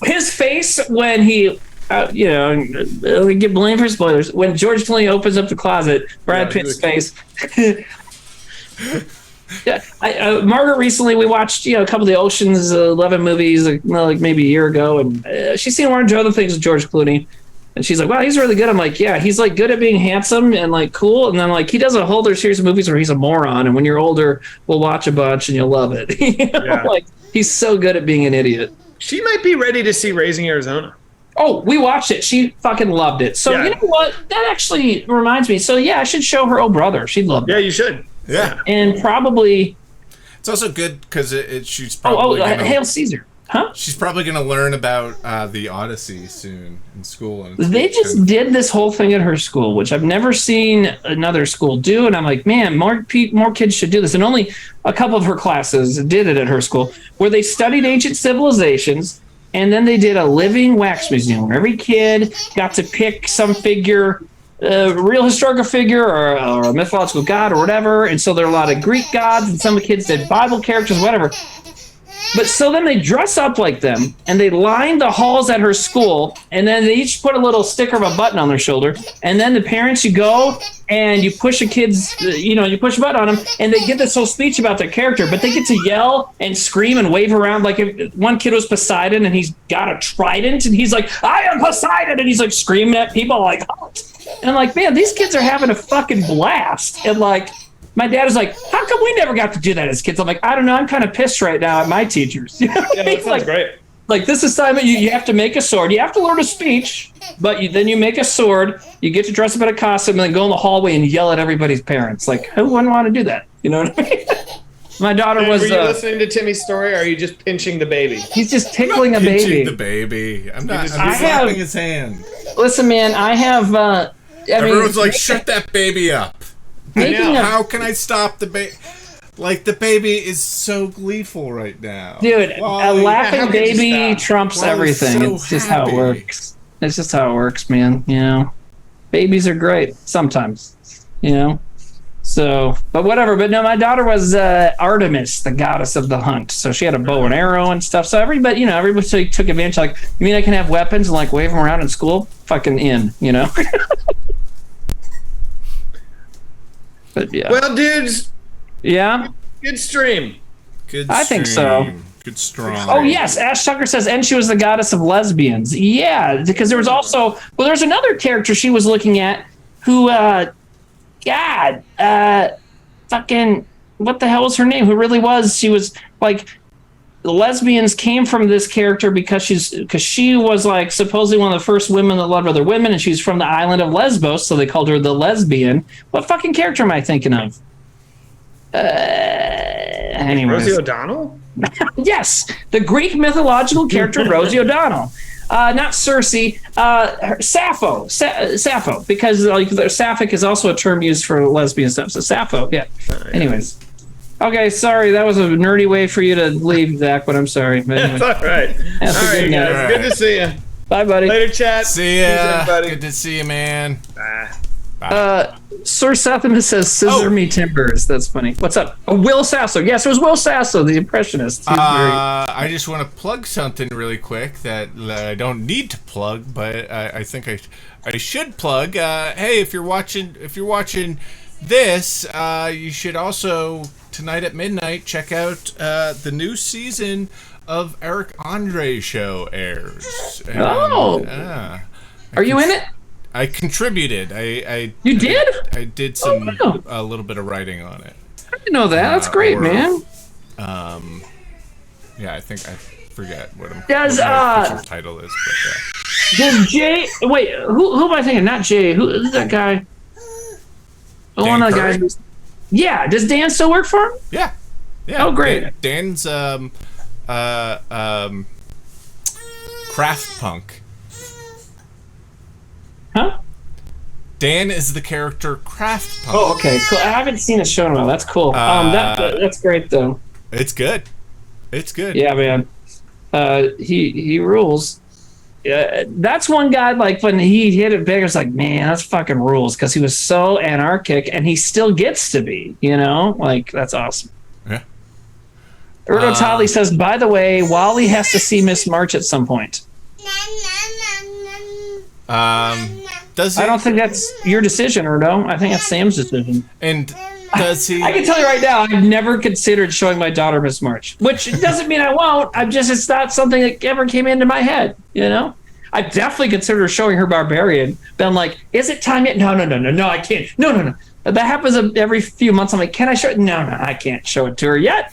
[SPEAKER 2] His face when he, we get blamed for spoilers. When George Clooney opens up the closet, Brad Pitt's face. Yeah, Margaret recently we watched a couple of the Ocean's 11 movies like maybe a year ago, and she's seen one or two other things with George Clooney, and she's like, "Wow, he's really good." I'm like, "Yeah, he's like good at being handsome and like cool," and then like he does a whole other series of movies where he's a moron, and when you're older, we'll watch a bunch and you'll love it. Like he's so good at being an idiot.
[SPEAKER 4] She might be ready to see Raising Arizona.
[SPEAKER 2] Oh, we watched it. She fucking loved it. So you know what? That actually reminds me. So yeah, I should show her old brother. She'd love it.
[SPEAKER 4] Yeah, you should.
[SPEAKER 1] Yeah.
[SPEAKER 2] And probably.
[SPEAKER 1] It's also good because she's probably
[SPEAKER 2] Hail Caesar. Huh?
[SPEAKER 1] She's probably going to learn about the Odyssey soon in school. And
[SPEAKER 2] they just did this whole thing at her school, which I've never seen another school do. And I'm like, man, more kids should do this. And only a couple of her classes did it at her school, where they studied ancient civilizations. And then they did a living wax museum where every kid got to pick some figure, a real historical figure or a mythological god or whatever. And so there are a lot of Greek gods, and some kids did Bible characters, whatever. But so then they dress up like them, and they line the halls at her school, and then they each put a little sticker of a button on their shoulder. And then the parents, you go and you push a kid's, you push a button on them, and they get this whole speech about their character, but they get to yell and scream and wave around. Like if one kid was Poseidon, and he's got a trident, and he's like, "I am Poseidon," and he's like screaming at people like, oh. And I'm like, man, these kids are having a fucking blast. And like, my dad was like, how come we never got to do that as kids? I'm like, I don't know. I'm kind of pissed right now at my teachers. You know what I mean?
[SPEAKER 4] That sounds great.
[SPEAKER 2] Like this assignment, you have to make a sword. You have to learn a speech, but then you make a sword. You get to dress up in a costume and then go in the hallway and yell at everybody's parents. Like, who wouldn't want to do that? You know what I mean? My daughter was.
[SPEAKER 4] Were you listening to Timmy's story, or are you just pinching the baby?
[SPEAKER 2] He's just tickling a baby.
[SPEAKER 1] The baby. I'm not.
[SPEAKER 4] just-
[SPEAKER 1] I'm slapping his hand.
[SPEAKER 2] Listen, man, I have.
[SPEAKER 1] Everyone's like, shut that baby up.
[SPEAKER 2] Making
[SPEAKER 1] How can I stop the baby? Like, the baby is so gleeful right now.
[SPEAKER 2] Dude, a laughing
[SPEAKER 4] how could you
[SPEAKER 2] baby
[SPEAKER 4] stop?
[SPEAKER 2] trumps
[SPEAKER 1] Wally,
[SPEAKER 2] everything.
[SPEAKER 1] so
[SPEAKER 2] It's just how it
[SPEAKER 1] happy.
[SPEAKER 2] works. It's just how it works, man. Babies are great sometimes, So, but whatever. But no, my daughter was Artemis, the goddess of the hunt. So she had a bow and arrow and stuff. So everybody took advantage. Like, you mean I can have weapons and like wave them around in school? Fucking in. But yeah.
[SPEAKER 4] Well, dudes,
[SPEAKER 2] Yeah.
[SPEAKER 4] good stream.
[SPEAKER 1] Good
[SPEAKER 2] I think so.
[SPEAKER 1] stream. Good strong.
[SPEAKER 2] Oh yes, Ash Tucker says, and she was the goddess of lesbians. Yeah, because there was also there's another character she was looking at who, fucking what the hell was her name? Who really was? She was like, the lesbians came from this character because she was like supposedly one of the first women that loved other women, and she's from the island of Lesbos, so they called her the lesbian. What fucking character am I thinking of? Anyways.
[SPEAKER 4] Rosie O'Donnell?
[SPEAKER 2] Yes, the Greek mythological character Rosie O'Donnell. Not Cersei, Sappho. Sappho, because like sapphic is also a term used for lesbian stuff. So Sappho, yeah. Anyways. Okay, sorry, that was a nerdy way for you to leave, Zach, but I'm sorry. But anyway.
[SPEAKER 4] That's all right.
[SPEAKER 2] That's
[SPEAKER 4] All
[SPEAKER 2] a good
[SPEAKER 4] right,
[SPEAKER 2] night.
[SPEAKER 4] guys. Good to see you.
[SPEAKER 2] Bye, buddy.
[SPEAKER 4] Later, chat.
[SPEAKER 1] See ya.
[SPEAKER 4] everybody.
[SPEAKER 1] Good to see you, man.
[SPEAKER 4] Bye.
[SPEAKER 2] Sir Septimus says, "Scissor me timbers." That's funny. What's up? Oh, Will Sasso. Yes, it was Will Sasso, the impressionist. He's
[SPEAKER 1] I just want to plug something really quick that I don't need to plug, but I think I should plug. Hey, if you're watching this, you should also, tonight at midnight, check out the new season of Eric Andre's show airs. And,
[SPEAKER 2] are you in it?
[SPEAKER 1] I contributed.
[SPEAKER 2] You did?
[SPEAKER 1] I did some a little bit of writing on it.
[SPEAKER 2] I didn't know that. That's great, man.
[SPEAKER 1] Yeah, I forget what the official title is, but
[SPEAKER 2] Does Jay? Wait, who am I thinking? Not Jay. Who's that guy? One of the guys. Yeah. Does Dan still work for him?
[SPEAKER 1] Yeah.
[SPEAKER 2] Oh, great.
[SPEAKER 1] Dan's craft punk.
[SPEAKER 2] Huh?
[SPEAKER 1] Dan is the character Craft Punk.
[SPEAKER 2] Oh, okay, cool. I haven't seen a show in a while. That's cool. That's great though.
[SPEAKER 1] It's good. It's good.
[SPEAKER 2] Yeah, man. He rules. Yeah, that's one guy. Like when he hit it big, I was like, man, that's fucking rules, because he was so anarchic, and he still gets to be. You know, like that's awesome.
[SPEAKER 1] Yeah.
[SPEAKER 2] Erdo Tolly says, by the way, Wally has to see Miss March at some point.
[SPEAKER 1] Does he?
[SPEAKER 2] I don't think that's your decision, Erdo. I think that's Sam's decision.
[SPEAKER 1] And does he?
[SPEAKER 2] I can tell you right now, I've never considered showing my daughter Miss March, which doesn't mean I won't. It's not something that ever came into my head, you know? I definitely considered showing her Barbarian, but I'm like, is it time yet? No, I can't. No. That happens every few months. I'm like, can I show it? No, I can't show it to her yet.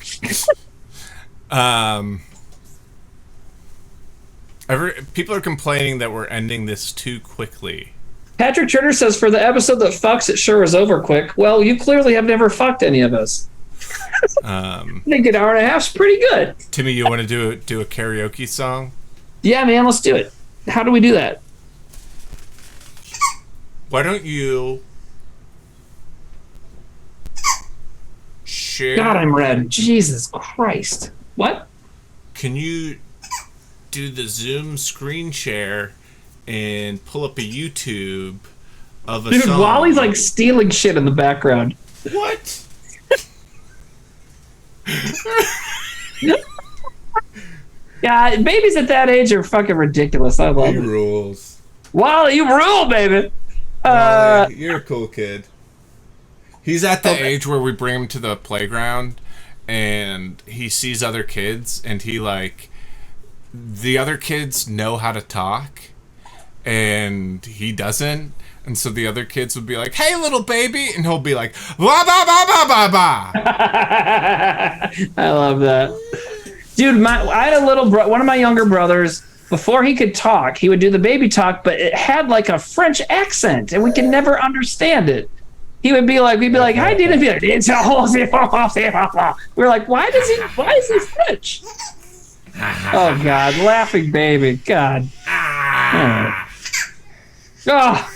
[SPEAKER 1] People are complaining that we're ending this too quickly.
[SPEAKER 2] Patrick Turner says, for the episode that fucks, it sure was over quick. Well, you clearly have never fucked any of us. I think an hour and a half's pretty good.
[SPEAKER 1] Timmy, you want to do a karaoke song?
[SPEAKER 2] Yeah, man, let's do it. How do we do that?
[SPEAKER 1] Why don't you share?
[SPEAKER 2] God, I'm red. Jesus Christ. What?
[SPEAKER 1] Can you do the Zoom screen share and pull up a YouTube of a song?
[SPEAKER 2] Dude, Wally's like stealing shit in the background.
[SPEAKER 1] What?
[SPEAKER 2] Yeah, babies at that age are fucking ridiculous. I love it.
[SPEAKER 1] Rules.
[SPEAKER 2] Wally, you rule, baby.
[SPEAKER 1] You're a cool kid. He's at the age where we bring him to the playground and he sees other kids and the other kids know how to talk and he doesn't. And so the other kids would be like, hey, little baby. And he'll be like, ba, ba, ba, ba, ba, ba.
[SPEAKER 2] I love that. Dude, I had a little one of my younger brothers, before he could talk, he would do the baby talk, but it had like a French accent and we could never understand it. We'd be like, hi, Dina. He'd be like, it's a whole. We're like, why is he French? Oh, God. Laughing baby. God. Oh.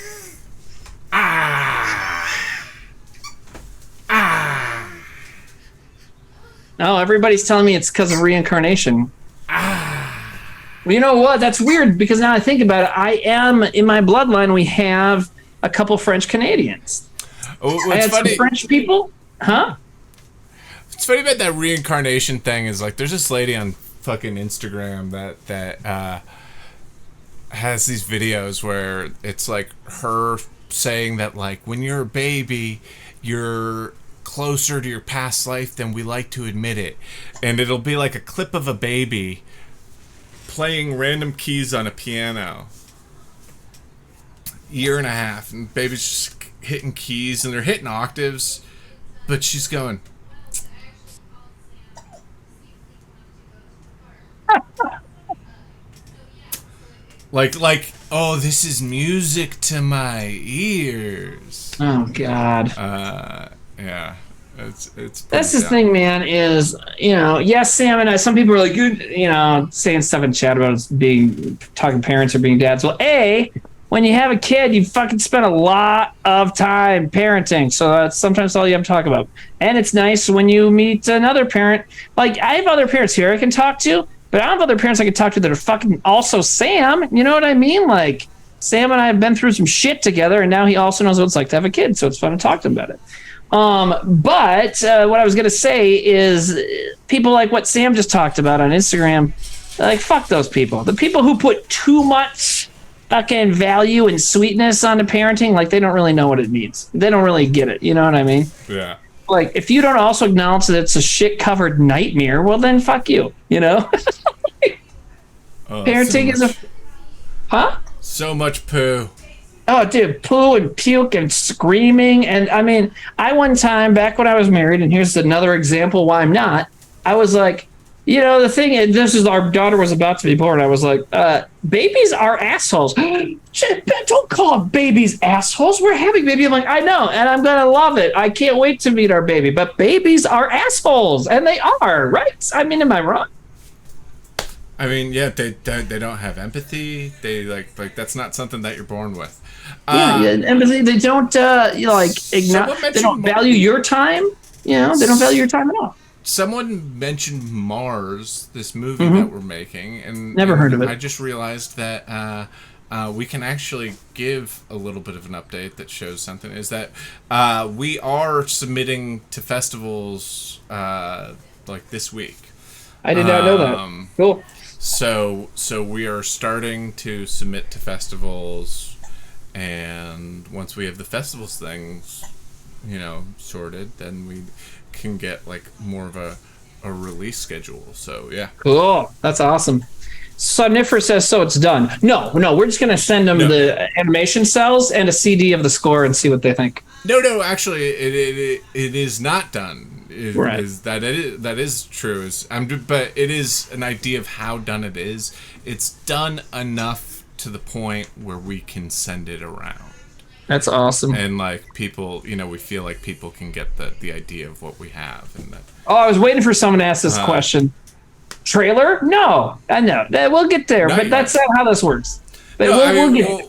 [SPEAKER 2] No, everybody's telling me it's because of reincarnation. Well, you know what? That's weird, because now I think about it, I am, in my bloodline, we have a couple French Canadians. I had some French people. Huh?
[SPEAKER 1] It's funny about that reincarnation thing is like, there's this lady on fucking Instagram that has these videos where it's like her saying that like when you're a baby, you're closer to your past life than we like to admit it. And it'll be like a clip of a baby playing random keys on a piano. Year and a half, and baby's just hitting keys and they're hitting octaves, but she's going like oh, this is music to my ears.
[SPEAKER 2] Oh, God.
[SPEAKER 1] Yeah, it's
[SPEAKER 2] that's the thing, man, is, yes, Sam and I, some people are like, saying stuff in chat about us talking parents or being dads. Well, when you have a kid, you fucking spend a lot of time parenting. So that's sometimes all you have to talk about. And it's nice when you meet another parent. Like, I have other parents here I can talk to, but I have other parents I can talk to that are fucking also Sam. You know what I mean? Like, Sam and I have been through some shit together, and now he also knows what it's like to have a kid. So it's fun to talk to him about it. But what I was going to say is people like what Sam just talked about on Instagram, like, fuck those people. The people who put too much fucking value and sweetness onto parenting, like they don't really know what it means. They don't really get it. You know what I mean?
[SPEAKER 1] Yeah.
[SPEAKER 2] Like if you don't also acknowledge that it's a shit covered nightmare, well then fuck you. You know? Parenting is
[SPEAKER 1] so much poo.
[SPEAKER 2] Oh, dude, poo and puke and screaming. And I mean, I one time back when I was married, and here's another example why I'm not, I was like, you know, the thing is, this is our daughter was about to be born. I was like, babies are assholes. Shit, don't call babies assholes. We're having baby. I'm like, I know, and I'm going to love it. I can't wait to meet our baby. But babies are assholes, and they are, right? I mean, am I wrong?
[SPEAKER 1] I mean, yeah, they don't have empathy. They like that's not something that you're born with.
[SPEAKER 2] Empathy. They don't they don't value your time. You know, they don't value your time at all.
[SPEAKER 1] Someone mentioned Mars, this movie that we're making, and
[SPEAKER 2] never heard of it.
[SPEAKER 1] I just realized that we can actually give a little bit of an update that shows something. Is that we are submitting to festivals like this week.
[SPEAKER 2] I did not know that. Cool.
[SPEAKER 1] So we are starting to submit to festivals, and once we have the festivals things, you know, sorted, then we can get like more of a release schedule. So yeah. Cool.
[SPEAKER 2] That's awesome. Somnifer says so it's done. No, we're just gonna send them the animation cells and a CD of the score and see what they think.
[SPEAKER 1] No, actually it is not done.
[SPEAKER 2] Right.
[SPEAKER 1] That is true. But it is an idea of how done it is. It's done enough to the point where we can send it around.
[SPEAKER 2] That's awesome.
[SPEAKER 1] And like people, you know, we feel like people can get the idea of what we have. And that.
[SPEAKER 2] Oh, I was waiting for someone to ask this question. Trailer? No, I know. We'll get there, but that's not how this works. But we'll get
[SPEAKER 1] it.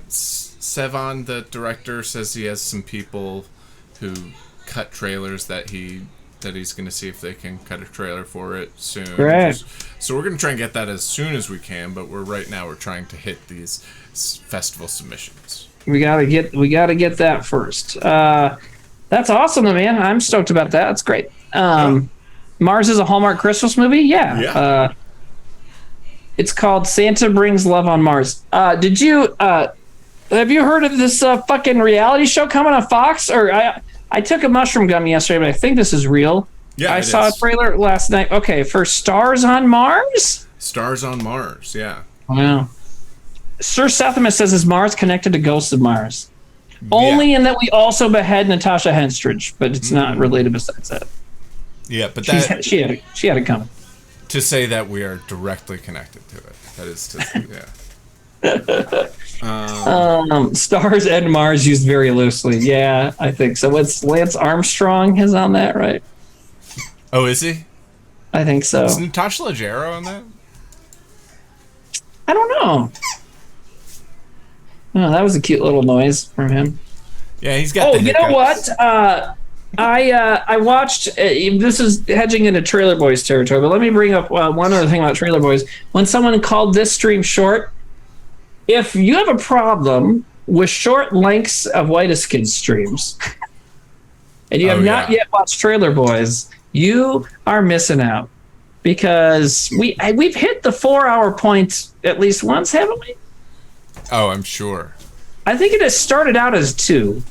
[SPEAKER 1] Sevon, the director, says he has some people who cut trailers that he's going to see if they can cut a trailer for it soon.
[SPEAKER 2] Right.
[SPEAKER 1] So we're going to try and get that as soon as we can, but we're trying to hit these festival submissions.
[SPEAKER 2] We gotta get that first. That's awesome, man. I'm stoked about that. That's great. Mars is a Hallmark Christmas movie. Yeah. It's called Santa Brings Love on Mars. Have you heard of this fucking reality show coming on Fox? Or I took a mushroom gum yesterday, but I think this is real.
[SPEAKER 1] Yeah,
[SPEAKER 2] I saw a trailer last night. Okay, for Stars on Mars?
[SPEAKER 1] Stars on Mars, yeah.
[SPEAKER 2] Wow. Sir Septimus says, is Mars connected to Ghosts of Mars? Only in that we also behead Natasha Henstridge, but it's not related besides that.
[SPEAKER 1] Yeah, but
[SPEAKER 2] she had it coming.
[SPEAKER 1] To say that we are directly connected to it. That is
[SPEAKER 2] Stars and Mars used very loosely. Yeah, I think so. What's Lance Armstrong is on that, right?
[SPEAKER 1] Oh, is he?
[SPEAKER 2] I think so.
[SPEAKER 1] Is Natasha Leggero on that?
[SPEAKER 2] I don't know. Oh, that was a cute little noise from him.
[SPEAKER 1] Yeah, he's got.
[SPEAKER 2] Oh, you know what? I watched. This is hedging into Trailer Boys territory, but let me bring up one other thing about Trailer Boys. When someone called this stream short, if you have a problem with short lengths of Whitest Kids streams, and you have not yet watched Trailer Boys, you are missing out, because we've hit the 4-hour point at least once, haven't we?
[SPEAKER 1] Oh, I'm sure.
[SPEAKER 2] I think it has started out as 2.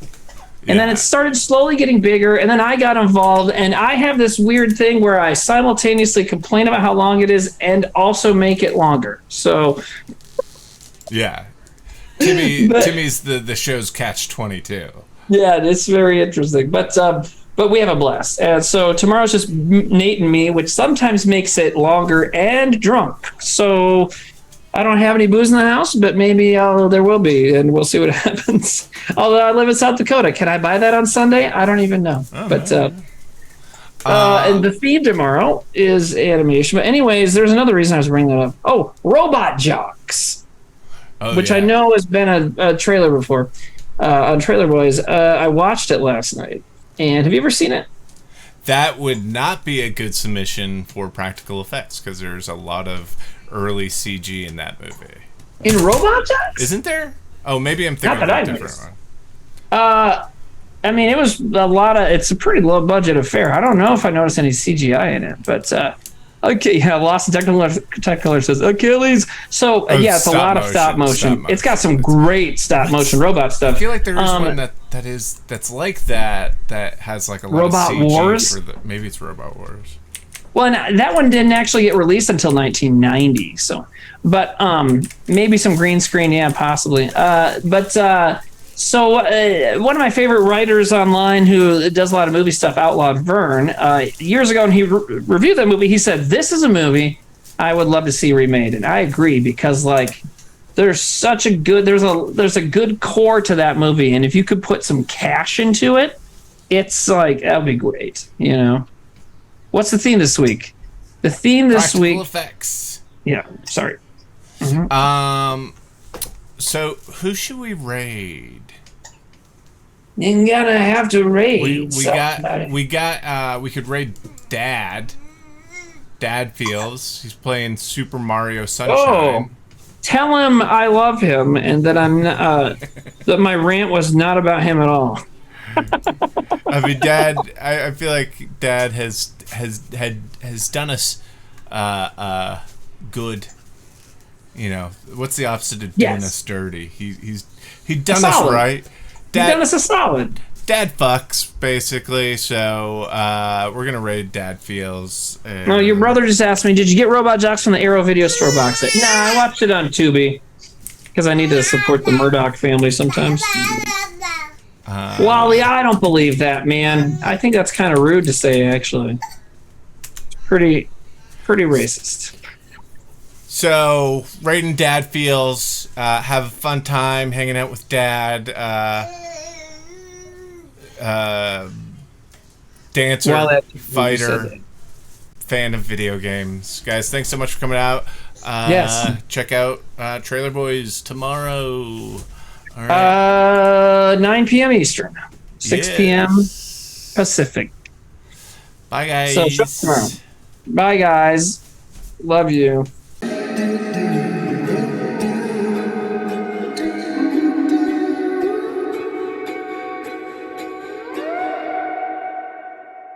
[SPEAKER 2] And then it started slowly getting bigger, and then I got involved, and I have this weird thing where I simultaneously complain about how long it is and also make it longer. So
[SPEAKER 1] yeah. Timmy's the show's catch-22.
[SPEAKER 2] Yeah, it's very interesting. But we have a blast. And so tomorrow's just Nate and me, which sometimes makes it longer and drunk. So I don't have any booze in the house, but maybe there will be, and we'll see what happens. Although I live in South Dakota. Can I buy that on Sunday? I don't even know. But and the theme tomorrow is animation. But anyways, there's another reason I was bringing that up. Oh, Robot Jocks, which I know has been a trailer before on Trailer Boys. I watched it last night. And have you ever seen it?
[SPEAKER 1] That would not be a good submission for practical effects, because there's a lot of early CG in that movie.
[SPEAKER 2] In Robot Jocks?
[SPEAKER 1] Isn't there? Oh, maybe I'm thinking of a different one.
[SPEAKER 2] I mean, it was a lot of. It's a pretty low budget affair. I don't know if I noticed any CGI in it, but Okay, yeah, Lost in Technicolor says Achilles. So yeah, it's a lot of stop motion. It's got some great stop motion robot stuff.
[SPEAKER 1] I feel like there is one that's like that has like a lot
[SPEAKER 2] Robot
[SPEAKER 1] of CG
[SPEAKER 2] Wars.
[SPEAKER 1] Maybe it's Robot Wars.
[SPEAKER 2] Well, and that one didn't actually get released until 1990. So, but maybe some green screen, yeah, possibly. So one of my favorite writers online who does a lot of movie stuff, Outlawed Vern, years ago when he reviewed that movie, he said, "This is a movie I would love to see remade." And I agree, because like there's such a good there's a good core to that movie, and if you could put some cash into it, it's like that'd be great. You know, what's the theme this week? The theme this
[SPEAKER 1] Practical
[SPEAKER 2] week.
[SPEAKER 1] effects.
[SPEAKER 2] Yeah, sorry.
[SPEAKER 1] So who should we raid?
[SPEAKER 2] You're gonna have to raid.
[SPEAKER 1] We could raid Dad. Dad feels he's playing Super Mario Sunshine.
[SPEAKER 2] Oh, tell him I love him and that I'm that my rant was not about him at all.
[SPEAKER 1] I mean, Dad. I feel like Dad has done us good. You know, what's the opposite of doing us dirty? He's done us right.
[SPEAKER 2] Dad, he's done us a solid.
[SPEAKER 1] Dad fucks, basically, so we're gonna raid Dad feels.
[SPEAKER 2] Well, your brother just asked me, did you get Robot Jocks from the Arrow Video Store box set? Nah, I watched it on Tubi, because I need to support the Murdoch family sometimes. Wally, I don't believe that, man. I think that's kind of rude to say, actually. Pretty racist.
[SPEAKER 1] So, raiding Dad feels, have a fun time hanging out with Dad. Dancer, fighter, fan of video games. Guys, thanks so much for coming out.
[SPEAKER 2] Yes.
[SPEAKER 1] Check out Trailer Boys tomorrow. All right.
[SPEAKER 2] 9 p.m. Eastern, 6 p.m. Pacific.
[SPEAKER 1] Bye, guys.
[SPEAKER 2] So, tomorrow. Bye, guys. Love you.